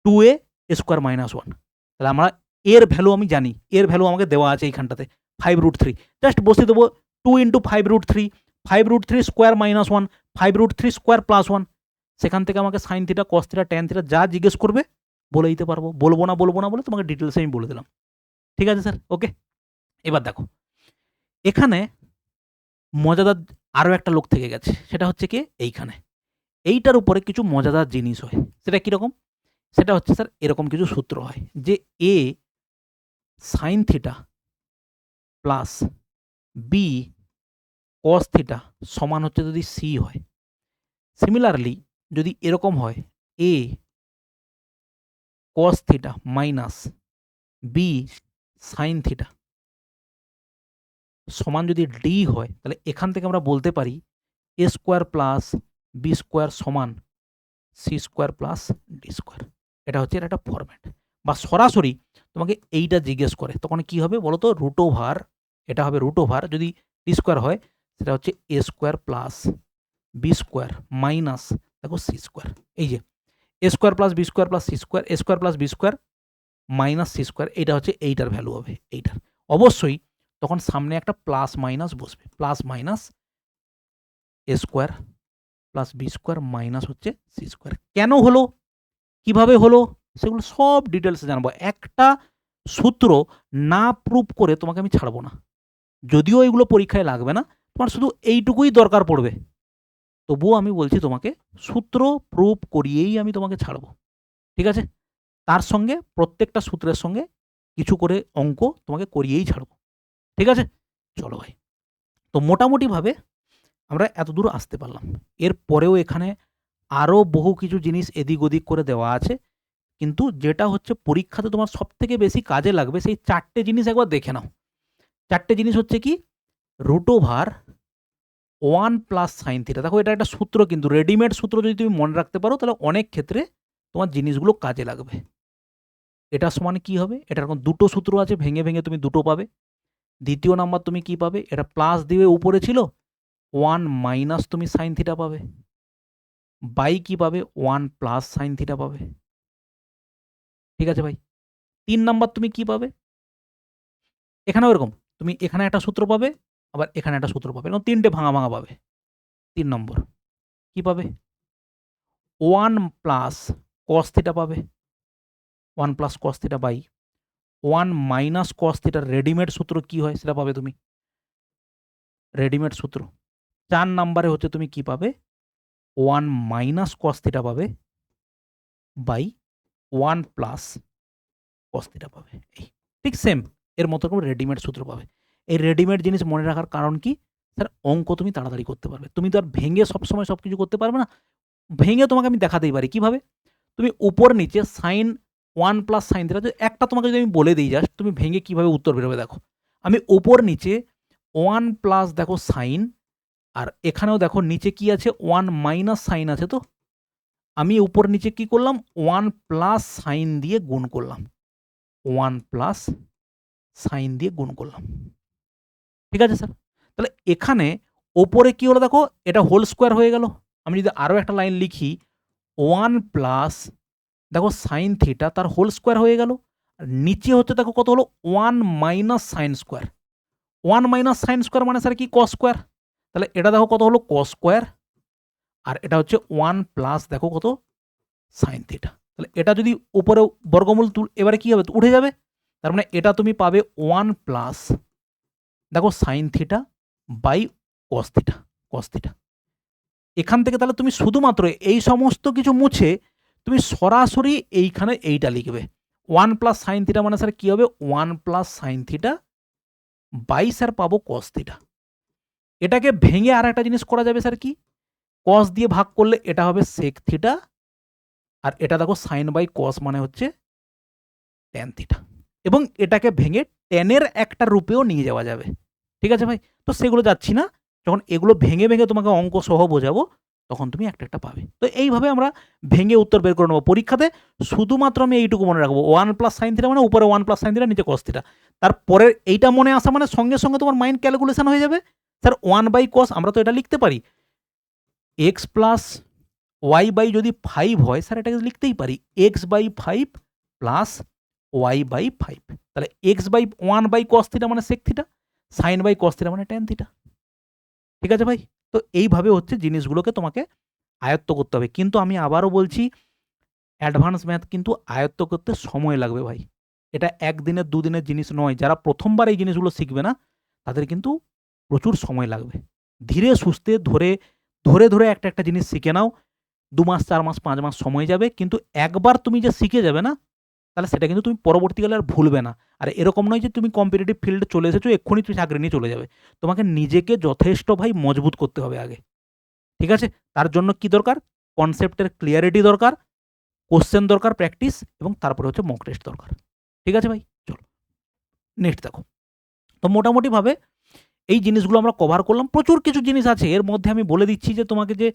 2a square minus 1। তাহলে আমরা এর ভ্যালু আমি জানি, এর ভ্যালু আমাকে দেওয়া আছে এইখানটাতে 5√3, জাস্ট বসিয়ে দেবো 2 into 5√3, 5√3 square minus 1, 5√3 square plus 1। সেখান থেকে আমাকে sine theta cos theta tan theta যা জিজ্ঞেস করবে বলে দিতে পারবো, বলবো না বলে তোমাকে ডিটেলসে আমি বলে দিলাম। ঠিক আছে স্যার, ওকে। এবার দেখো এখানে মজাদার আরও একটা লোক থেকে গেছে, সেটা হচ্ছে কি এইখানে এইটার উপরে কিছু মজাদার জিনিস হয়। সেটা কীরকম? সেটা হচ্ছে স্যার এরকম কিছু সূত্র হয় যে A sine theta plus B cos theta সমান হচ্ছে যদি সি হয়। সিমিলারলি যদি এরকম হয় A cos theta minus B sine theta সমান যদি ডি হয়, তাহলে এখান থেকে আমরা বলতে পারি a square plus B square সমান c square plus d square. এটা হচ্ছে এর একটা ফরম্যাট। বা সরাসরি তোমাকে এইটা জিজ্ঞেস করে তখন কি হবে বলো তো, রুট ওভার, এটা হবে রুট ওভার, যদি ডি স্কোয়ার হয় সেটা হচ্ছে A square plus B square minus দেখো সি স্কোয়ার। এই যে A square plus B square plus C square, A square plus B square minus C square, এটা হচ্ছে এইটার ভ্যালু হবে এইটার। অবশ্যই তখন সামনে একটা প্লাস মাইনাস বসবে, plus minus A square plus B square minus হচ্ছে সি স্কোয়ার। কেন হলো, কিভাবে হলো, সেগুলো সব ডিটেলসে জানবো। একটা সূত্র না প্রুভ করে তোমাকে আমি ছাড়বো না, যদিও এগুলো পরীক্ষায় লাগবে না, তোমার শুধু এইটুকুই দরকার পড়বে, তবুও আমি বলছি তোমাকে সূত্র প্রুভ করিয়েই আমি তোমাকে ছাড়বো। ঠিক আছে, তার সঙ্গে প্রত্যেকটা সূত্রের সঙ্গে কিছু করে অঙ্ক তোমাকে করিয়েই ছাড়বো। ঠিক আছে, চলো ভাই। তো মোটামুটিভাবে আমরা এত দূর আসতে পারলাম। এর পরেও এখানে আরও বহু কিছু জিনিস এদিক ওদিক করে দেওয়া আছে, কিন্তু যেটা হচ্ছে পরীক্ষাতে তোমার সব থেকে বেশি কাজে লাগবে সেই 4টে জিনিস একবার দেখে নাও। 4টে জিনিস হচ্ছে কি, root over 1 plus sine theta. দেখো এটা একটা সূত্র, কিন্তু রেডিমেড সূত্র যদি তুমি মনে রাখতে পারো তাহলে অনেক ক্ষেত্রে তোমার জিনিসগুলো কাজে লাগবে। এটা সমান কি হবে, এটার এখন দুটো সূত্র আছে, ভেঙে ভেঙে তুমি দুটো পাবে। দ্বিতীয় নাম্বার তুমি কি পাবে, এটা প্লাস দিয়ে উপরে ছিল 1 মাইনাস তুমি সাইন থিটা পাবে, বাই কি পাবে 1 প্লাস সাইন থিটা পাবে। ঠিক আছে ভাই। 3 নাম্বার তুমি কি পাবে, এখানেও এরকম, তুমি এখানে একটা সূত্র পাবে, আবার এখানে একটা সূত্র পাবে, এরকম 3টে ভাঙা ভাঙা পাবে। 3 নম্বর কি পাবে, 1 প্লাস কস থিটা পাবে, 1 plus cos theta by 1 minus cos থিটার রেডিমেড সূত্র কি হয় সেটা পাবে তুমি, রেডিমেড সূত্র। 4 নাম্বারে হচ্ছে তুমি কি পাবে, 1 মাইনাস কস থিটা পাবে বাই 1 প্লাস কস থিটা পাবে। এই ঠিক সেম এর মতো করে রেডিমেড সূত্র পাবে। এই রেডিমেড জিনিস মনে রাখার কারণ কি, স্যার অঙ্ক তুমি তাড়াতাড়ি করতে পারবে। তুমি তো আর ভেঙে সবসময় সব কিছু করতে পারবে না। ভেঙে তোমাকে আমি দেখাতেই পারি কিভাবে। তুমি উপর নিচে সাইন 1 প্লাস সাইন থিটা একটা তোমাকে যদি আমি বলে দিই, জাস্ট তুমি ভেঙে কিভাবে উত্তর বেরোবে দেখো। আমি উপর নিচে 1 প্লাস দেখো সাইন, আর এখানেও দেখো নিচে কি আছে 1 মাইনাস সাইন আছে, তো আমি উপর নিচে কি করলাম 1 প্লাস সাইন দিয়ে গুণ করলাম, 1 প্লাস সাইন দিয়ে গুণ করলাম। ঠিক আছে স্যার, তাহলে এখানে ওপরে কি হলো দেখো, এটা হোল স্কোয়ার হয়ে গেল। আমি যদি আরও একটা লাইন লিখি 1 প্লাস দেখো সাইন থিটা তার হোল স্কোয়ার হয়ে গেল, আর নিচে হচ্ছে দেখো কত হলো 1 minus sine square. 1 minus sine square মানে স্যার কি কস স্কোয়ার, তাহলে এটা দেখো কত হলো কস স্কোয়ার, আর এটা হচ্ছে 1 প্লাস দেখো কত সাইন থিটা। তাহলে এটা যদি উপরে বর্গমূল এবারে কি হবে উঠে যাবে, তার মানে এটা তুমি পাবে 1 প্লাস দেখো sine theta by cos theta, cos theta. এখান থেকে তাহলে তুমি শুধুমাত্র এই সমস্ত কিছু মুছে তুমি সরাসরি এইখানে এইটা লিখবে। 1 প্লাস সাইন থিটা মানে স্যার কি হবে? 1 plus sine theta by sir পাবো কস থিটা। এটাকে ভেঙে আরেকটা জিনিস করা যাবে স্যার কি? কস দিয়ে ভাগ করলে এটা হবে সেক থিটা, আর এটা দেখো সাইন বাই কস মানে হচ্ছে ট্যান থিটা। এবং এটাকে ভেঙে ট্যানের একটা রূপেও নিয়ে যাওয়া যাবে। ঠিক আছে ভাই? তো সেগুলো যাচ্ছি না। যখন এগুলো ভেঙে, ভেঙে তোমাকে অঙ্ক সহ বোঝাবো, তখন তুমি একটা, একটা পাবে। তো এইভাবে আমরা ভেঙে উত্তর বের করে নেবো। পরীক্ষাতে শুধুমাত্র আমি এইটুকু মনে রাখবো, 1 প্লাস সাইন থিটা মানে উপরে 1 প্লাস সাইন থিটা, নিচে কস থিটা। তারপরের এইটা মনে আসা মানে সঙ্গে, সঙ্গে তোমার মাইন্ড ক্যালকুলেশন হয়ে যাবে। স্যার 1 বাই কস আমরা তো এটা লিখতে পারি। এক্স প্লাস ওয়াই বাই যদি 5 হয়, স্যার এটাকে লিখতেই পারি X by 5 plus Y by 5। তাহলে X by 1 by cos theta মানে sec theta, sine by cos theta মানে ট্যান থিটা। ঠিক আছে ভাই? তো এইভাবে হচ্ছে জিনিসগুলোকে তোমাকে আয়ত্ত করতে হবে। কিন্তু আমি আবারও বলছি, অ্যাডভান্স ম্যাথ কিন্তু আয়ত্ত করতে সময় লাগবে ভাই। এটা 1 দিনের 2 দিনের জিনিস নয়। যারা প্রথমবার এই জিনিসগুলো শিখবে না, তাদের কিন্তু প্রচুর সময় লাগবে। ধীরে সুস্থে ধরে, ধরে, ধরে একটা, একটা জিনিস শিখে নাও। 2 মাস, 4 মাস, 5 মাস সময় যাবে। কিন্তু একবার তুমি যে শিখে যাবে না, তাহলে সেটা কিন্তু তুমি পরবর্তীকালে আর ভুলবে না। আর এরকম নয় যে তুমি কম্পিটিটিভ ফিল্ডে চলে এসেছো, এক্ষুনি তুমি চাকরি নিয়ে চলে যাবে। তোমাকে নিজেকে যথেষ্ট ভাই মজবুত করতে হবে আগে। ঠিক আছে? তার জন্য কি দরকার? কনসেপ্টের ক্লিয়ারিটি দরকার, কোশ্চেন দরকার প্র্যাকটিস, এবং তারপরে হচ্ছে মক টেস্ট দরকার। ঠিক আছে ভাই? চলো নেক্সট দেখো। তো মোটামুটিভাবে এই জিনিসগুলো আমরা কভার করলাম। প্রচুর কিছু জিনিস আছে। এর মধ্যে আমি বলে দিচ্ছি যে তোমাকে যে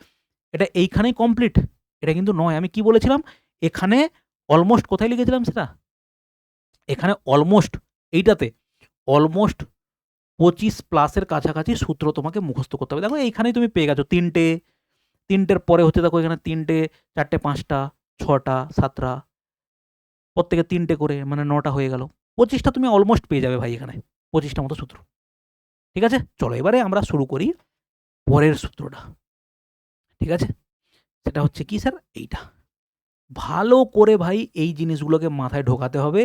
এটা এইখানেই কমপ্লিট, এটা কিন্তু নয়। আমি কি বলেছিলাম? এখানে অলমোস্ট কোথায় লিখেছিলাম সেটা? এখানে অলমোস্ট, এইটাতে অলমোস্ট 25 প্লাসের কাছাকাছি সূত্র তোমাকে মুখস্থ করতে হবে। দেখো এইখানেই তুমি পেয়ে গেছো 3টে, 3টের পরে হচ্ছে দেখো এখানে 3টে, 4টে, 5টা, 6টা, 7টা, প্রত্যেকে 3টে করে মানে 9টা হয়ে গেল। 25টা তুমি অলমোস্ট পেয়ে যাবে ভাই এখানে। 25টা মতো সূত্র। ঠিক আছে? চলো এবারে আমরা শুরু করি পরের সূত্রটা। ঠিক আছে? সেটা হচ্ছে কি স্যার? এইটা। ভালো করে ভাই এই জিনিসগুলোকে মাথায় ঢোকাতে হবে।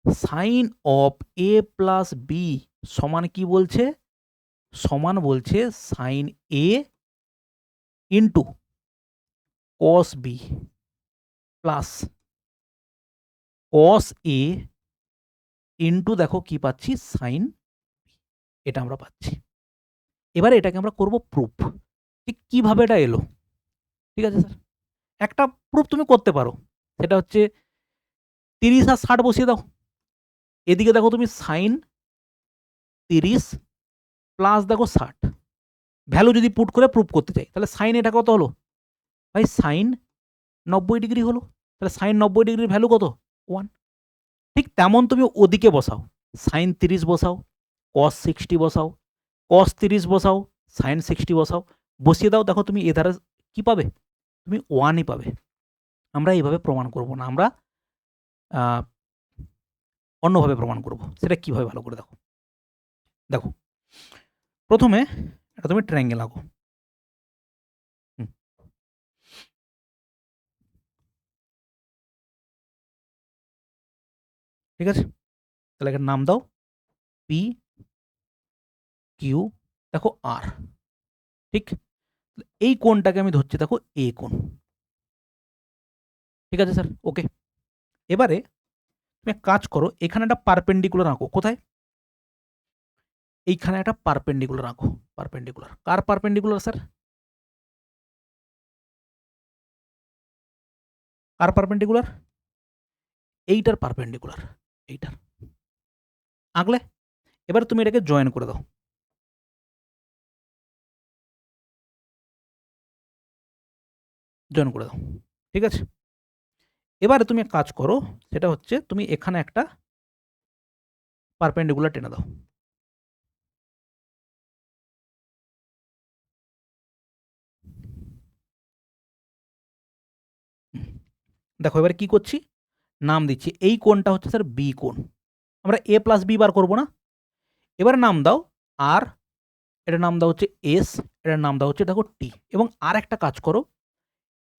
Sine of a plus B সমান কি বলছে? সমান বলছে sine a into cos B plus cos a into দেখো কি পাচ্ছি? Sine b. এটা আমরা পাচ্ছি। এবারে এটাকে আমরা করব প্রুফ। ঠিক কিভাবে এটা এলো? ঠিক আছে স্যার? একটা প্রুফ তুমি করতে পারো। সেটা হচ্ছে 30 আর 60 বসিয়ে দাও। এদিকে দেখো তুমি সাইন 30 প্লাস দেখো 60। ভ্যালু যদি পুট করে প্রুফ করতে চাই, তাহলে সাইন এটা কত হলো? ভাই সাইন 90 ডিগ্রি হলো। তাহলে সাইন 90 ডিগ্রির ভ্যালু কত? 1। ঠিক তেমন তুমি ওদিকে বসাও। সাইন 30 বসাও, কস 60 বসাও, কস 30 বসাও, সাইন 60 বসাও। বসিয়ে দাও, দেখো তুমি এধারে কি পাবে? তুমি 1ই পাবে। আমরা এইভাবে প্রমাণ করব না। আমরা আ অন্যভাবে প্রমাণ করব। সেটা কিভাবে ভালো করে দেখো। দেখো, প্রথমে এটা তুমি ট্রায়াঙ্গেল আঁকো। হুম। ঠিক আছে? তাহলে এখানে নাম দাও পি, কিউ, দেখো আর। ঠিক? এই কোণটাকে আমি ধরছি দেখো এ কোণ। ঠিক আছে স্যার? ওকে। এবারে তুমি এক কাজ করো, এখানে একটা পারপেন্ডিকুলার আঁকো। কোথায়? এইখানে একটা পারপেন্ডিকুলার আঁকো। পারপেন্ডিকুলার। কার পারপেন্ডিকুলার স্যার? কার পারপেন্ডিকুলার? এইটার পারপেন্ডিকুলার। এইটার। আঁকলে? এবার তুমি এটাকে জয়েন করে দাও। জয়েন করে দাও। ঠিক আছে? এবারে তুমি এক কাজ করো, সেটা হচ্ছে তুমি এখানে একটা পারপেন্ডিকুলার টেনে দাও। দেখো এবারে কি করছি? নাম দিচ্ছি। এই কোণটা হচ্ছে স্যার বি কোণ। আমরা a প্লাস বি বার করব না? এবারে নাম দাও আর, এটার নাম দাও হচ্ছে এস, এটার নাম দাও হচ্ছে দেখো টি। এবং আরেকটা কাজ করো,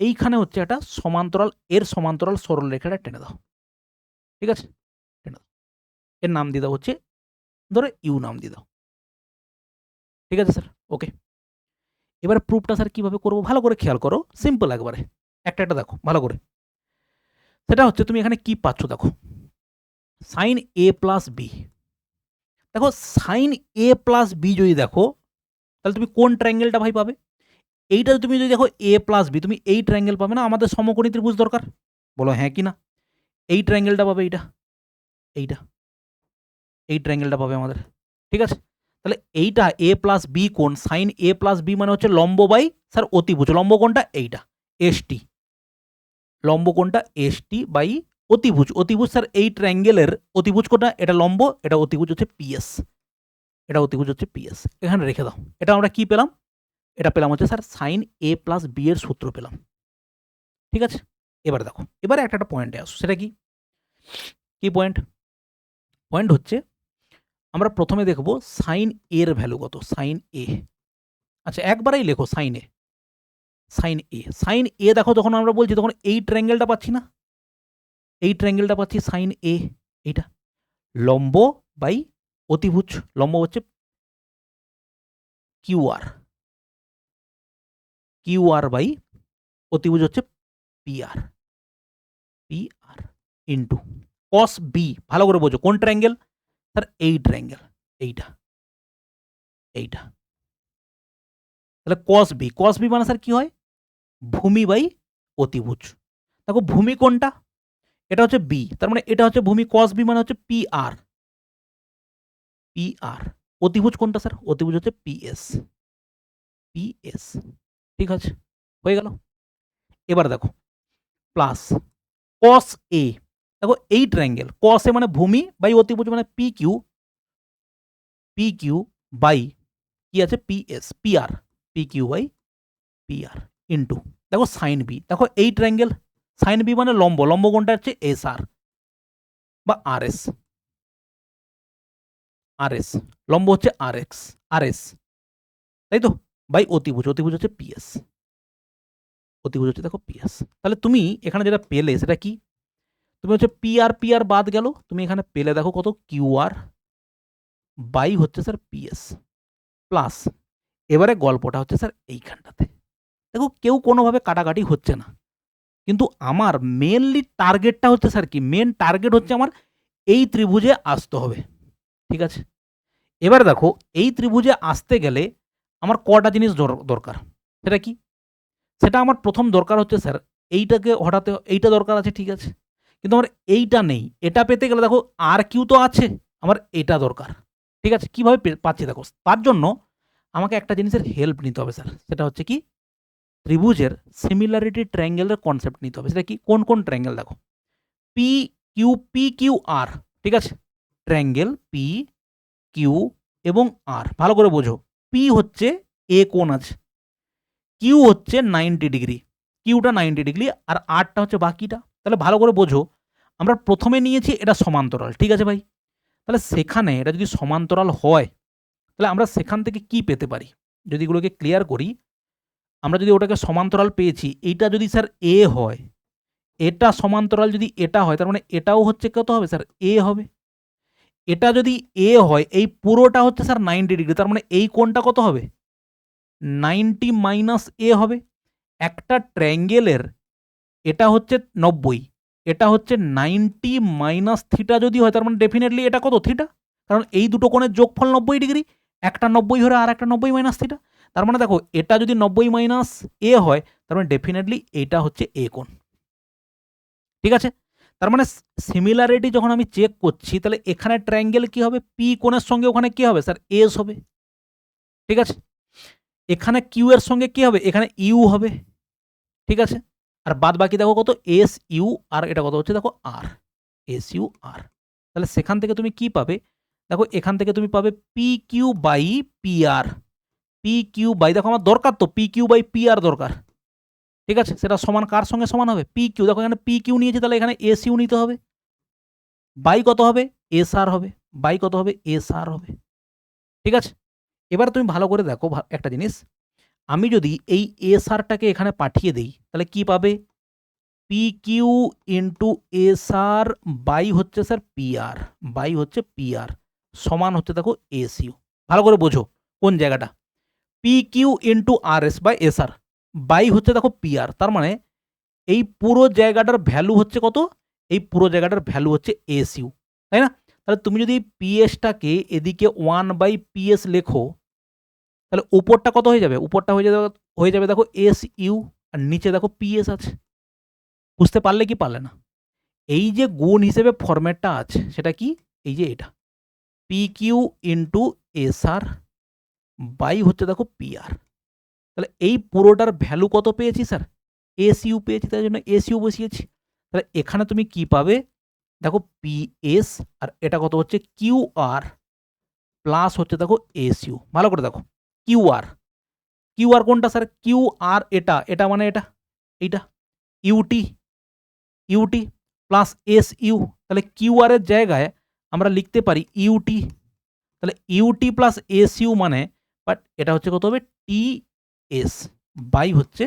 এইখানে হচ্ছে একটা সমান্তরাল, এর সমান্তরাল সরলরেখাটা টেনে দাও। ঠিক আছে? টেনে দাও। এর নাম দিয়ে দাও হচ্ছে, ধরো ইউ নাম দিয়ে দাও। ঠিক আছে স্যার? ওকে। এবার প্রুফটা স্যার কিভাবে করব? ভালো করে খেয়াল করো। সিম্পল একবারে। একটা দেখো ভালো করে। সেটা হচ্ছে তুমি এখানে কি পাচ্ছ দেখো। sin a plus b। দেখো sin a প্লাস b যদি দেখো, তাহলে তুমি কোন ট্রায়াঙ্গেলটা ভাই পাবে? এইটা তুমি যদি দেখো a প্লাস b, তুমি এই ট্রায়াঙ্গেল পাবে না? আমাদের সমকোণী ত্রিভুজ দরকার। বলো হ্যাঁ কি না? এই ট্রায়াঙ্গেলটা পাবে এইটা, এইটা। এই ট্রায়াঙ্গেলটা পাবে আমাদের। ঠিক আছে? তাহলে এইটা a প্লাস b কোণ, sin a প্লাস b মানে হচ্ছে লম্ব বাই স্যার অতিভুজ। লম্ব কোণটা এইটা st। লম্ব কোণটা st বাই অতিভুজ। অতিভুজ স্যার এই ট্রায়াঙ্গেলের অতিভুজ কোণটা, এটা লম্ব, এটা অতিভুজ হচ্ছে ps। এটা অতিভুজ হচ্ছে ps। এখানে রেখে দাও। এটা আমরা কি পেলাম? এটা পেলাম হচ্ছে sir sin a plus b এর সূত্র পেলাম। ঠিক আছে? এবার দেখো, এবারে একটা পয়েন্টে আসো। সেটা কি? কি পয়েন্ট? পয়েন্ট হচ্ছে আমরা প্রথমে দেখব sin a এর ভ্যালু কত? sin a। আচ্ছা একবারেই লেখো sin a। sin a। sin a দেখো যখন আমরা বলছি তখন এই ট্রায়াঙ্গেলটা পাচ্ছি না? এই ট্রায়াঙ্গেলটা পাচ্ছি sin a, এইটা। লম্ব বাই অতিভুজ। লম্ব হচ্ছে QR। QR বাই অতিভুজ হচ্ছে PR। PR into cos b। ভালো করে বোঝো কোন ট্রায়াঙ্গেল? স্যার এই ট্রায়াঙ্গেল, এইটা, এইটা। তাহলে cos b। cos b মানে স্যার কি হয়? ভূমি বাই অতিভুজ। দেখো ভূমি কোনটা? এটা হচ্ছে b, তার মানে এটা হচ্ছে ভূমি। cos b মানে হচ্ছে PR। PR। অতিভুজ কোনটা স্যার? অতিভুজ হচ্ছে PS। PS। ঠিক আছে? হয়ে গেল? এবার দেখো প্লাস cos a। দেখো এই ট্রায়াঙ্গেল cos a মানে ভূমি বাই অতিভুজ মানে PQ। PQ বাই কি আছে? PS। PR। PQ by PR into দেখো sin b। দেখো এই ট্রায়াঙ্গেল sin b মানে লম্ব। লম্ব কোনটা হচ্ছে SR বা RS। RS লম্ব হচ্ছে RS, তাই তো? বাই অতিভুজ। অতিভুজ হচ্ছে PS। অতিভুজ হচ্ছে দেখো PS। তাহলে তুমি এখানে যেটা পেলে সেটা কি? তুমি হচ্ছে PR বাদ গেল। তুমি এখানে পেলে দেখো কত? QR বাই হচ্ছে স্যার PS প্লাস। এবারে গল্পটা হচ্ছে স্যার এইখানটাতে। দেখো কেউ কোনোভাবে কাটাকাটি হচ্ছে না। কিন্তু আমার মেইনলি টার্গেটটা হচ্ছে স্যার কি? মেইন টার্গেট হচ্ছে আমার এই ত্রিভুজে আসতে হবে। ঠিক আছে? এবারে দেখো এই ত্রিভুজে আসতে গেলে আমার কটা জিনিস দরকার। সেটা কি? সেটা আমার প্রথম দরকার হচ্ছে স্যার এইটাকে হটাতে, এইটা দরকার আছে, ঠিক আছে? কিন্তু আমার এইটা নেই। এটা পেতে গেলে দেখো RQ তো আছে, আমার এটা দরকার। ঠিক আছে? কিভাবে পাচ্ছি দেখো। তার জন্য আমাকে একটা জিনিসের হেল্প নিতে হবে স্যার। সেটা হচ্ছে কি? ত্রিভুজের সিমিলারিটি ট্রায়াঙ্গেলের কনসেপ্ট নিতে হবে। সেটা কি? কোন কোন ট্রায়াঙ্গেল দেখো। PQR। ঠিক আছে? ট্রায়াঙ্গেল PQ এবং R ভালো করে বোঝো। P হচ্ছে A কোণ আছে, Q হচ্ছে 90 ডিগ্রি, কিউটা 90 ডিগ্রি, আর আরটা হচ্ছে বাকিটা। তাহলে ভালো করে বোঝো, আমরা প্রথমে নিয়েছি এটা সমান্তরাল। ঠিক আছে ভাই? তাহলে সেখানে এটা যদি সমান্তরাল হয় তাহলে আমরা সেখান থেকে কি পেতে পারি? যদি এগুলোকে ক্লিয়ার করি, আমরা যদি ওটাকে সমান্তরাল পেয়েছি, এইটা যদি স্যার A হয়, এটা সমান্তরাল যদি এটা হয়, তার মানে এটাও হচ্ছে কত হবে স্যার? A হবে। এটা যদি A হয়, এই পুরোটা হচ্ছে স্যার 90 ডিগ্রি, তার মানে এই কোণটা কত হবে? 90 মাইনাস A হবে। একটা ট্রায়াঙ্গেলের এটা হচ্ছে 90, এটা হচ্ছে 90 মাইনাস থিটা যদি হয়, তার মানে ডেফিনেটলি এটা কত? থিটা। কারণ এই দুটো কোণের যোগফল 90 ডিগ্রি। একটা 90 হলে আর একটা 90 মাইনাস থিটা। তার মানে দেখো এটা যদি 90 মাইনাস A হয়, তার মানে ডেফিনেটলি এটা হচ্ছে A কোণ। ঠিক আছে? তার মানে সিমিলারিটি যখন আমি চেক করছি, তাহলে এখানে ট্রায়াঙ্গেল কি হবে? P কোণের সঙ্গে ওখানে কি হবে স্যার? S হবে। ঠিক আছে? এখানে Q এর সঙ্গে কি হবে? এখানে U হবে। ঠিক আছে? আর বাদ বাকি দেখো কত? SU, আর এটা কত হচ্ছে দেখো R। SUR। তাহলে সেখান থেকে তুমি কি পাবে? দেখো এখান থেকে তুমি পাবে PQ by PR। PQ by, দেখো আমার দরকার তো PQ বাই PR দরকার। ঠিক আছে? সেটা সমান কার সঙ্গে সমান হবে? PQ। দেখো এখানে PQ নিয়েছি, তাহলে এখানে SU নিতে হবে। বাই কত হবে? SR হবে। বাই কত হবে? SR হবে। ঠিক আছে? এবার তুমি ভালো করে দেখো একটা জিনিস। আমি যদি এই SRটাকে এখানে পাঠিয়ে দেই, তাহলে কি পাবে? PQ ইন্টু SR বাই হচ্ছে স্যার PR, বাই হচ্ছে PR সমান হচ্ছে দেখো SU। ভালো করে বোঝো কোন জায়গাটা। P Q into R S by S R by হচ্ছে দেখো পি আর। তার মানে এই পুরো জায়গাটার ভ্যালু হচ্ছে কত? এই পুরো জায়গাটার ভ্যালু হচ্ছে এস ইউ, তাই না? তাহলে তুমি যদি পিএসটাকে এদিকে 1/PS লেখো, তাহলে উপরটা কত হয়ে যাবে? উপরটা হয়ে যাবে দেখো এস ইউ, আর নিচে দেখো পিএস আছে। বুঝতে পারলে কি পারলে না? এই যে গুণ হিসেবে ফরম্যাটটা আছে সেটা কি? এই যে এটা P Q into S R by হচ্ছে দেখো পি আর। তাহলে এই পুরোটার ভ্যালু কত পেয়েছি স্যার? এস ইউ পেয়েছি, তাই জন্য এস ইউ বসিয়েছি। তাহলে এখানে তুমি কি পাবে? দেখো পিএস, আর এটা কত হচ্ছে কিউ আর, প্লাস হচ্ছে দেখো এস ইউ। ভালো করে দেখো, কিউ আর, কিউ আর কোনটা স্যার? কিউ আর এটা, এটা মানে এটা, এইটা UT, UT plus S U. তাহলে কিউ আর এর জায়গায় আমরা লিখতে পারি ইউটি। তাহলে ইউটি প্লাস এস ইউ মানে, বাট এটা হচ্ছে কত হবে? টি এস বাই হচ্ছে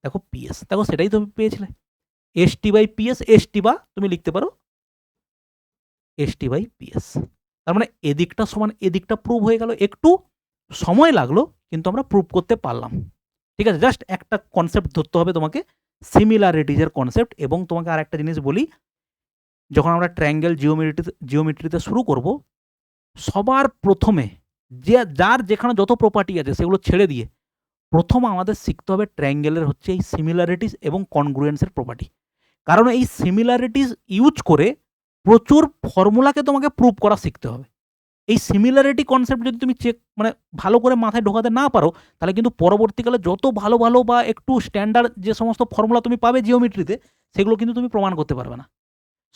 দেখো পিএস। দেখো সেটাই তুমি পেয়েছিলে, S T by PS. S T বা তুমি লিখতে পারো এস টি বাই পিএস। তার মানে এদিকটা সমান এদিকটা প্রুভ হয়ে গেল। একটু সময় লাগলো কিন্তু আমরা প্রুভ করতে পারলাম। ঠিক আছে, জাস্ট একটা কনসেপ্ট ধরতে হবে তোমাকে, সিমিলারিটিজের কনসেপ্ট। এবং তোমাকে আর একটা জিনিস বলি, যখন আমরা ট্রায়াঙ্গেল জিওমেট্রিতে শুরু করব, সবার প্রথমে যে যার যেখানে যত প্রপার্টি আছে সেগুলো ছেড়ে দিয়ে প্রথম আমাদের শিখতে হবে ট্রায়াঙ্গেলের হচ্ছে এই সিমিলারিটিস এবং কনগ্রুয়েন্সের প্রপার্টি। কারণ এই সিমিলারিটিস ইউজ করে প্রচুর ফর্মুলাকে তোমাকে প্রুভ করা শিখতে হবে। এই সিমিলারিটি কনসেপ্ট যদি তুমি মানে ভালো করে মাথায় ঢোকাতে না পারো, তাহলে কিন্তু পরবর্তীকালে যত ভালো ভালো বা একটু স্ট্যান্ডার্ড যে সমস্ত ফর্মুলা তুমি পাবে জিওমেট্রিতে, সেগুলো কিন্তু তুমি প্রমাণ করতে পারবে না।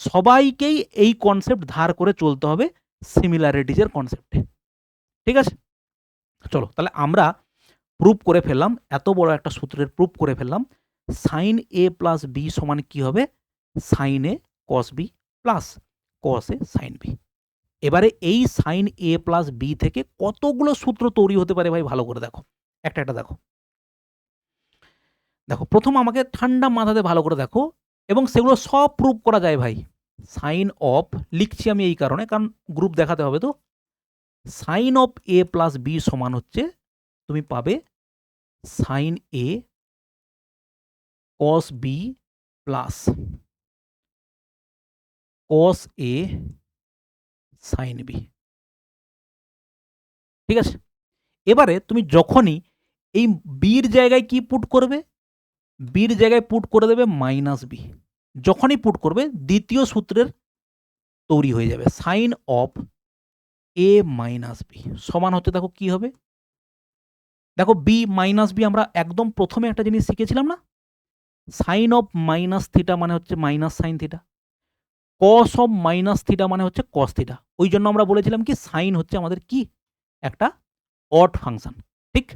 সবাইকেই এই কনসেপ্ট ধার করে চলতে হবে সিমিলারিটিজের কনসেপ্টে। ঠিক আছে, চলো তাহলে আমরা প্রুভ করে ফেললাম, এত বড় একটা সূত্রের প্রুভ করে ফেললাম। সাইন এ প্লাস বি সমান কি হবে? সাইন এ কস বি প্লাস কস এ সাইন বি। এবারে এই সাইন এ প্লাস বি থেকে কতগুলো সূত্র তৈরি হতে পারে ভাই, ভালো করে দেখো, একটা একটা দেখো। দেখো প্রথম আমাকে ঠান্ডা মাথাতে ভালো করে দেখো, এবং সেগুলো সব প্রুভ করা যায় ভাই। সাইন অফ লিখছি আমি এই কারণে, কারণ গ্রুপ দেখাতে হবে তো। Sine of A plus B সমান হচ্ছে তুমি পাবে সাইন এ কস বি প্লাস কস এ সাইন বি। ঠিক আছে, এবারে তুমি যখনই এই বির জায়গায় কি পুট করবে? বির জায়গায় পুট করে দেবে মাইনাস বি। যখনই পুট করবে দ্বিতীয় সূত্রের তৈরি হয়ে যাবে, sine of A minus B সমান হচ্ছে দেখো কি হবে? দেখো বি মাইনাস বি আমরা একদম প্রথমে একটা জিনিস শিখেছিলাম না, সাইন অফ মাইনাস থিটা মানে হচ্ছে minus sine theta, cos of minus theta মানে হচ্ছে কস থিটা। ওই জন্য আমরা বলেছিলাম কি সাইন হচ্ছে আমাদের কি একটা অড ফাংশন। ঠিক,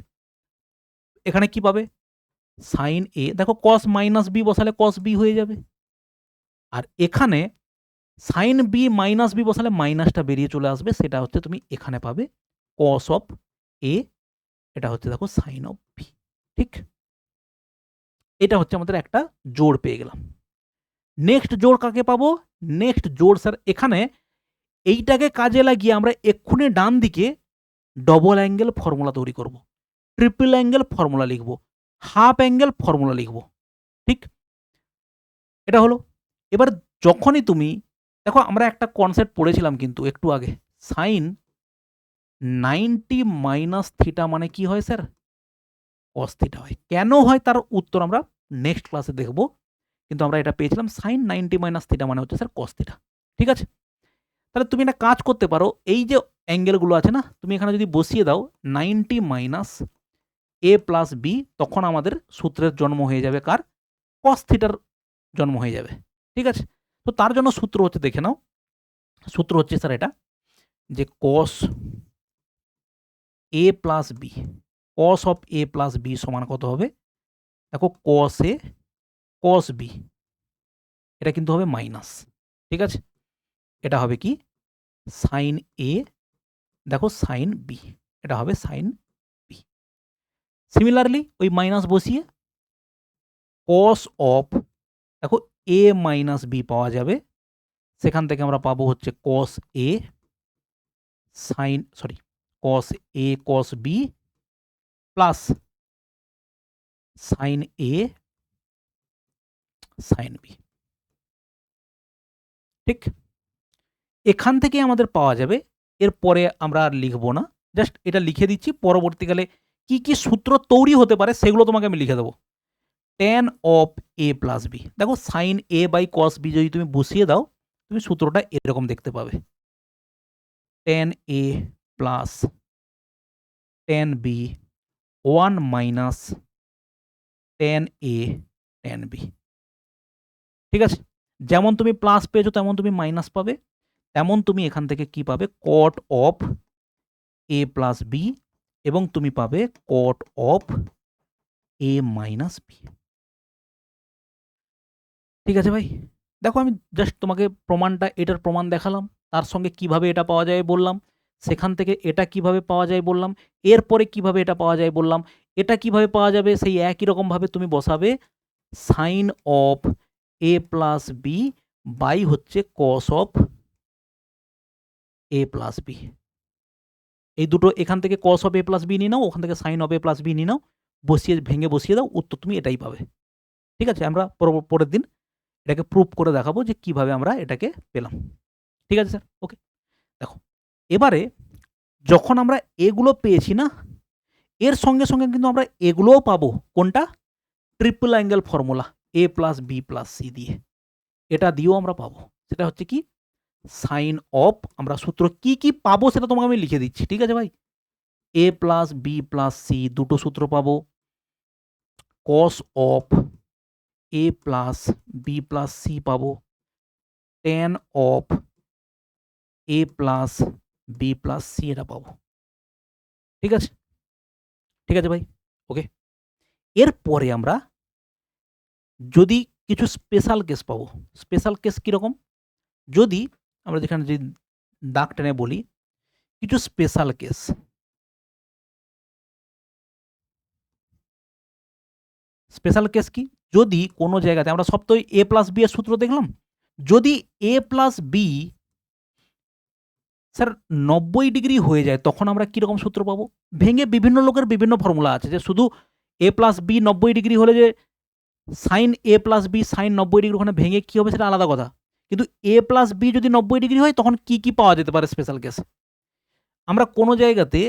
এখানে কি পাবে? সাইন এ, দেখো কস মাইনাস বি বসালে কস বি হয়ে যাবে, আর এখানে সাইন বি মাইনাস বি বসালে মাইনাসটা বেরিয়ে চলে আসবে, সেটা হচ্ছে তুমি এখানে পাবে কস অফ এ, এটা হচ্ছে দেখো সাইন অফ বি। ঠিক, এটা হচ্ছে আমাদের একটা জোড় পেয়ে গেলাম। নেক্সট জোড় কাকে পাবো? নেক্সট জোড় স্যার এখানে এইটাকে কাজে লাগিয়ে আমরা এক্ষুনি ডান দিকে ডবল অ্যাঙ্গেল ফর্মুলা তৈরি করব, ট্রিপল অ্যাঙ্গেল ফর্মুলা লিখব, হাফ অ্যাঙ্গেল ফর্মুলা লিখব। ঠিক, এটা হলো। এবার যখনই তুমি দেখো, আমরা একটা কনসেপ্ট পড়েছিলাম কিন্তু একটু আগে, সাইন 90 মাইনাস থিটা মানে কি হয় স্যার? কস থিটা হয়। কেন হয় তার উত্তর আমরা নেক্সট ক্লাসে দেখব, কিন্তু আমরা এটা পেয়েছিলাম সাইন 90 মাইনাস থিটা মানে হচ্ছে স্যার কস থিটা। ঠিক আছে, তাহলে তুমি একটা কাজ করতে পারো, এই যে অ্যাঙ্গেলগুলো আছে না, তুমি এখানে যদি বসিয়ে দাও 90 মাইনাস এ প্লাস বি, তখন আমাদের সূত্রের জন্ম হয়ে যাবে কার? কস থিটার জন্ম হয়ে যাবে। ঠিক আছে, তো তার জন্য সূত্র হচ্ছে, দেখে নাও, সূত্র হচ্ছে স্যার এটা, যে cos A plus B, cos of A plus B সমান কত হবে? দেখো কস এ কস বি, এটা কিন্তু হবে মাইনাস। ঠিক আছে, এটা হবে কি? সাইন এ, দেখো সাইন বি, এটা হবে সাইন বি। সিমিলারলি ওই মাইনাস বসিয়ে কস অফ, দেখো এ মাইনাস বি পাওয়া যাবে, সেখান থেকে আমরা পাবো হচ্ছে কস এ sign, sorry, cos a cos B প্লাস সাইন এ সাইন বি। ঠিক, এখান থেকে আমাদের পাওয়া যাবে, এরপরে আমরা আর লিখবো না, জাস্ট এটা লিখে দিচ্ছি, পরবর্তীকালে কি কি সূত্র তৈরি হতে পারে সেগুলো তোমাকে আমি লিখে দেবো। tan of A plus B, দেখো sine A by cos B যদি তুমি বসিয়ে দাও, তুমি সূত্রটা এরকম দেখতে পাবে, tan A plus tan B 1 minus tan A tan B. ঠিক আছে, যেমন তুমি প্লাস পেয়েছো তেমন তুমি মাইনাস পাবে, তেমন তুমি এখান থেকে কি পাবে, কট অফ এ প্লাস বি, এবং তুমি পাবে কট অফ এ মাইনাস বি। ঠিক আছে ভাই, দেখো আমি জাস্ট তোমাকে প্রমাণটা, এটার প্রমাণ দেখালাম, তার সঙ্গে কিভাবে এটা পাওয়া যায় বললাম, সেখান থেকে এটা কিভাবে পাওয়া যায় বললাম, এরপরে কিভাবে এটা পাওয়া যায় বললাম, এটা কিভাবে পাওয়া যাবে সেই একই রকমভাবে তুমি বসাবে sine of A plus B by হচ্ছে cos of A plus B. এই দুটো এখান থেকে cos of A plus B নিয়ে নাও, ওখান থেকে sine of A plus B নিয়ে নাও, বসিয়ে ভেঙে বসিয়ে দাও, উত্তর তুমি এটাই পাবে। ঠিক আছে, আমরা পরের দিন এটাকে প্রুফ করে দেখাবো যে কিভাবে আমরা এটাকে পেলাম। ঠিক আছে স্যার, ওকে। দেখো এবারে যখন আমরা এগুলো পেয়েছি না, এর সঙ্গে সঙ্গে কিন্তু আমরা এগুলোও পাবো, কোনটা, ট্রিপল অ্যাঙ্গেল ফর্মুলা এ প্লাস বি প্লাস সি দিয়ে, এটা দিয়েও আমরা পাবো। সেটা হচ্ছে কি, সাইন অফ, আমরা সূত্র কি কি পাবো সেটা তোমাকে আমি লিখে দিচ্ছি। ঠিক আছে ভাই, A plus B plus C দুটো সূত্র পাবো, cos of A plus B plus C পাবো, tan of A plus B plus C এটা পাবো। ঠিক আছে, ঠিক আছে ভাই, ওকে। এরপরে আমরা যদি কিছু স্পেশাল কেস পাবো, স্পেশাল কেস কীরকম, যদি আমরা যেখানে যদি দাগ টেনে বলি কিছু স্পেশাল কেস, স্পেশাল কেস কি, যদি কোনো জায়গাতে আমরা সব তো এ প্লাস বি এর সূত্র দেখলাম, যদি এ প্লাস বি স্যার 90 ডিগ্রি হয়ে যায়, তখন আমরা কীরকম সূত্র পাবো, ভেঙে বিভিন্ন লোকের বিভিন্ন ফর্মুলা আছে, যে শুধু এ প্লাস বি 90 ডিগ্রি হলে যে সাইন এ প্লাস বি সাইন 90 ডিগ্রি ওখানে ভেঙে কী হবে সেটা আলাদা কথা, কিন্তু এ প্লাস বি যদি 90 ডিগ্রি হয় তখন কি কি পাওয়া যেতে পারে স্পেশাল কেস, আমরা কোনো জায়গাতে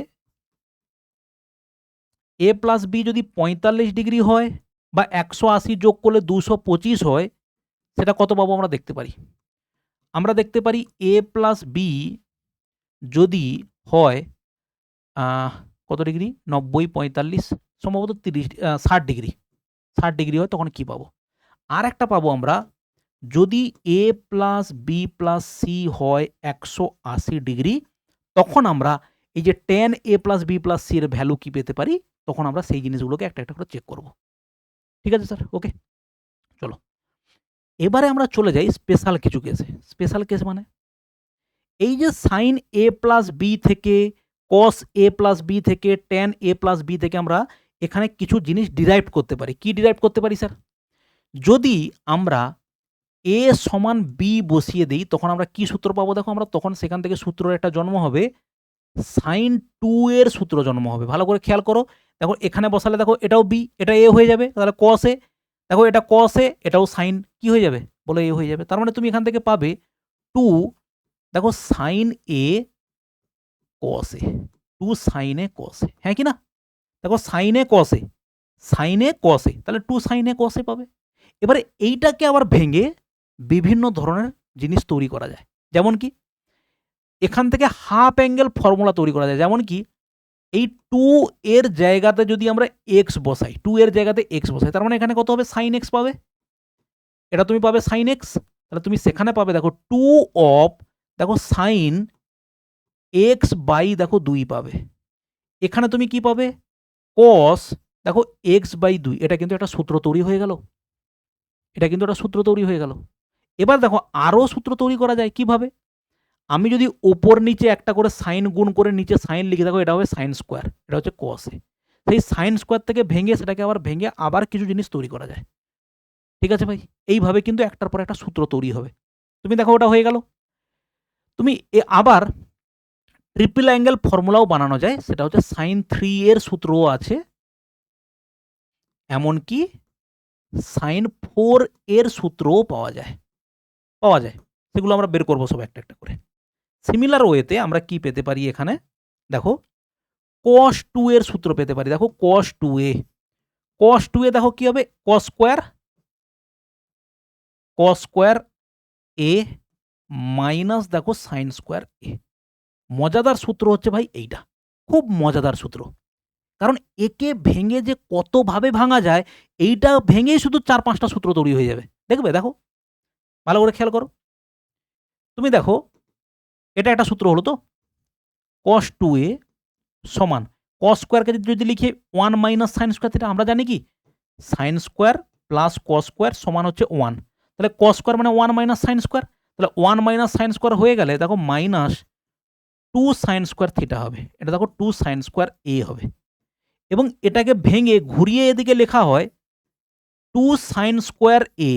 এ প্লাস বি যদি 45 ডিগ্রি হয় বা 180 যোগ করলে 225 হয়, সেটা কত পাবো আমরা দেখতে পারি, আমরা দেখতে পারি এ প্লাস বি যদি হয় কত ডিগ্রি, 90 45 সম্ভবত 60 ডিগ্রি, 60 ডিগ্রি হয়, তখন কি পাবো, আর একটা পাবো আমরা, যদি এ প্লাস বি প্লাস সি হয় 180 ডিগ্রি, তখন আমরা এই যে tan A plus B plus C এর ভ্যালু কি পেতে পারি, তখন আমরা সেই জিনিসগুলোকে একটা একটা করে চেক করব। ঠিক আছে স্যার, ওকে। চলো এবারে আমরা চলে যাই স্পেশাল কিছু কেসে। স্পেশাল কেস মানে এই যে সাইন এ প্লাস বি থেকে, কস এ প্লাস বি থেকে, ট্যান এ প্লাস বি থেকে আমরা এখানে কিছু জিনিস ডিরাইভ করতে পারি। কি ডিরাইভ করতে পারি স্যার, যদি আমরা এ সমান বি বসিয়ে দিই তখন আমরা কি সূত্র পাবো, দেখো আমরা তখন সেখান থেকে সূত্রের একটা জন্ম হবে, সাইন 2 এর সূত্র জন্ম হবে। ভালো করে খেয়াল করো, দেখো এখানে বসালে দেখো এটাও বি, এটা এ হয়ে যাবে, তাহলে কস এ, দেখো এটা কস এ, এটাও সাইন কি হয়ে যাবে বলো এ হয়ে যাবে, তার মানে তুমি এখান থেকে পাবে 2, দেখো সাইন এ কস এ, 2 সাইন এ কস এ, হ্যাঁ কি না, দেখো সাইন এ কস এ, সাইন এ কস এ, তাহলে 2 সাইন এ কস এ পাবে। এবারে এইটাকে আবার ভেঙে বিভিন্ন ধরনের জিনিস তৈরি করা যায়, যেমন কি এখান থেকে হাফ অ্যাঙ্গেল ফর্মুলা তৈরি করা যায়, যেমন কি এই 2 এর জায়গাতে যদি আমরা এক্স বসাই, 2 এর জায়গাতে এক্স বসাই, তার মানে এখানে কত হবে, সাইন এক্স পাবে, এটা তুমি পাবে সাইন এক্স, তাহলে তুমি সেখানে পাবে দেখো 2 অফ, দেখো সাইন এক্স বাই দেখো 2 পাবে, এখানে তুমি কি পাবে, কস দেখো এক্স বাই 2, এটা কিন্তু একটা সূত্র তৈরি হয়ে গেল, এটা কিন্তু একটা সূত্র তৈরি হয়ে গেল। এবার দেখো আরও সূত্র তৈরি করা যায় কিভাবে, আমি যদি ওপর নিচে একটা করে সাইন গুণ করে নিচে সাইন লিখে থাকো, এটা হবে সাইন স্কোয়ার, এটা হচ্ছে কস এ, সেই সাইন স্কোয়ার থেকে ভেঙে সেটাকে আবার ভেঙে আবার কিছু জিনিস তৈরি করা যায়। ঠিক আছে ভাই, এইভাবে কিন্তু একটার পর একটা সূত্র তৈরি হবে। তুমি দেখো ওটা হয়ে গেল, তুমি আবার ট্রিপল অ্যাঙ্গেল ফর্মুলাও বানানো যায়, সেটা হচ্ছে সাইন 3 এর সূত্রও আছে, এমনকি সাইন 4 এর সূত্রও পাওয়া যায়। সেগুলো আমরা বের করব সব একটা একটা করে। সিমিলার ওয়েতে আমরা কি পেতে পারি এখানে? দেখো cos 2 এর সূত্র পেতে পারি। দেখো cos 2a, দেখো কি হবে? cos স্কয়ার a মাইনাস দেখো sin স্কয়ার a। মজাদার সূত্র হচ্ছে ভাই এইটা। খুব মজাদার সূত্র। কারণ একে ভেঙে যে কতভাবে ভাঙা যায়, এইটা ভেঙেই শুধু 4-5 টা সূত্র তৈরি হয়ে যাবে। দেখবে? দেখো। ভালো করে খেয়াল করো। তুমি দেখো, এটা একটা সূত্র হলো তো? cos 2a সমান cos স্কয়ারকে যদি লিখি 1 মাইনাস sin স্কয়ার থিটা, আমরা জানি কি? sin square plus cos square সমান হচ্ছে 1। তাহলে cos স্কয়ার মানে 1 মাইনাস sin স্কয়ার। তাহলে 1 মাইনাস sin স্কয়ার হয়ে গেলে দেখো মাইনাস 2 sin স্কয়ার থিটা হবে। এটা দেখো 2 sin স্কয়ার a হবে। এবং এটাকে ভেঙে ঘুরিয়ে এদিকে লেখা হয় 2 sin স্কয়ার a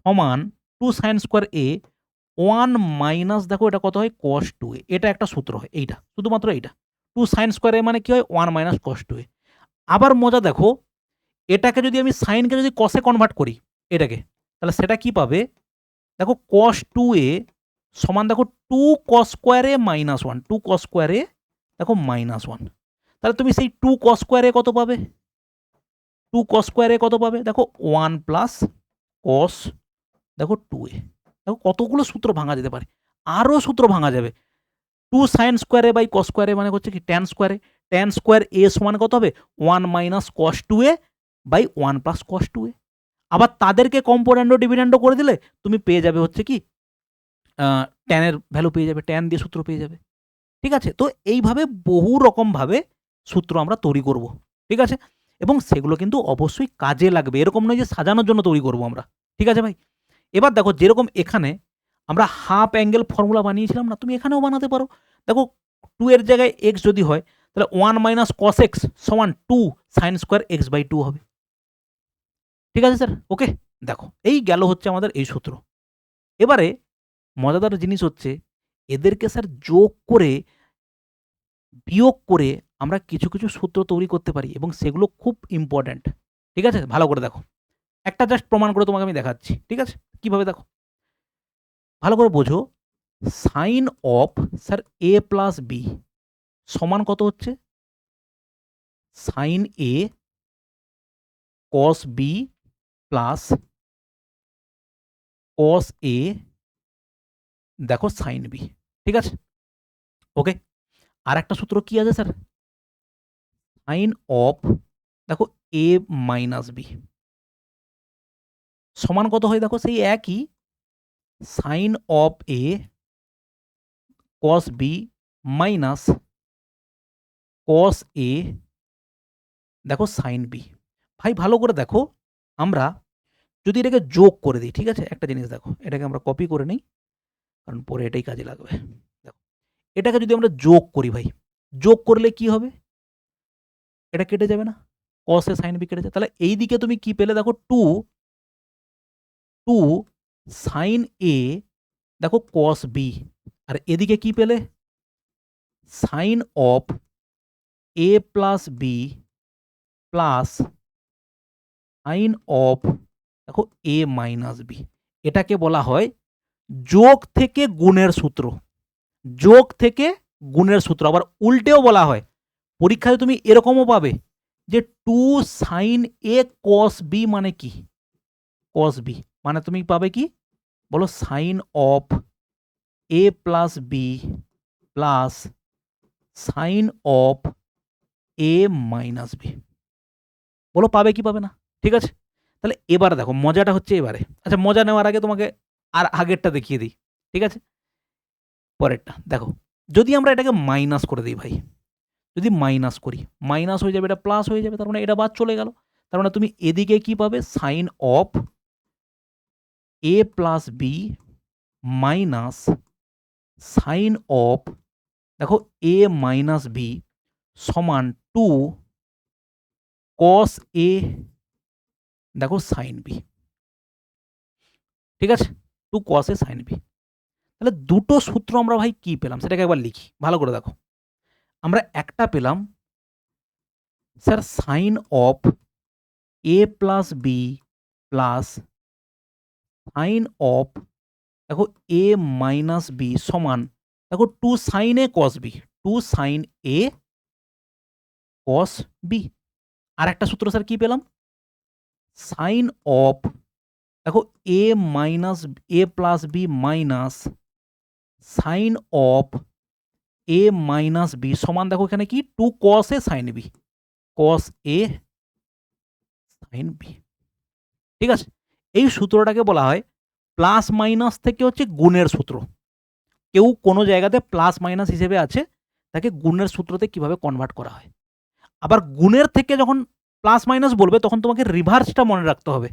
সমান 2 sin স্কয়ার a 1 মাইনাস দেখো এটা কত হয়? cos 2a। এটা একটা সূত্র হয় এইটা, শুধুমাত্র এইটা। 2 sin স্কয়ার a মানে কি হয়? 1 মাইনাস cos 2a। আবার মজা দেখো, এটাকে যদি আমি সাইনকে যদি cos এ কনভার্ট করি এটাকে, তাহলে সেটা কি পাবে? দেখো cos 2a সমান দেখো 2 cos square a minus 1, 2 cos square a দেখো মাইনাস 1। তাহলে তুমি সেই 2 cos স্কয়ার a কত পাবে? 2 cos স্কয়ার a কত পাবে? দেখো 1 প্লাস cos দেখো 2a। দেখো কতগুলো সূত্র ভাঙা যেতে পারে। আরও সূত্র ভাঙা যাবে। 2 sin square a by cos square a মানে হচ্ছে কি tan square a। tan square a সমান কত হবে? 1 minus cos 2a by 1 plus cos 2a। আবার তাদেরকে কম্পোনেন্ট ও ডিভিডেন্ড করে দিলে তুমি পেয়ে যাবে হচ্ছে কি tan এর ভ্যালু পেয়ে যাবে, tan দিয়ে সূত্র পেয়ে যাবে। ঠিক আছে? তো এইভাবে বহু রকমভাবে সূত্র আমরা তৈরি করব। ঠিক আছে? এবং সেগুলো কিন্তু অবশ্যই কাজে লাগবে। এরকম নয় যে সাজানোর জন্য তৈরি করব আমরা। ঠিক আছে ভাই? এবার দেখো যেরকম এখানে আমরা হাফ অ্যাঙ্গেল ফর্মুলা বানিয়েছিলাম না? তুমি এখানেও বানাতে পারো। দেখো 2 এর জায়গায় x যদি হয় তাহলে 1 মাইনাস cos x সমান 2 sin স্কয়ার x বাই 2 হবে। ঠিক আছে স্যার? ওকে? দেখো এই গেল হচ্ছে আমাদের এই সূত্র। এবারে মজাদার জিনিস হচ্ছে এদেরকে স্যার যোগ করে বিয়োগ করে আমরা কিছু কিছু সূত্র তৈরি করতে পারি এবং সেগুলো খুব ইম্পর্ট্যান্ট। ঠিক আছে? ভালো করে দেখো। একটা জাস্ট প্রমাণ করে তোমাকে আমি দেখাচ্ছি। ঠিক আছে? কিভাবে দেখো? ভালো করে বোঝো। Sine of sir a plus B সমান কত হচ্ছে? Sine a cos b plus cos a দেখো সাইন b। ঠিক আছে? ওকে? আরেকটা সূত্র কি আছে স্যার? সাইন অফ দেখো a মাইনাস b সমান কত হয়? দেখো সেই একই sine of a cos b minus cos a দেখো সাইন b। ভাই ভালো করে দেখো, আমরা যদি এটাকে যোগ করে দিই, ঠিক আছে? একটা জিনিস দেখো, এটাকে আমরা কপি করে নিই, কারণ পরে এটাই কাজে লাগবে। দেখো, এটাকে যদি আমরা যোগ করি ভাই, যোগ করলে কি হবে? এটা কেটে যাবে না? cos a sin b কেটে যায়। তাহলে এই দিকে তুমি কি পেলে? দেখো 2 sin a দেখো cos b। আর এদিকে কি পেলে? Sine of a plus b plus sign of দেখো a মাইনাস b। এটাকে বলা হয় যোগ থেকে গুণের সূত্র। যোগ থেকে গুণের সূত্র। আবার উল্টেও বলা হয়। পরীক্ষায় তুমি এরকমও পাবে যে 2 sin a cos b মানে কি? cos b মানে তুমি পাবে কি? বলো sine of a plus b plus sign of a minus b। বলো পাবে কি পাবে না? ঠিক আছে? তাহলে এবার দেখো মজাটা হচ্ছে এবারে। আচ্ছা, মজা নেওয়ার আগে তোমাকে আর আগেরটা দেখিয়ে দিই। ঠিক আছে? পরেরটা দেখো, যদি আমরা এটাকে মাইনাস করে দিই ভাই, যদি মাইনাস করি, মাইনাস হয়ে যাবে, এটা প্লাস হয়ে যাবে, তার মানে এটা বাদ চলে গেল। তার মানে তুমি এদিকে কি পাবে? Sine of a plus B minus sine of দেখো a মাইনাস বি সমান 2 cos a দেখো সাইন বি। ঠিক আছে? 2 cos a সাইন বি। তাহলে দুটো সূত্র আমরা ভাই কি পেলাম সেটাকে একবার লিখি। ভালো করে দেখো। আমরা একটা পেলাম sir sine of A plus B প্লাস সাইন অফ দেখো এ মাইনাস বি সমান দেখো 2 সাইন এ কস বি, 2 সাইন এ কস বি। আর একটা সূত্র স্যার কি পেলাম? সাইন অফ দেখো A minus A plus B minus sine of A minus B সমান দেখো এখানে কি 2 কস এ সাইন বি, কস এ সাইন বি। ঠিক আছে? এই সূত্রটাকে বলা হয় প্লাস মাইনাস থেকে হচ্ছে গুণের সূত্র। কেউ কোনো জায়গাতে প্লাস মাইনাস হিসেবে আছে, তাকে গুণের সূত্রতে কিভাবে কনভার্ট করা হয়। আবার গুণের থেকে যখন প্লাস মাইনাস বলবে তখন তোমাকে রিভার্সটা মনে রাখতে হবে,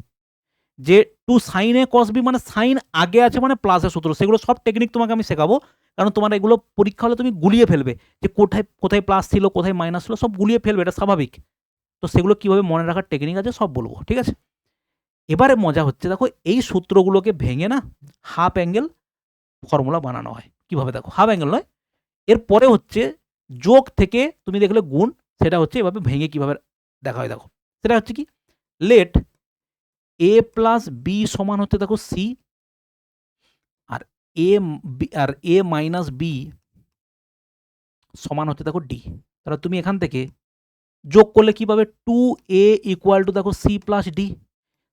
যে 2 সাইন এ কস বি মানে সাইন আগে আছে মানে প্লাসের সূত্র। সেগুলো সব টেকনিক তোমাকে আমি শেখাবো, কারণ তোমার এগুলো পরীক্ষা হলে তুমি গুলিয়ে ফেলবে, যে কোথায় কোথায় প্লাস ছিল কোথায় মাইনাস ছিল সব গুলিয়ে ফেলবে, এটা স্বাভাবিক। তো সেগুলো কিভাবে মনে রাখার টেকনিক আছে সব বলবো, ঠিক আছে? এবারে মজা হচ্ছে দেখো এই সূত্রগুলোকে ভেঙে না হাফ অ্যাঙ্গেল ফর্মুলা বানানো হয়। কিভাবে দেখো, হাফ অ্যাঙ্গেল নয়, এরপরে হচ্ছে যোগ থেকে তুমি দেখলে গুণ, সেটা হচ্ছে এভাবে ভেঙে কিভাবে দেখা হয় দেখো। সেটা হচ্ছে কি, লেট এ প্লাস বি সমান হচ্ছে দেখো সি, আর আর এ মাইনাস বি সমান হচ্ছে দেখো ডি। তাহলে তুমি এখান থেকে যোগ করলে কি পাবে, 2a ইকুয়াল টু দেখো সি প্লাস ডি।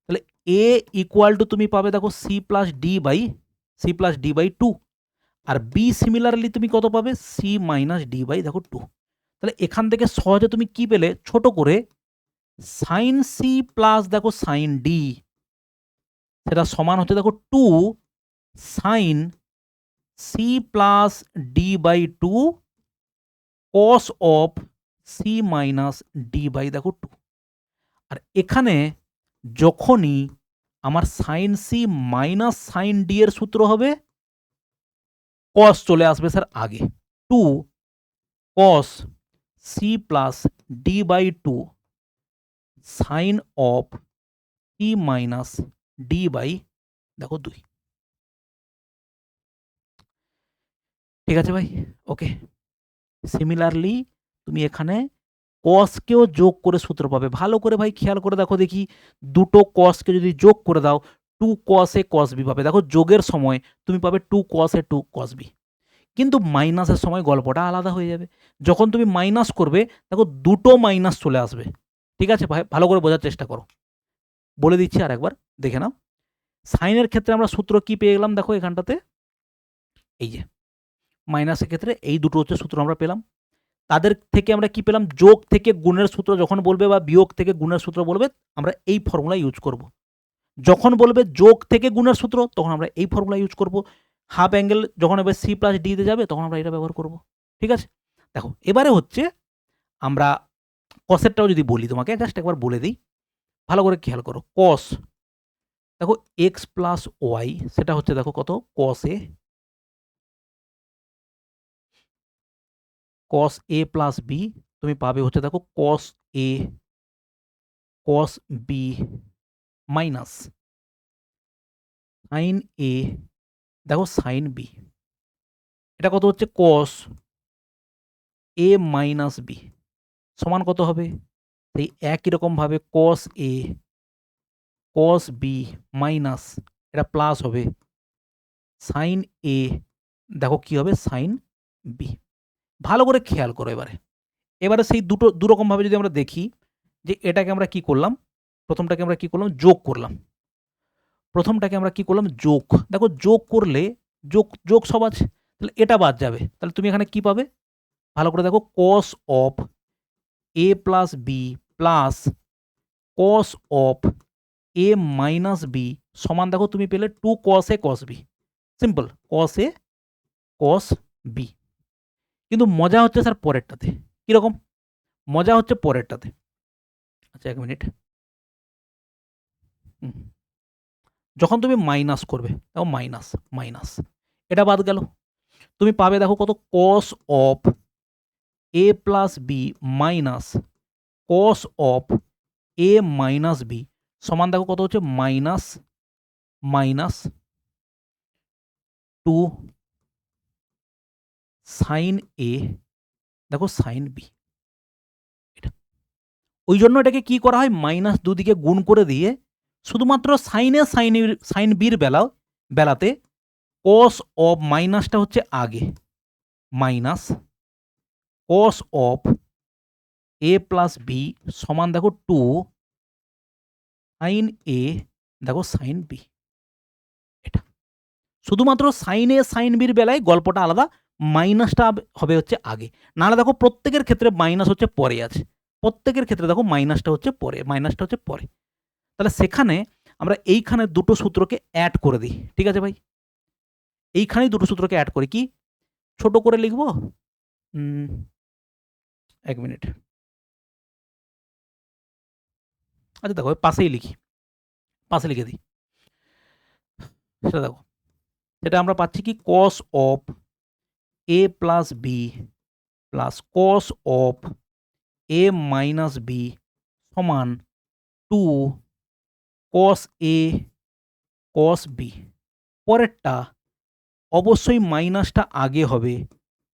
তাহলে a ইকুয়াল টু তুমি পাবে দেখো সি প্লাস ডি বাই 2, আর বি সিমিলারলি তুমি কত পাবে, সি মাইনাস ডি বাই দেখো 2। তাহলে এখান থেকে সহজে তুমি কি পেলে, ছোট করে সাইন সি প্লাস দেখো সাইন ডি, সেটা সমান হচ্ছে দেখো 2 sine c plus d by 2 cos of c minus d by দেখো 2। আর এখানে যখনই আমার sine c minus sine d এর সূত্র হবে, কস চলে আসবে স্যার আগে, 2 cos c plus d by 2 sine of c minus d by দেখো 2। ঠিক আছে ভাই? ওকে। সিমিলারলি তুমি এখানে কসকেও যোগ করে সূত্র পাবে। ভালো করে ভাই খেয়াল করে দেখো দেখি, দুটো কসকে যদি যোগ করে দাও 2 কস এ কস বি পাবে। দেখো যোগের সময় তুমি পাবে 2 কস এ 2 কস বি, কিন্তু মাইনাসের সময় গল্পটা আলাদা হয়ে যাবে। যখন তুমি মাইনাস করবে দেখো দুটো মাইনাস চলে আসবে। ঠিক আছে ভাই, ভালো করে বোঝার চেষ্টা করো। বলে দিচ্ছি আর একবার, দেখে নাও। সাইনের ক্ষেত্রে আমরা সূত্র কি পেয়ে গেলাম দেখো এখানটাতে, এই যে মাইনাসের ক্ষেত্রে এই দুটো হচ্ছে সূত্র আমরা পেলাম। তাদের থেকে আমরা কি পেলাম, যোগ থেকে গুণের সূত্র যখন বলবে বা বিয়োগ থেকে গুণের সূত্র বলবে আমরা এই ফর্মুলা ইউজ করব। যখন বলবে যোগ থেকে গুণের সূত্র তখন আমরা এই ফর্মুলা ইউজ করব। হাফ অ্যাঙ্গেল যখন এবার সি প্লাস ডি তে যাবে তখন আমরা এটা ব্যবহার করব। ঠিক আছে? দেখো এবারে হচ্ছে আমরা কসেরটাও যদি বলি তোমাকে, জাস্ট একবার বলে দিই, ভালো করে খেয়াল করো। কস দেখো এক্স প্লাস ওয়াই, সেটা হচ্ছে দেখো কত, কস a, cos A plus B তুমি পাবে হচ্ছে দেখো কস a cos B minus sign a দেখো সাইন বি, এটা কত হচ্ছে কস এ মাইনাস বি সমান কত হবে, সেই একই রকমভাবে কস এ কস বি মাইনাস, এটা প্লাস হবে সাইন এ দেখো কি হবে সাইন বি। ভালো করে খেয়াল করো এবারে। এবারে সেই দুরকমভাবে যদি আমরা দেখি, যে এটাকে আমরা কি করলাম, প্রথমটাকে আমরা কি করলাম, যোগ করলাম। প্রথমটাকে আমরা কি করলাম, যোগ। দেখো যোগ করলে যোগ যোগ সব আছে, তাহলে এটা বাদ যাবে। তাহলে তুমি এখানে কি পাবে, ভালো করে দেখো, cos of A plus B plus cos of A minus B সমান দেখো তুমি পেলে 2 cos a cos b. Simple, cos a cos b. কিন্তু মজা হচ্ছে স্যার পরেরটাতে। কিরকম মজা হচ্ছে পরেরটাতে, আচ্ছা 1 মিনিট। যখন তুমি মাইনাস করবে দেখো মাইনাস মাইনাস, এটা বাদ গেল, তুমি পাবে দেখো কত, cos of A plus B minus cos of A minus B সমান দেখো কত হচ্ছে, মাইনাস মাইনাস 2 সাইন এ দেখো সাইন বি। এটা ওই জন্য এটাকে কি করা হয়, মাইনাস দুদিকে গুণ করে দিয়ে শুধুমাত্র সাইন বির বেলাতে কস অফ মাইনাসটা হচ্ছে আগে, minus cos of A plus B সমান দেখো 2 সাইন এ দেখো সাইন বি। এটা শুধুমাত্র সাইন এ সাইন বির বেলায় গল্পটা আলাদা, মাইনাসটা হবে হচ্ছে আগে। নাহলে দেখো প্রত্যেকের ক্ষেত্রে মাইনাস হচ্ছে পরে আছে, প্রত্যেকের ক্ষেত্রে দেখো মাইনাসটা হচ্ছে পরে। তাহলে সেখানে আমরা এইখানে দুটো সূত্রকে অ্যাড করে দিই, ঠিক আছে ভাই? এইখানেই দুটো সূত্রকে অ্যাড করি, কি ছোট করে লিখব, 1 মিনিট। আচ্ছা দেখো পাশেই লিখি, পাশে লিখে দিই। সেটা দেখো, সেটা আমরা পাচ্ছি কি cos of a plus B plus cos of a minus B সমান 2 cos a cos b। পরেরটা অবশ্যই মাইনাসটা আগে হবে,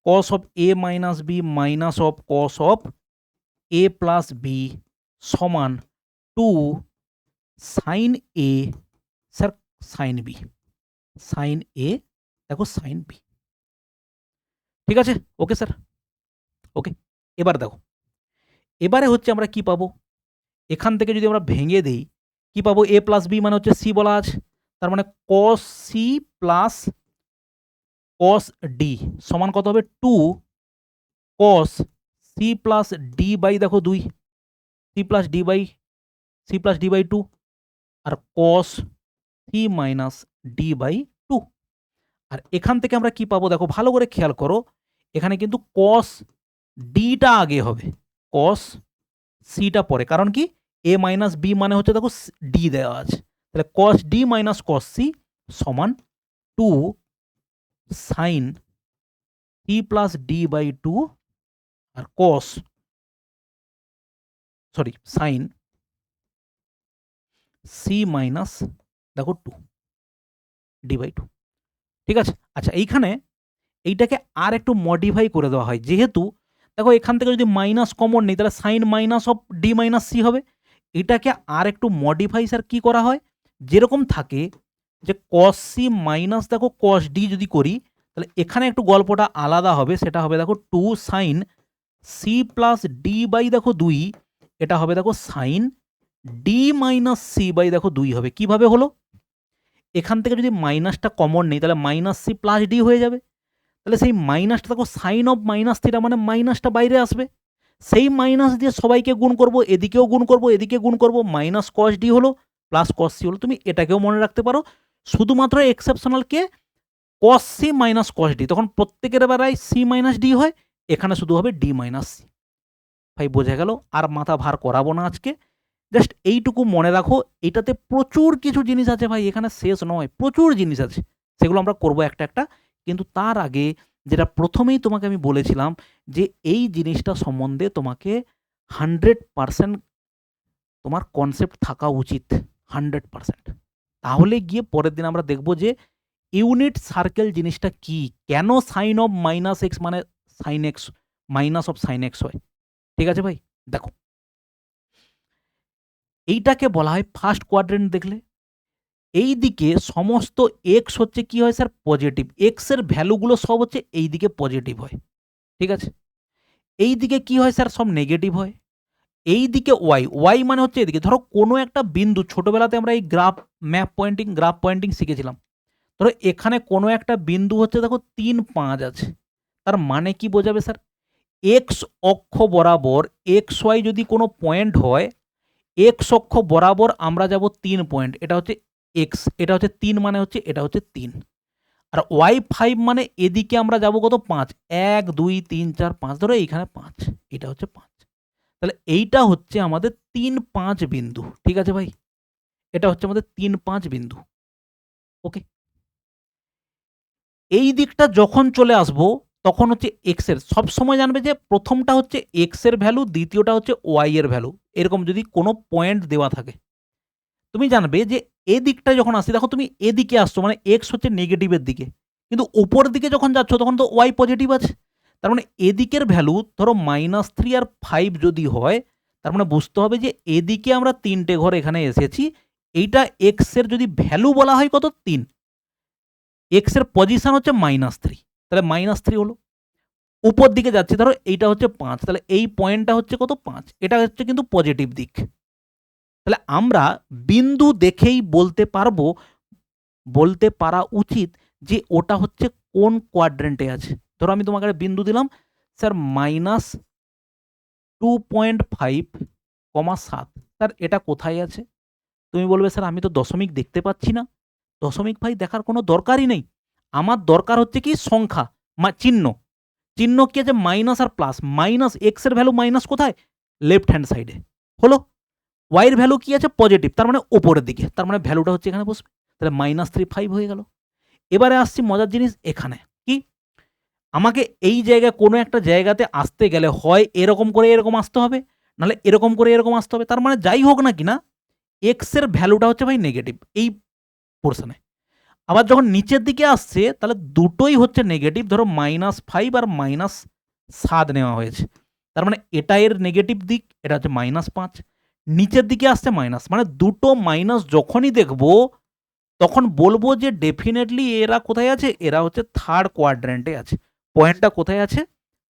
cos of a minus b minus of cos of a plus B সমান 2 sine a sir sine b, sine a দেখো sine B. ঠিক আছে, ওকে স্যার, ওকে। এবার দেখো, এবারে হচ্ছে আমরা কি পাবো, এখান থেকে যদি আমরা ভেঙে দিই কি পাবো, এ প্লাস বি মানে হচ্ছে সি বলা আছে, তার মানে cos c plus cos d সমান কত হবে, 2 cos c plus d by দেখো 2, সি প্লাস ডি বাই 2 আর cos C minus d by 2। আর এখান থেকে আমরা কি পাবো দেখো, ভালো করে খেয়াল করো, এখানে কিন্তু কস ডিটা আগে হবে, কস সিটা পরে, কারণ কি এ মাইনাস বি মানে হচ্ছে দেখো ডি দেওয়া আছে, তাহলে cos d minus cos c সমান 2 sine c plus d by 2 আর সাইন সি মাইনাস দেখো 2 ডি বাই 2। ঠিক আছে, আচ্ছা এইটাকে আর একটু মডিফাই করে দেওয়া হয়, যেহেতু দেখো এখান থেকে যদি মাইনাস কমন নেই তাহলে sine minus of d minus c হবে। এটাকে আর একটু মডিফাই স্যার কি করা হয়, যেরকম থাকে যে কস সি মাইনাস দেখো কস ডি যদি করি তাহলে এখানে একটু গল্পটা আলাদা হবে, সেটা হবে দেখো 2 sine c plus d by দেখো 2, এটা হবে দেখো sine d minus c by দেখো 2 হবে। কিভাবে হলো, এখান থেকে যদি মাইনাসটা কমন নেই তাহলে মাইনাস সি প্লাস ডি হয়ে যাবে, তাহলে সেই মাইনাসটা দেখো সাইন অফ মাইনাস থিটা মানে মাইনাসটা বাইরে আসবে, সেই মাইনাস দিয়ে সবাইকে গুণ করব, এদিকেও গুণ করব, এদিকে গুণ করব, মাইনাস কস ডি হলো প্লাস কস সি হলো। তুমি এটাকেও মনে রাখতে পারো, শুধুমাত্র এক্সেপশনাল কে cos C minus cos D, তখন প্রত্যেকের বেলায় সি মাইনাস ডি হয়, এখানে শুধু হবে ডি মাইনাস সি। ভাই বোঝা গেল, আর মাথা ভার করাবো না আজকে, জাস্ট এইটুকু মনে রাখো, এটাতে প্রচুর কিছু জিনিস আছে ভাই, এখানে শেষ নয়, প্রচুর জিনিস আছে, সেগুলো আমরা করবো একটা একটা। কিন্তু তার আগে যেটা প্রথমেই তোমাকে আমি বলেছিলাম যে এই জিনিসটা সম্বন্ধে তোমাকে 100% তোমার কনসেপ্ট থাকা উচিত, 100%। তাহলে গিয়ে পরের দিন আমরা দেখব যে ইউনিট সার্কেল জিনিসটা কি, কেন সাইন অফ মাইনাস এক্স মানে sine x minus of sine x হয়। ঠিক আছে ভাই, দেখো এইটাকে বলা হয় ফার্স্ট কোয়াড্রেন্ট। দেখলে এই দিকে সমস্ত এক্স হচ্ছে কি হয় স্যার, পজিটিভ, এক্স এর ভ্যালুগুলো সব হচ্ছে এই দিকে পজিটিভ হয়, ঠিক আছে। এই দিকে কি হয় স্যার, সব নেগেটিভ হয়। এই দিকে ওয়াই মানে হচ্ছে এদিকে, ধরো কোনো একটা বিন্দু, ছোটবেলাতে আমরা এই গ্রাফ পয়েন্টিং শিখেছিলাম, ধরো এখানে কোনো একটা বিন্দু হচ্ছে দেখো 3, 5 আছে, তার মানে কি বোঝাবে স্যার, এক্স অক্ষ বরাবর এক্স ওয়াই যদি কোনো পয়েন্ট হয়, এক্স অক্ষ বরাবর আমরা যাব 3 পয়েন্ট, এটা হচ্ছে এক্স, এটা হচ্ছে 3 মানে হচ্ছে এটা হচ্ছে 3, আর ওয়াই 5 মানে এদিকে আমরা যাব কত 5, 1 2 3 4 5, ধরো এইখানে 5, এটা হচ্ছে 5, তাহলে এইটা হচ্ছে আমাদের 3, 5 বিন্দু। ঠিক আছে ভাই, এটা হচ্ছে আমাদের 3, 5 বিন্দু। ওকে, এই দিকটা যখন চলে আসবো তখন হচ্ছে এক্স এর, সবসময় জানবে যে প্রথমটা হচ্ছে এক্স এর ভ্যালু, দ্বিতীয়টা হচ্ছে ওয়াই এর ভ্যালু, এরকম যদি কোনো পয়েন্ট দেওয়া থাকে তুমি জানবে যে এদিকটা যখন আসছে, দেখো তুমি এদিকে আসছো মানে এক্স হচ্ছে নেগেটিভের দিকে, কিন্তু উপর দিকে যখন যাচ্ছ তখন তো ওয়াই পজিটিভ আছে, তার মানে এদিকের ভ্যালু ধরো -3 আর 5 যদি হয়, তার মানে বুঝতে হবে যে এদিকে আমরা 3টে ঘর এখানে এসেছি। এইটা x এর যদি ভ্যালু বলা হয় কত 3, x এর পজিশন হচ্ছে -3, তাহলে -3 হলো। উপর দিকে যাচ্ছি ধরো এইটা হচ্ছে 5, তাহলে এই পয়েন্টটা হচ্ছে কত 5, এটা হচ্ছে কিন্তু পজিটিভ দিক। তাহলে আমরা বিন্দু দেখেই বলতে পারা উচিত যে ওটা হচ্ছে কোন কোয়াড্রেন্টে আছে। ধরো আমি তোমাকে একটা বিন্দু দিলাম, স্যার -2.5, 7, স্যার এটা কোথায় আছে? তুমি বলবে স্যার আমি তো দশমিক দেখতে পাচ্ছি না। দশমিক ভাই দেখার কোনো দরকারই নেই। আমার দরকার হচ্ছে কি সংখ্যা, চিহ্ন। চিহ্ন কি আছে? মাইনাস আর প্লাস। মাইনাস এক্স এর ভ্যালু মাইনাস কোথায়? লেফট হ্যান্ড সাইডে। হলো। ওয়াই এর ভ্যালু কি আছে? পজিটিভ, তার মানে ওপরের দিকে, তার মানে ভ্যালুটা হচ্ছে এখানে বসবে। তাহলে -3.5 হয়ে গেল। এবারে আসছি মজার জিনিস এখানে কি, আমাকে এই জায়গায় কোনো একটা জায়গাতে আসতে গেলে হয় এরকম করে এরকম আসতে হবে, নাহলে এরকম করে এরকম আসতে হবে। তার মানে যাই হোক না কিনা এক্স এর ভ্যালুটা হচ্ছে ভাই নেগেটিভ এই পোর্শনে। আবার যখন নিচের দিকে আসছে তাহলে দুটোই হচ্ছে নেগেটিভ। ধরো -5 আর -7 নেওয়া হয়েছে, তার মানে এটা এর নেগেটিভ দিক, এটা হচ্ছে -5। নিচের দিকে আসছে মাইনাস, মানে দুটো মাইনাস যখনই দেখবো তখন বলবো যে ডেফিনেটলি এরা কোথায় আছে? এরা হচ্ছে থার্ড কোয়াড্র্যান্টে আছে। পয়েন্টটা কোথায় আছে?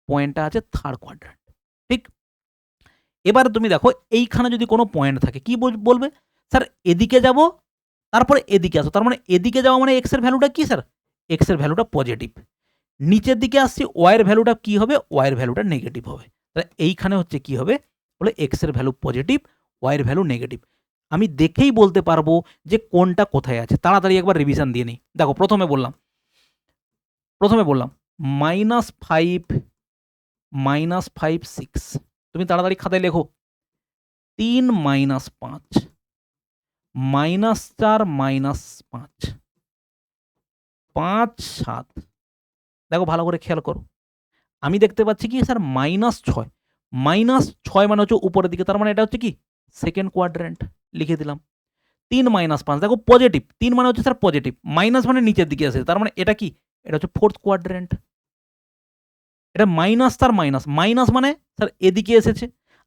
পয়েন্টটা আছে থার্ড কোয়াড্র্যান্ট। ঠিক? এবারে তুমি দেখো এইখানে যদি কোনো পয়েন্ট থাকে কি বলবে? স্যার এদিকে যাব, তারপরে এদিকে আসো। তার মানে এদিকে যাওয়া মানে এক্স এর ভ্যালুটা কি স্যার? এক্স এর ভ্যালুটা পজিটিভ। নিচের দিকে আসছি, ওয়াই এর ভ্যালুটা কি হবে? ওয়াই এর ভ্যালুটা নেগেটিভ হবে। তাহলে এইখানে হচ্ছে কি হবে? বলে এক্স এর ভ্যালু পজিটিভ, ওয়াই এর ভ্যালু নেগেটিভ। আমি দেখেই বলতে পারবো যে কোনটা কোথায় আছে। তাড়াতাড়ি একবার রিভিশন দিয়ে নিই। দেখো প্রথমে বললাম -5, -5, 6। তুমি তাড়াতাড়ি খাতায় লেখো। 3 - 5, -4 - 5, 5 7। দেখো ভালো করে খেয়াল করো। আমি দেখতে পাচ্ছি কি স্যার -6। -6 মানে হচ্ছে উপরের দিকে, তার মানে এটা হচ্ছে কি সেকেন্ড কোয়াড্র্যান্ট, লিখে দিলাম। 3 - 5 দেখো পজিটিভ, 3 মানে হচ্ছে স্যার পজিটিভ, মাইনাস মানে নিচের দিকে আসে, তার মানে এটা কি? এটা হচ্ছে ফোর্থ কোয়াড্র্যান্ট। এটা মাইনাস তার মাইনাস, মাইনাস মানে স্যার এদিকে এসেছে,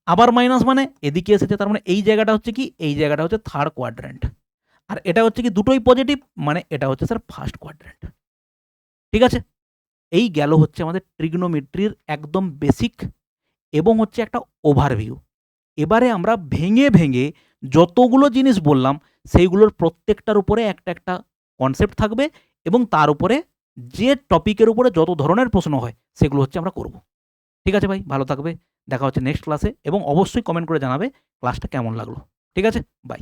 আবার মাইনাস মানে এদিকে এসেছে, তার মানে এই জায়গাটা হচ্ছে কি? এই জায়গাটা হচ্ছে থার্ড কোয়াড্র্যান্ট। আর এটা হচ্ছে কি দুটোই পজিটিভ, মানে এটা হচ্ছে স্যার ফার্স্ট কোয়াড্র্যান্ট। ঠিক আছে? এই গেল হচ্ছে আমাদের ট্রিগনোমেট্রির একদম বেসিক এবং হচ্ছে একটা ওভারভিউ। এবারে আমরা ভেঙে ভেঙে যতগুলো জিনিস বললাম সেইগুলোর প্রত্যেকটার উপরে একটা একটা কনসেপ্ট থাকবে এবং তার উপরে যে টপিকের উপরে যত ধরনের প্রশ্ন হয় সেগুলো হচ্ছে আমরা করব। ঠিক আছে ভাই, ভালো থাকবে। দেখা হচ্ছে নেক্সট ক্লাসে এবং অবশ্যই কমেন্ট করে জানাবে ক্লাসটা কেমন লাগলো। ঠিক আছে, বাই।